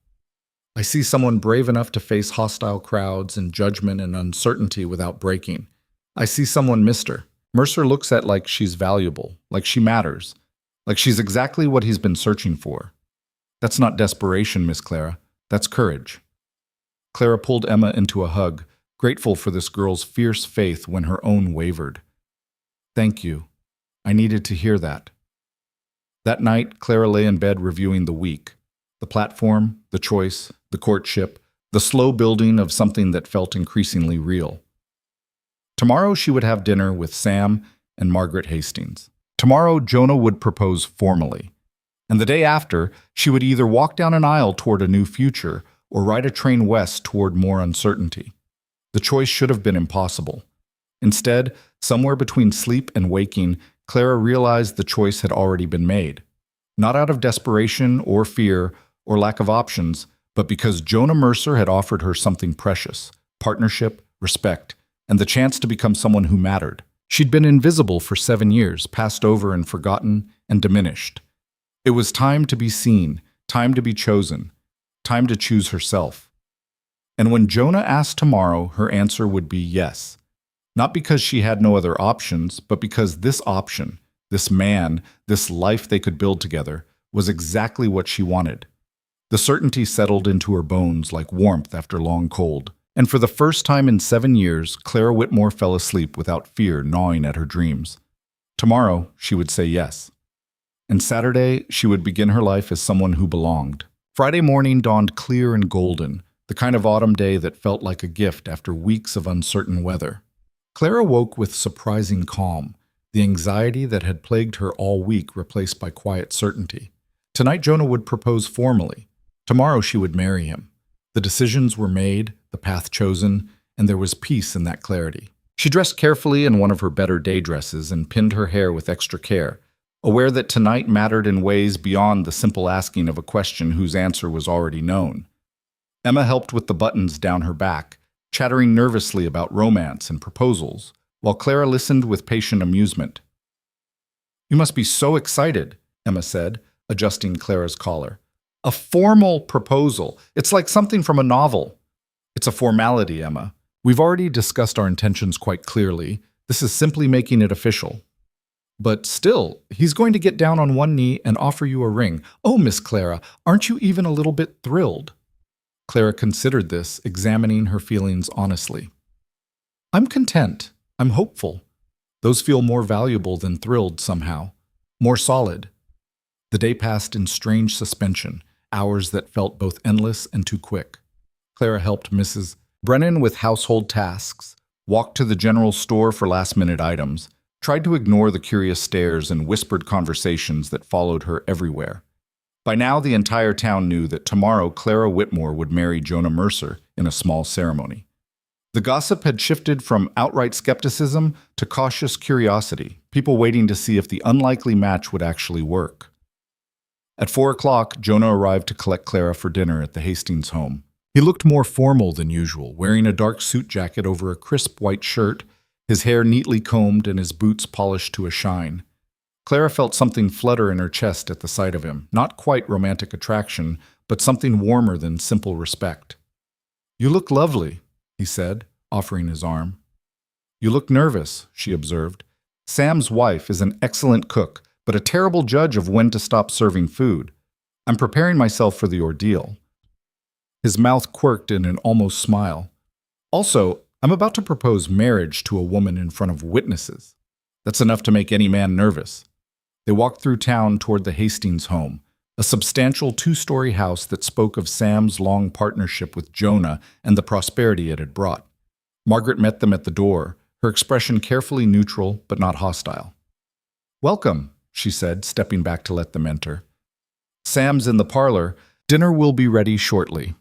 I see someone brave enough to face hostile crowds and judgment and uncertainty without breaking. I see someone Mercer looks at like she's valuable, like she matters, like she's exactly what he's been searching for. That's not desperation, Miss Clara. That's courage. Clara pulled Emma into a hug, grateful for this girl's fierce faith when her own wavered. Thank you. I needed to hear that. That night, Clara lay in bed reviewing the week. The platform, the choice, the courtship, the slow building of something that felt increasingly real. Tomorrow she would have dinner with Sam and Margaret Hastings. Tomorrow Jonah would propose formally. And the day after, she would either walk down an aisle toward a new future or ride a train west toward more uncertainty. The choice should have been impossible. Instead, somewhere between sleep and waking, Clara realized the choice had already been made. Not out of desperation or fear or lack of options, but because Jonah Mercer had offered her something precious: partnership, respect, and the chance to become someone who mattered. She'd been invisible for 7 years, passed over and forgotten and diminished. It was time to be seen, time to be chosen, time to choose herself. And when Jonah asked tomorrow, her answer would be yes. Not because she had no other options, but because this option, this man, this life they could build together, was exactly what she wanted. The certainty settled into her bones like warmth after long cold. And for the first time in 7 years, Clara Whitmore fell asleep without fear gnawing at her dreams. Tomorrow, she would say yes. And Saturday, she would begin her life as someone who belonged. Friday morning dawned clear and golden, the kind of autumn day that felt like a gift after weeks of uncertain weather. Clara woke with surprising calm, the anxiety that had plagued her all week replaced by quiet certainty. Tonight Jonah would propose formally. Tomorrow she would marry him. The decisions were made, the path chosen, and there was peace in that clarity. She dressed carefully in one of her better day dresses and pinned her hair with extra care, aware that tonight mattered in ways beyond the simple asking of a question whose answer was already known. Emma helped with the buttons down her back, chattering nervously about romance and proposals, while Clara listened with patient amusement. "You must be so excited," Emma said, adjusting Clara's collar. "A formal proposal. It's like something from a novel." "It's a formality, Emma. We've already discussed our intentions quite clearly. This is simply making it official." "But still, he's going to get down on one knee and offer you a ring. Oh, Miss Clara, aren't you even a little bit thrilled?" Clara considered this, examining her feelings honestly. "I'm content. I'm hopeful. Those feel more valuable than thrilled somehow. More solid." The day passed in strange suspension, hours that felt both endless and too quick. Clara helped Mrs. Brennan with household tasks, walked to the general store for last-minute items, tried to ignore the curious stares and whispered conversations that followed her everywhere. By now, the entire town knew that tomorrow Clara Whitmore would marry Jonah Mercer in a small ceremony. The gossip had shifted from outright skepticism to cautious curiosity, people waiting to see if the unlikely match would actually work. At 4 o'clock, Jonah arrived to collect Clara for dinner at the Hastings home. He looked more formal than usual, wearing a dark suit jacket over a crisp white shirt, his hair neatly combed and his boots polished to a shine. Clara felt something flutter in her chest at the sight of him, not quite romantic attraction, but something warmer than simple respect. "You look lovely," he said, offering his arm. "You look nervous," she observed. "Sam's wife is an excellent cook, but a terrible judge of when to stop serving food. I'm preparing myself for the ordeal." His mouth quirked in an almost smile. "Also, I'm about to propose marriage to a woman in front of witnesses. That's enough to make any man nervous." They walked through town toward the Hastings home, a substantial 2-story house that spoke of Sam's long partnership with Jonah and the prosperity it had brought. Margaret met them at the door, her expression carefully neutral but not hostile. "Welcome," she said, stepping back to let them enter. "Sam's in the parlor. Dinner will be ready shortly."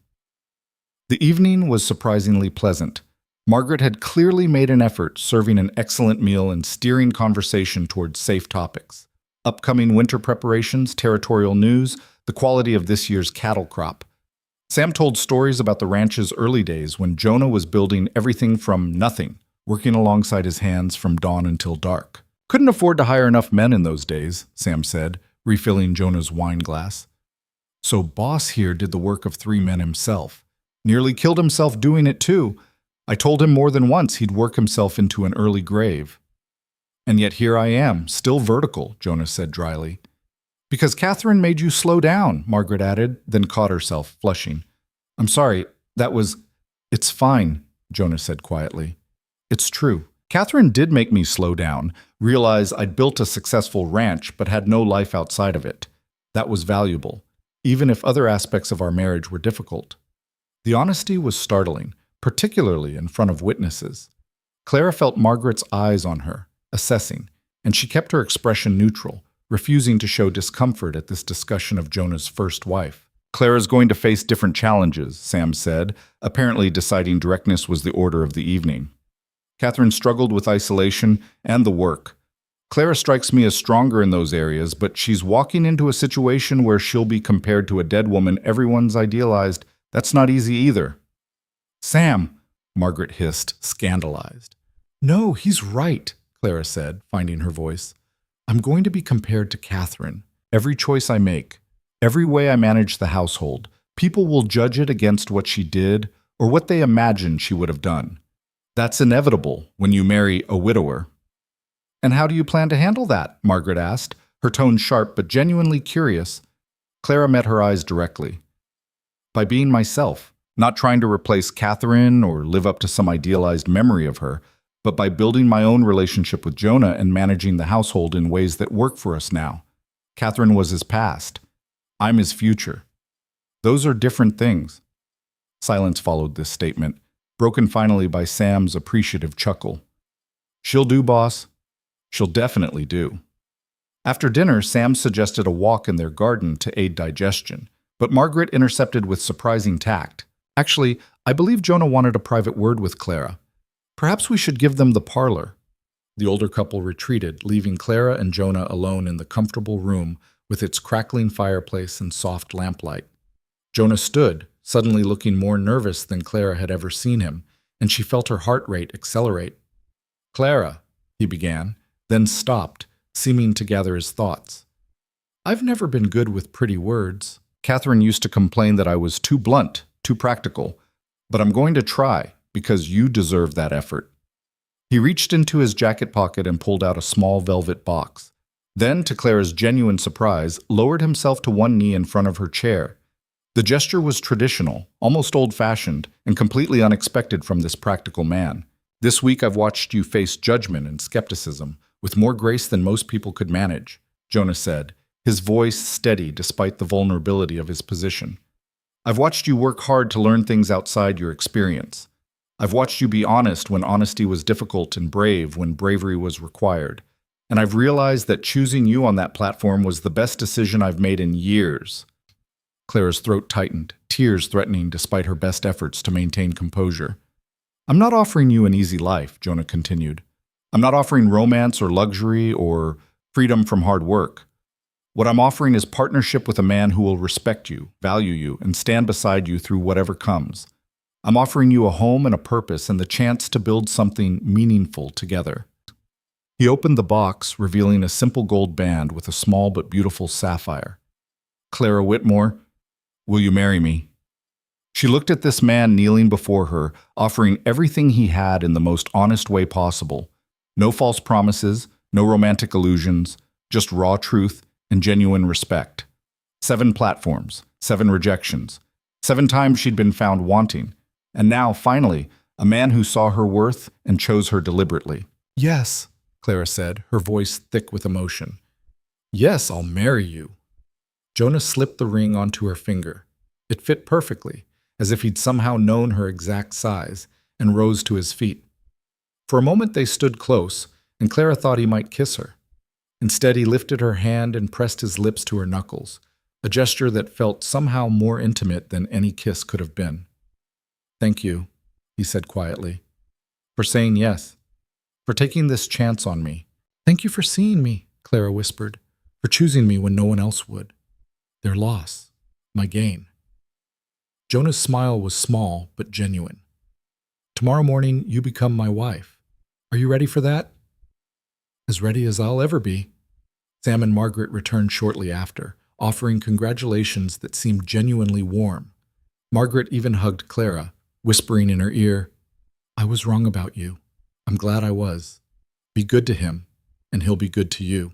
The evening was surprisingly pleasant. Margaret had clearly made an effort, serving an excellent meal and steering conversation towards safe topics. Upcoming winter preparations, territorial news, the quality of this year's cattle crop. Sam told stories about the ranch's early days when Jonah was building everything from nothing, working alongside his hands from dawn until dark. Couldn't afford to hire enough men in those days, Sam said, refilling Jonah's wine glass. So Boss here did the work of 3 men himself. Nearly killed himself doing it too. I told him more than once he'd work himself into an early grave. And yet here I am, still vertical, Jonah said dryly. Because Catherine made you slow down, Margaret added, then caught herself, flushing. I'm sorry, that was... It's fine, Jonah said quietly. It's true. Catherine did make me slow down, realize I'd built a successful ranch but had no life outside of it. That was valuable, even if other aspects of our marriage were difficult. The honesty was startling, particularly in front of witnesses. Clara felt Margaret's eyes on her, assessing, and she kept her expression neutral, refusing to show discomfort at this discussion of Jonah's first wife. Clara's going to face different challenges, Sam said, apparently deciding directness was the order of the evening. Catherine struggled with isolation and the work. Clara strikes me as stronger in those areas, but she's walking into a situation where she'll be compared to a dead woman everyone's idealized. That's not easy either. Sam, Margaret hissed, scandalized. No, he's right, Clara said, finding her voice. I'm going to be compared to Catherine. Every choice I make, every way I manage the household, people will judge it against what she did or what they imagine she would have done. That's inevitable when you marry a widower. And how do you plan to handle that? Margaret asked, her tone sharp but genuinely curious. Clara met her eyes directly. By being myself, not trying to replace Catherine or live up to some idealized memory of her, but by building my own relationship with Jonah and managing the household in ways that work for us now. Catherine was his past. I'm his future. Those are different things. Silence followed this statement, broken finally by Sam's appreciative chuckle. She'll do, boss. She'll definitely do. After dinner, Sam suggested a walk in their garden to aid digestion, but Margaret intercepted with surprising tact. Actually, I believe Jonah wanted a private word with Clara. Perhaps we should give them the parlor. The older couple retreated, leaving Clara and Jonah alone in the comfortable room with its crackling fireplace and soft lamplight. Jonah stood, suddenly looking more nervous than Clara had ever seen him, and she felt her heart rate accelerate. Clara, he began, then stopped, seeming to gather his thoughts. I've never been good with pretty words. Catherine used to complain that I was too blunt, too practical, but I'm going to try, because you deserve that effort. He reached into his jacket pocket and pulled out a small velvet box. Then, to Clara's genuine surprise, lowered himself to one knee in front of her chair. The gesture was traditional, almost old-fashioned, and completely unexpected from this practical man. This week I've watched you face judgment and skepticism, with more grace than most people could manage, Jonah said, his voice steady despite the vulnerability of his position. I've watched you work hard to learn things outside your experience. I've watched you be honest when honesty was difficult and brave when bravery was required. And I've realized that choosing you on that platform was the best decision I've made in years. Clara's throat tightened, tears threatening despite her best efforts to maintain composure. I'm not offering you an easy life, Jonah continued. I'm not offering romance or luxury or freedom from hard work. What I'm offering is partnership with a man who will respect you, value you, and stand beside you through whatever comes. I'm offering you a home and a purpose and the chance to build something meaningful together. He opened the box, revealing a simple gold band with a small but beautiful sapphire. Clara Whitmore, will you marry me? She looked at this man kneeling before her, offering everything he had in the most honest way possible. No false promises, no romantic illusions, just raw truth and genuine respect. 7 platforms, 7 rejections, 7 times she'd been found wanting. And now, finally, a man who saw her worth and chose her deliberately. Yes, Clara said, her voice thick with emotion. Yes, I'll marry you. Jonah slipped the ring onto her finger. It fit perfectly, as if he'd somehow known her exact size, and rose to his feet. For a moment they stood close, and Clara thought he might kiss her. Instead, he lifted her hand and pressed his lips to her knuckles, a gesture that felt somehow more intimate than any kiss could have been. Thank you, he said quietly, for saying yes, for taking this chance on me. Thank you for seeing me, Clara whispered, for choosing me when no one else would. Their loss, my gain. Jonah's smile was small but genuine. Tomorrow morning, you become my wife. Are you ready for that? As ready as I'll ever be. Sam and Margaret returned shortly after, offering congratulations that seemed genuinely warm. Margaret even hugged Clara, whispering in her ear, I was wrong about you. I'm glad I was. Be good to him, and he'll be good to you.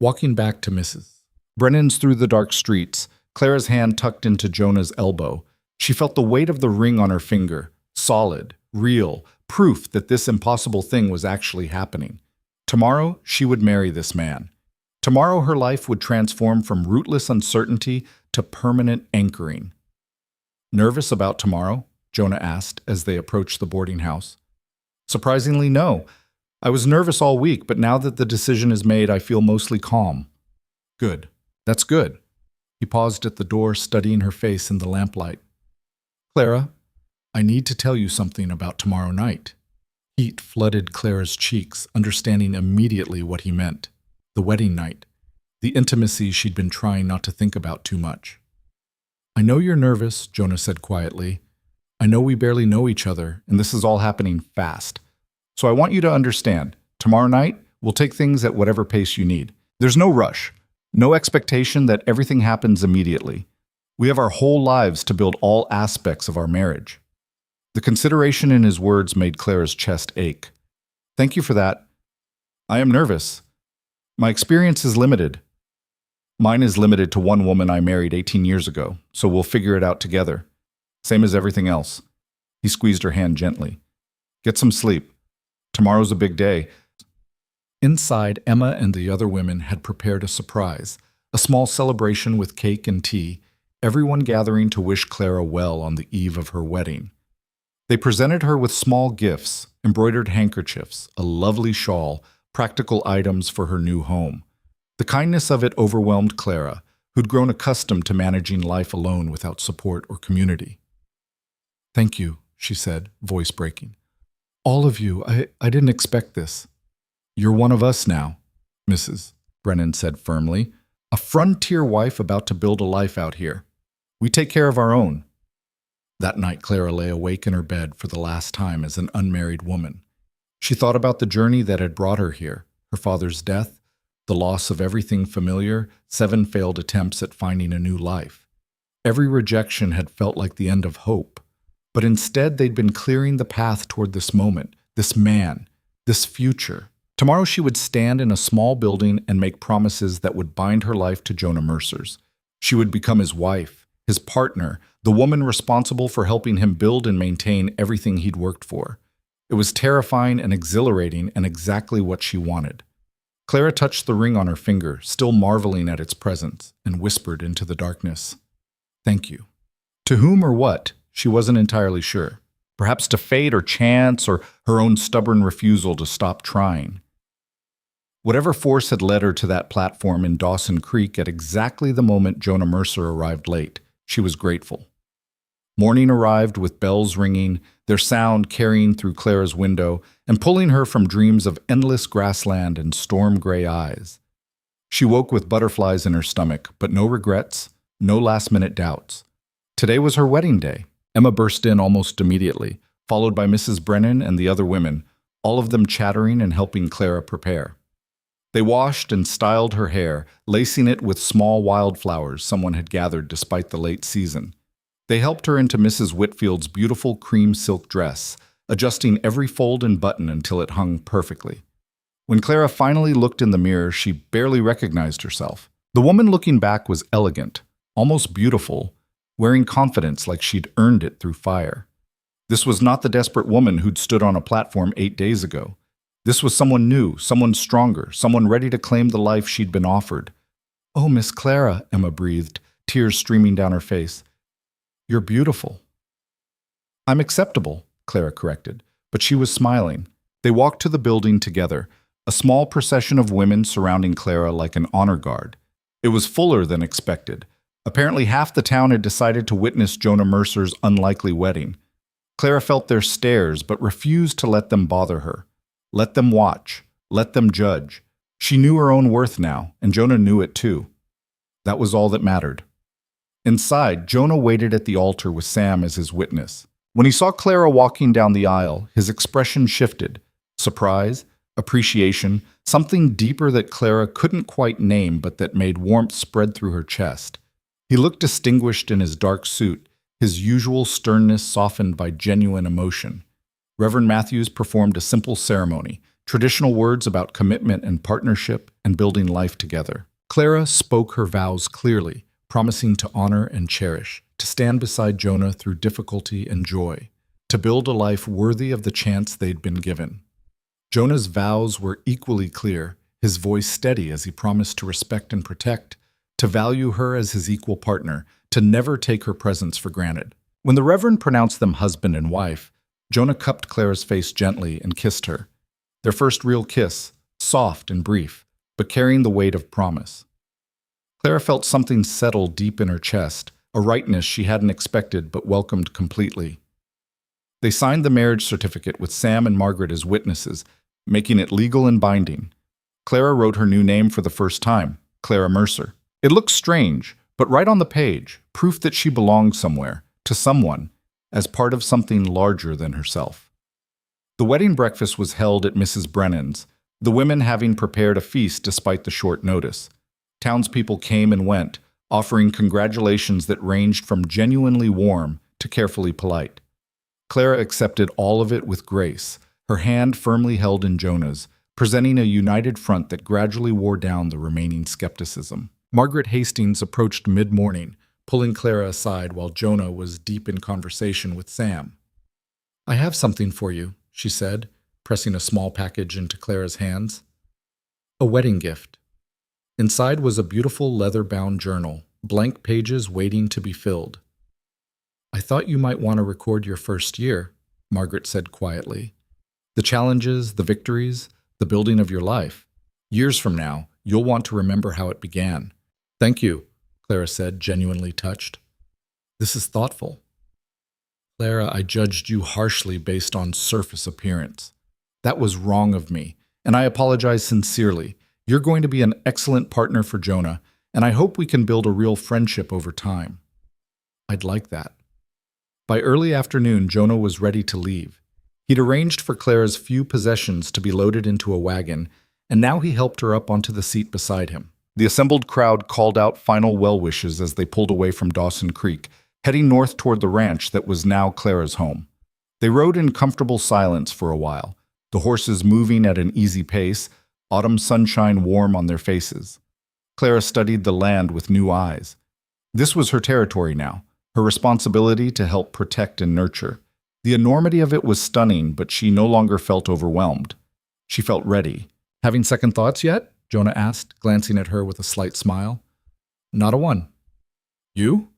Walking back to Mrs. Brennan's through the dark streets, Clara's hand tucked into Jonah's elbow. She felt the weight of the ring on her finger, solid, real, proof that this impossible thing was actually happening. Tomorrow, she would marry this man. Tomorrow, her life would transform from rootless uncertainty to permanent anchoring. Nervous about tomorrow? Jonah asked as they approached the boarding house. Surprisingly, no. I was nervous all week, but now that the decision is made, I feel mostly calm. Good. That's good. He paused at the door, studying her face in the lamplight. Clara, I need to tell you something about tomorrow night. Heat flooded Clara's cheeks, understanding immediately what he meant. The wedding night. The intimacy she'd been trying not to think about too much. I know you're nervous, Jonah said quietly. I know we barely know each other, and this is all happening fast. So I want you to understand, tomorrow night, we'll take things at whatever pace you need. There's no rush, no expectation that everything happens immediately. We have our whole lives to build all aspects of our marriage. The consideration in his words made Clara's chest ache. Thank you for that. I am nervous. My experience is limited. Mine is limited to one woman I married 18 years ago, so we'll figure it out together. Same as everything else. He squeezed her hand gently. Get some sleep. Tomorrow's a big day. Inside, Emma and the other women had prepared a surprise, a small celebration with cake and tea, everyone gathering to wish Clara well on the eve of her wedding. They presented her with small gifts, embroidered handkerchiefs, a lovely shawl, practical items for her new home. The kindness of it overwhelmed Clara, who'd grown accustomed to managing life alone without support or community. Thank you, she said, voice breaking. All of you, I didn't expect this. You're one of us now, Mrs. Brennan said firmly, a frontier wife about to build a life out here. We take care of our own. That night, Clara lay awake in her bed for the last time as an unmarried woman. She thought about the journey that had brought her here, her father's death, the loss of everything familiar, 7 failed attempts at finding a new life. Every rejection had felt like the end of hope, but instead they'd been clearing the path toward this moment, this man, this future. Tomorrow she would stand in a small building and make promises that would bind her life to Jonah Mercer's. She would become his wife, his partner, the woman responsible for helping him build and maintain everything he'd worked for. It was terrifying and exhilarating and exactly what she wanted. Clara touched the ring on her finger, still marveling at its presence, and whispered into the darkness, "Thank you." To whom or what, she wasn't entirely sure. Perhaps to fate or chance or her own stubborn refusal to stop trying. Whatever force had led her to that platform in Dawson Creek at exactly the moment Jonah Mercer arrived late, she was grateful. Morning arrived with bells ringing, their sound carrying through Clara's window and pulling her from dreams of endless grassland and storm-gray eyes. She woke with butterflies in her stomach, but no regrets, no last-minute doubts. Today was her wedding day. Emma burst in almost immediately, followed by Mrs. Brennan and the other women, all of them chattering and helping Clara prepare. They washed and styled her hair, lacing it with small wildflowers someone had gathered despite the late season. They helped her into Mrs. Whitfield's beautiful cream silk dress, adjusting every fold and button until it hung perfectly. When Clara finally looked in the mirror, she barely recognized herself. The woman looking back was elegant, almost beautiful, wearing confidence like she'd earned it through fire. This was not the desperate woman who'd stood on a platform 8 days ago. This was someone new, someone stronger, someone ready to claim the life she'd been offered. "Oh, Miss Clara," Emma breathed, tears streaming down her face. "You're beautiful." "I'm acceptable," Clara corrected, but she was smiling. They walked to the building together, a small procession of women surrounding Clara like an honor guard. It was fuller than expected. Apparently half the town had decided to witness Jonah Mercer's unlikely wedding. Clara felt their stares but refused to let them bother her. Let them watch. Let them judge. She knew her own worth now, and Jonah knew it too. That was all that mattered. Inside, Jonah waited at the altar with Sam as his witness. When he saw Clara walking down the aisle, his expression shifted. Surprise, appreciation, something deeper that Clara couldn't quite name but that made warmth spread through her chest. He looked distinguished in his dark suit, his usual sternness softened by genuine emotion. Reverend Matthews performed a simple ceremony, traditional words about commitment and partnership and building life together. Clara spoke her vows clearly, promising to honor and cherish, to stand beside Jonah through difficulty and joy, to build a life worthy of the chance they'd been given. Jonah's vows were equally clear, his voice steady as he promised to respect and protect, to value her as his equal partner, to never take her presence for granted. When the Reverend pronounced them husband and wife, Jonah cupped Clara's face gently and kissed her. Their first real kiss, soft and brief, but carrying the weight of promise. Clara felt something settle deep in her chest, a rightness she hadn't expected but welcomed completely. They signed the marriage certificate with Sam and Margaret as witnesses, making it legal and binding. Clara wrote her new name for the first time, Clara Mercer. It looked strange, but right on the page, proof that she belonged somewhere, to someone, as part of something larger than herself. The wedding breakfast was held at Mrs. Brennan's, the women having prepared a feast despite the short notice. Townspeople came and went, offering congratulations that ranged from genuinely warm to carefully polite. Clara accepted all of it with grace, her hand firmly held in Jonah's, presenting a united front that gradually wore down the remaining skepticism. Margaret Hastings approached mid-morning, pulling Clara aside while Jonah was deep in conversation with Sam. "I have something for you," she said, pressing a small package into Clara's hands. A wedding gift. Inside was a beautiful leather-bound journal, blank pages waiting to be filled. "I thought you might want to record your first year," Margaret said quietly. "The challenges, the victories, the building of your life. Years from now, you'll want to remember how it began." "Thank you," Clara said, genuinely touched. "This is thoughtful." "Clara, I judged you harshly based on surface appearance. That was wrong of me, and I apologize sincerely. You're going to be an excellent partner for Jonah, and I hope we can build a real friendship over time." "I'd like that." By early afternoon, Jonah was ready to leave. He'd arranged for Clara's few possessions to be loaded into a wagon, and now he helped her up onto the seat beside him. The assembled crowd called out final well wishes as they pulled away from Dawson Creek, heading north toward the ranch that was now Clara's home. They rode in comfortable silence for a while, the horses moving at an easy pace, autumn sunshine warm on their faces. Clara studied the land with new eyes. This was her territory now, her responsibility to help protect and nurture. The enormity of it was stunning, but she no longer felt overwhelmed. She felt ready. "Having second thoughts yet?" Jonah asked, glancing at her with a slight smile. "Not a one." "You?"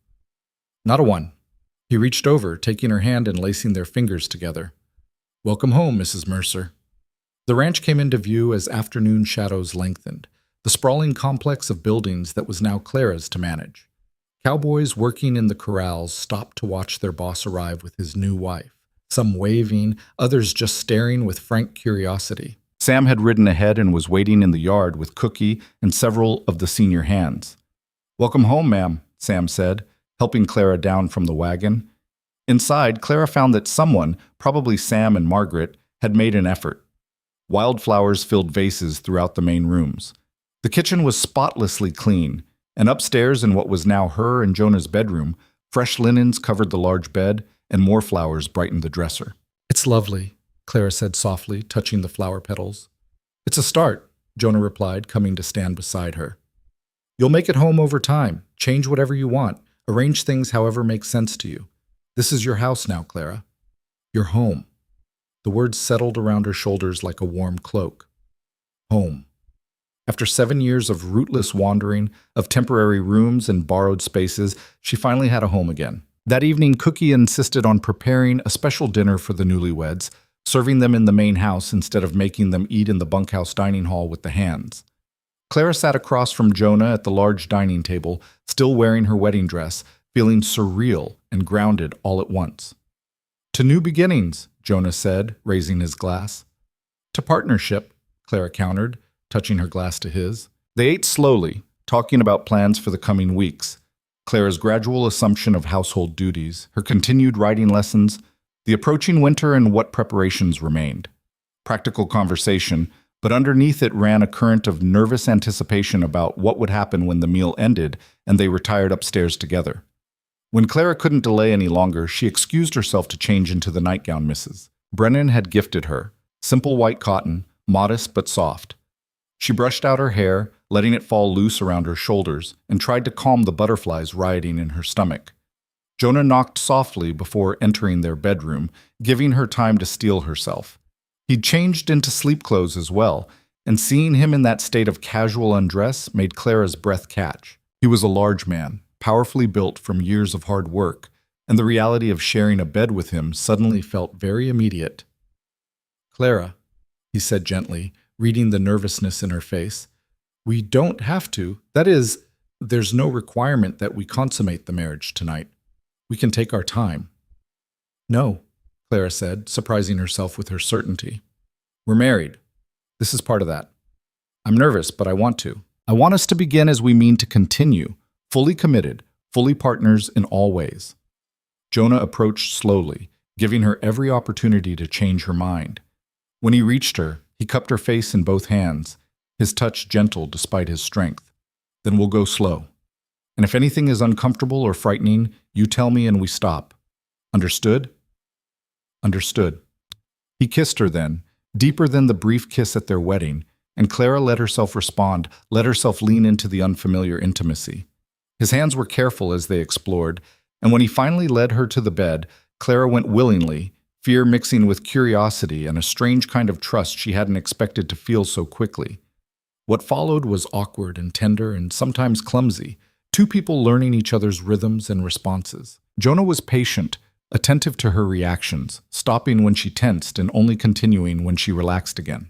"Not a one." He reached over, taking her hand and lacing their fingers together. "Welcome home, Mrs. Mercer." The ranch came into view as afternoon shadows lengthened, the sprawling complex of buildings that was now Clara's to manage. Cowboys working in the corrals stopped to watch their boss arrive with his new wife, some waving, others just staring with frank curiosity. Sam had ridden ahead and was waiting in the yard with Cookie and several of the senior hands. "Welcome home, ma'am," Sam said, helping Clara down from the wagon. Inside, Clara found that someone, probably Sam and Margaret, had made an effort. Wildflowers filled vases throughout the main rooms. The kitchen was spotlessly clean, and upstairs in what was now her and Jonah's bedroom, fresh linens covered the large bed, and more flowers brightened the dresser. "It's lovely," Clara said softly, touching the flower petals. "It's a start," Jonah replied, coming to stand beside her. "You'll make it home over time, change whatever you want, arrange things however makes sense to you. This is your house now, Clara. Your home." The words settled around her shoulders like a warm cloak. Home. After 7 years of rootless wandering, of temporary rooms and borrowed spaces, she finally had a home again. That evening, Cookie insisted on preparing a special dinner for the newlyweds, serving them in the main house instead of making them eat in the bunkhouse dining hall with the hands. Clara sat across from Jonah at the large dining table, still wearing her wedding dress, feeling surreal and grounded all at once. "To new beginnings," Jonah said, raising his glass. "To partnership," Clara countered, touching her glass to his. They ate slowly, talking about plans for the coming weeks. Clara's gradual assumption of household duties, her continued writing lessons, the approaching winter and what preparations remained. Practical conversation, but underneath it ran a current of nervous anticipation about what would happen when the meal ended and they retired upstairs together. When Clara couldn't delay any longer, she excused herself to change into the nightgown Mrs. Brennan had gifted her, simple white cotton, modest but soft. She brushed out her hair, letting it fall loose around her shoulders, and tried to calm the butterflies rioting in her stomach. Jonah knocked softly before entering their bedroom, giving her time to steel herself. He'd changed into sleep clothes as well, and seeing him in that state of casual undress made Clara's breath catch. He was a large man, powerfully built from years of hard work, and the reality of sharing a bed with him suddenly felt very immediate. "Clara," he said gently, reading the nervousness in her face, "we don't have to. That is, there's no requirement that we consummate the marriage tonight. We can take our time." "No," Clara said, surprising herself with her certainty. "We're married. This is part of that. I'm nervous, but I want to. I want us to begin as we mean to continue, fully committed, fully partners in all ways." Jonah approached slowly, giving her every opportunity to change her mind. When he reached her, he cupped her face in both hands, his touch gentle despite his strength. "Then we'll go slow. And if anything is uncomfortable or frightening, you tell me and we stop. Understood?" "Understood." He kissed her then, deeper than the brief kiss at their wedding, and Clara let herself respond, let herself lean into the unfamiliar intimacy. His hands were careful as they explored, and when he finally led her to the bed, Clara went willingly, fear mixing with curiosity and a strange kind of trust she hadn't expected to feel so quickly. What followed was awkward and tender and sometimes clumsy, two people learning each other's rhythms and responses. Jonah was patient, attentive to her reactions, stopping when she tensed and only continuing when she relaxed again.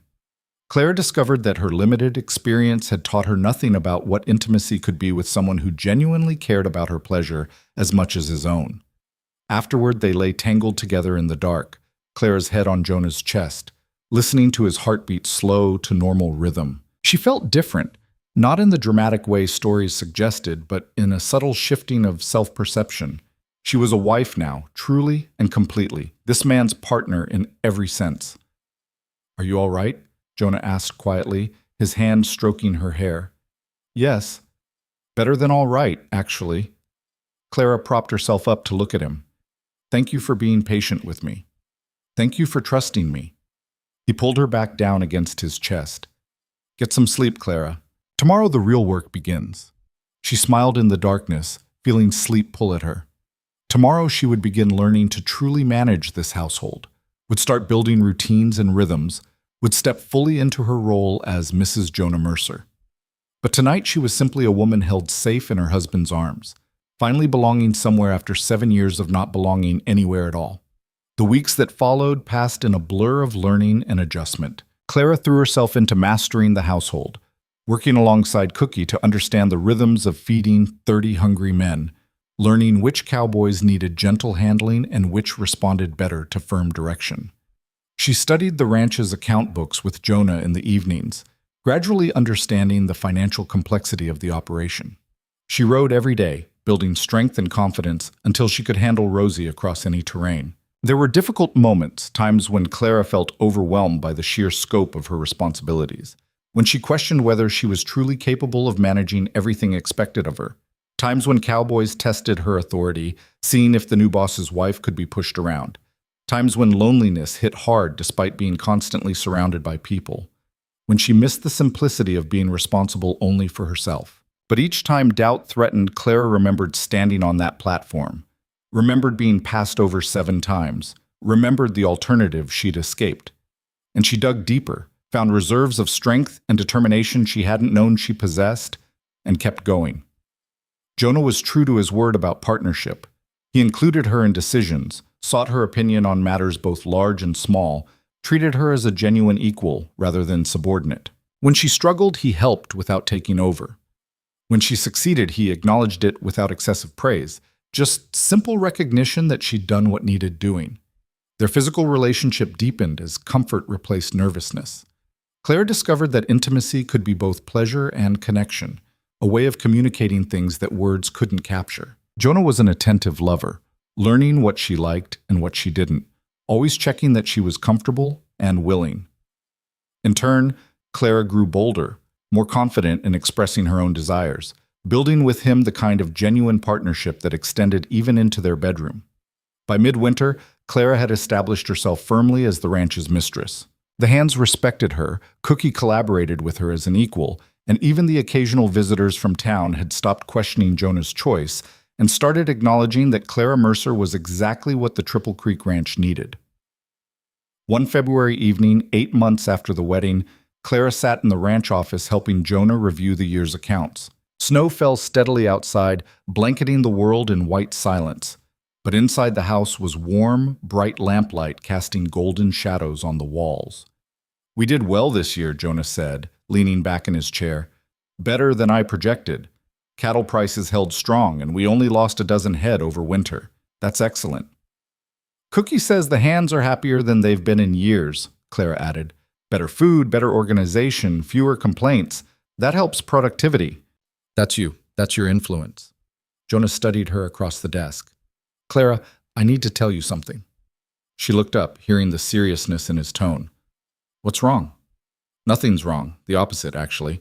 Clara discovered that her limited experience had taught her nothing about what intimacy could be with someone who genuinely cared about her pleasure as much as his own. Afterward, they lay tangled together in the dark, Clara's head on Jonah's chest, listening to his heartbeat slow to normal rhythm. She felt different, not in the dramatic way stories suggested, but in a subtle shifting of self-perception. She was a wife now, truly and completely, this man's partner in every sense. "Are you all right?" Jonah asked quietly, his hand stroking her hair. "Yes. Better than all right, actually." Clara propped herself up to look at him. "Thank you for being patient with me. Thank you for trusting me." He pulled her back down against his chest. "Get some sleep, Clara. Tomorrow the real work begins." She smiled in the darkness, feeling sleep pull at her. Tomorrow she would begin learning to truly manage this household, would start building routines and rhythms, would step fully into her role as Mrs. Jonah Mercer. But tonight she was simply a woman held safe in her husband's arms, finally belonging somewhere after 7 years of not belonging anywhere at all. The weeks that followed passed in a blur of learning and adjustment. Clara threw herself into mastering the household, working alongside Cookie to understand the rhythms of feeding 30 hungry men, learning which cowboys needed gentle handling and which responded better to firm direction. She studied the ranch's account books with Jonah in the evenings, gradually understanding the financial complexity of the operation. She rode every day, building strength and confidence until she could handle Rosie across any terrain. There were difficult moments, times when Clara felt overwhelmed by the sheer scope of her responsibilities, when she questioned whether she was truly capable of managing everything expected of her. Times when cowboys tested her authority, seeing if the new boss's wife could be pushed around. Times when loneliness hit hard despite being constantly surrounded by people. When she missed the simplicity of being responsible only for herself. But each time doubt threatened, Clara remembered standing on that platform. Remembered being passed over 7 times. Remembered the alternative she'd escaped. And she dug deeper, found reserves of strength and determination she hadn't known she possessed, and kept going. Jonah was true to his word about partnership. He included her in decisions, sought her opinion on matters both large and small, treated her as a genuine equal rather than subordinate. When she struggled, he helped without taking over. When she succeeded, he acknowledged it without excessive praise, just simple recognition that she'd done what needed doing. Their physical relationship deepened as comfort replaced nervousness. Claire discovered that intimacy could be both pleasure and connection, a way of communicating things that words couldn't capture. Jonah was an attentive lover, learning what she liked and what she didn't, always checking that she was comfortable and willing. In turn, Clara grew bolder, more confident in expressing her own desires, building with him the kind of genuine partnership that extended even into their bedroom. By midwinter, Clara had established herself firmly as the ranch's mistress. The hands respected her, Cookie collaborated with her as an equal, and even the occasional visitors from town had stopped questioning Jonah's choice and started acknowledging that Clara Mercer was exactly what the Triple Creek Ranch needed. One February evening, 8 months after the wedding, Clara sat in the ranch office helping Jonah review the year's accounts. Snow fell steadily outside, blanketing the world in white silence. But inside the house was warm, bright lamplight casting golden shadows on the walls. "We did well this year," Jonah said, leaning back in his chair. "Better than I projected. Cattle prices held strong, and we only lost a dozen head over winter. That's excellent." "Cookie says the hands are happier than they've been in years," Clara added. "Better food, better organization, fewer complaints. That helps productivity." "That's you. That's your influence." Jonah studied her across the desk. "Clara, I need to tell you something." She looked up, hearing the seriousness in his tone. "What's wrong?" "Nothing's wrong. The opposite, actually."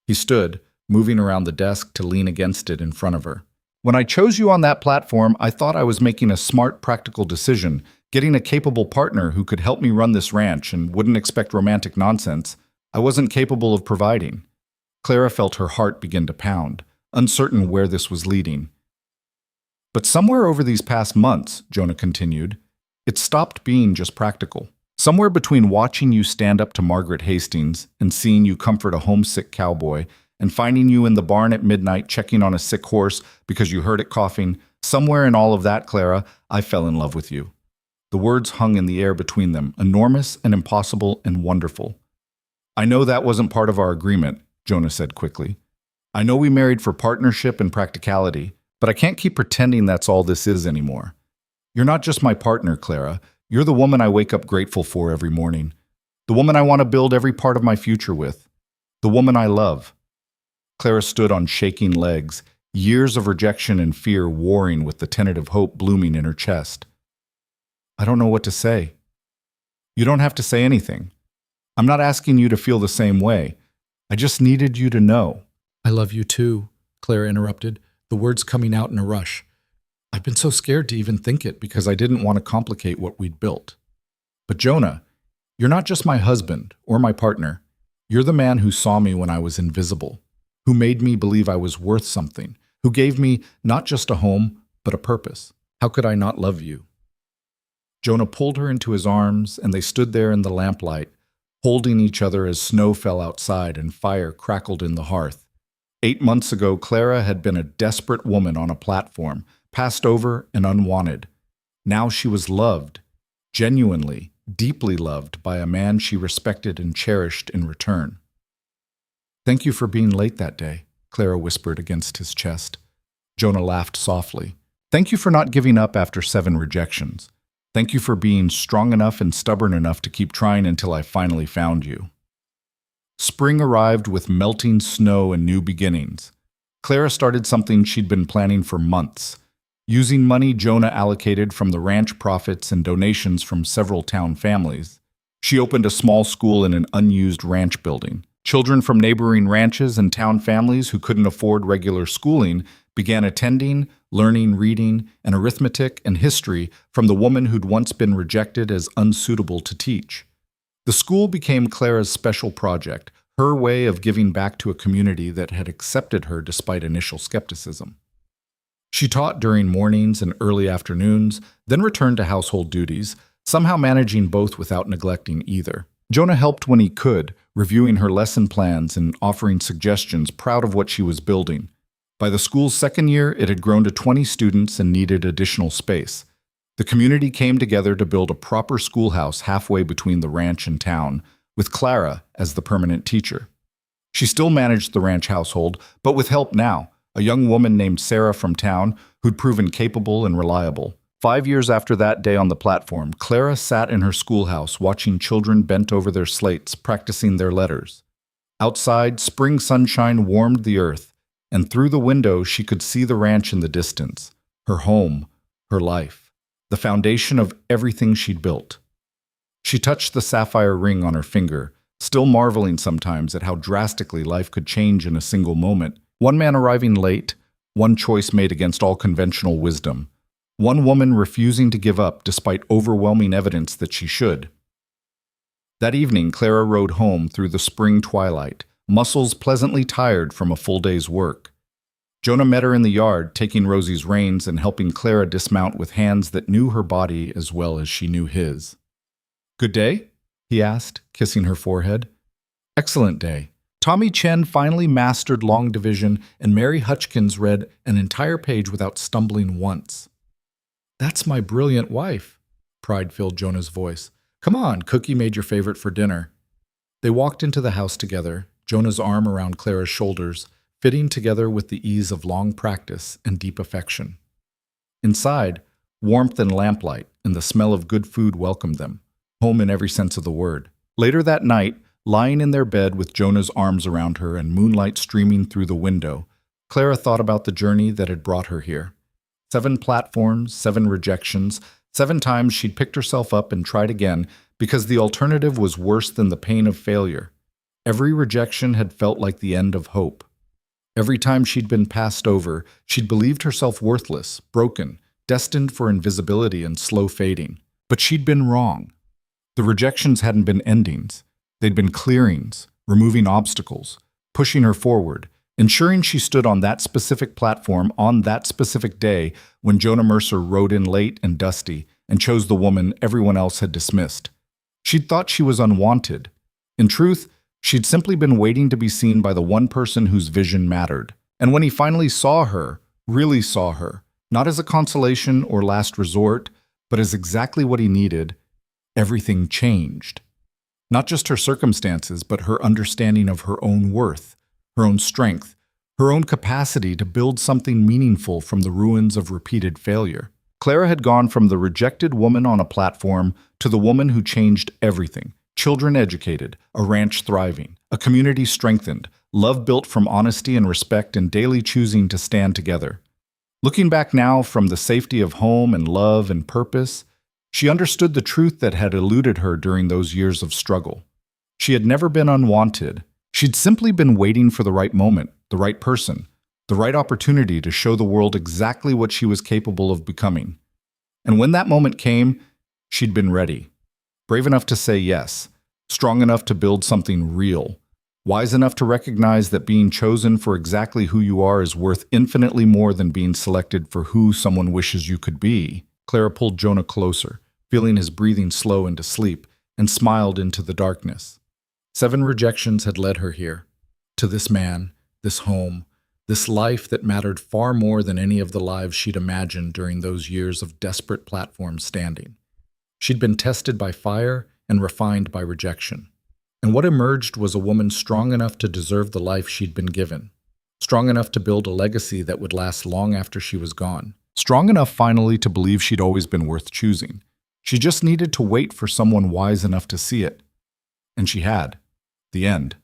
He stood, moving around the desk to lean against it in front of her. "When I chose you on that platform, I thought I was making a smart, practical decision, getting a capable partner who could help me run this ranch and wouldn't expect romantic nonsense. I wasn't capable of providing." Clara felt her heart begin to pound, uncertain where this was leading. "But somewhere over these past months," Jonah continued, "it stopped being just practical. Somewhere between watching you stand up to Margaret Hastings and seeing you comfort a homesick cowboy and finding you in the barn at midnight checking on a sick horse because you heard it coughing, somewhere in all of that, Clara, I fell in love with you." The words hung in the air between them, enormous and impossible and wonderful. "I know that wasn't part of our agreement," Jonah said quickly. "I know we married for partnership and practicality, but I can't keep pretending that's all this is anymore. You're not just my partner, Clara. You're the woman I wake up grateful for every morning. The woman I want to build every part of my future with. The woman I love." Clara stood on shaking legs, years of rejection and fear warring with the tentative hope blooming in her chest. "I don't know what to say." "You don't have to say anything. I'm not asking you to feel the same way. I just needed you to know." "I love you too," Clara interrupted, the words coming out in a rush. "I've been so scared to even think it because I didn't want to complicate what we'd built. But Jonah, you're not just my husband or my partner. You're the man who saw me when I was invisible, who made me believe I was worth something, who gave me not just a home, but a purpose. How could I not love you?" Jonah pulled her into his arms, and they stood there in the lamplight, holding each other as snow fell outside and fire crackled in the hearth. 8 months ago, Clara had been a desperate woman on a platform, passed over and unwanted. Now she was loved, genuinely, deeply loved by a man she respected and cherished in return. "Thank you for being late that day," Clara whispered against his chest. Jonah laughed softly. "Thank you for not giving up after 7 rejections. Thank you for being strong enough and stubborn enough to keep trying until I finally found you." Spring arrived with melting snow and new beginnings. Clara started something she'd been planning for months. Using money Jonah allocated from the ranch profits and donations from several town families, she opened a small school in an unused ranch building. Children from neighboring ranches and town families who couldn't afford regular schooling began attending, learning reading and arithmetic and history from the woman who'd once been rejected as unsuitable to teach. The school became Clara's special project, her way of giving back to a community that had accepted her despite initial skepticism. She taught during mornings and early afternoons, then returned to household duties, somehow managing both without neglecting either. Jonah helped when he could, reviewing her lesson plans and offering suggestions, proud of what she was building. By the school's second year, it had grown to 20 students and needed additional space. The community came together to build a proper schoolhouse halfway between the ranch and town, with Clara as the permanent teacher. She still managed the ranch household, but with help now, a young woman named Sarah from town who'd proven capable and reliable. 5 years after that day on the platform, Clara sat in her schoolhouse watching children bent over their slates, practicing their letters. Outside, spring sunshine warmed the earth, and through the window she could see the ranch in the distance, her home, her life, the foundation of everything she'd built. She touched the sapphire ring on her finger, still marveling sometimes at how drastically life could change in a single moment. One man arriving late, one choice made against all conventional wisdom, one woman refusing to give up despite overwhelming evidence that she should. That evening, Clara rode home through the spring twilight, muscles pleasantly tired from a full day's work. Jonah met her in the yard, taking Rosie's reins and helping Clara dismount with hands that knew her body as well as she knew his. "Good day?" he asked, kissing her forehead. "Excellent day." Tommy Chen finally mastered long division, and Mary Hutchkins read an entire page without stumbling once. "That's my brilliant wife," pride filled Jonah's voice. "Come on, Cookie made your favorite for dinner." They walked into the house together, Jonah's arm around Clara's shoulders, fitting together with the ease of long practice and deep affection. Inside, warmth and lamplight and the smell of good food welcomed them, home in every sense of the word. Later that night, lying in their bed with Jonah's arms around her and moonlight streaming through the window, Clara thought about the journey that had brought her here. 7 platforms, 7 rejections, 7 times she'd picked herself up and tried again because the alternative was worse than the pain of failure. Every rejection had felt like the end of hope. Every time she'd been passed over, she'd believed herself worthless, broken, destined for invisibility and slow fading. But she'd been wrong. The rejections hadn't been endings. They'd been clearings, removing obstacles, pushing her forward, ensuring she stood on that specific platform on that specific day when Jonah Mercer rode in late and dusty and chose the woman everyone else had dismissed. She'd thought she was unwanted. In truth, she'd simply been waiting to be seen by the one person whose vision mattered. And when he finally saw her, really saw her, not as a consolation or last resort, but as exactly what he needed, everything changed. Not just her circumstances, but her understanding of her own worth, her own strength, her own capacity to build something meaningful from the ruins of repeated failure. Clara had gone from the rejected woman on a platform to the woman who changed everything. Children educated, a ranch thriving, a community strengthened, love built from honesty and respect and daily choosing to stand together. Looking back now from the safety of home and love and purpose, she understood the truth that had eluded her during those years of struggle. She had never been unwanted. She'd simply been waiting for the right moment, the right person, the right opportunity to show the world exactly what she was capable of becoming. And when that moment came, she'd been ready. Brave enough to say yes, strong enough to build something real, wise enough to recognize that being chosen for exactly who you are is worth infinitely more than being selected for who someone wishes you could be. Clara pulled Jonah closer, feeling his breathing slow into sleep, and smiled into the darkness. 7 rejections had led her here, to this man, this home, this life that mattered far more than any of the lives she'd imagined during those years of desperate platform standing. She'd been tested by fire and refined by rejection. And what emerged was a woman strong enough to deserve the life she'd been given, strong enough to build a legacy that would last long after she was gone, strong enough finally to believe she'd always been worth choosing. She just needed to wait for someone wise enough to see it. And she had. The end.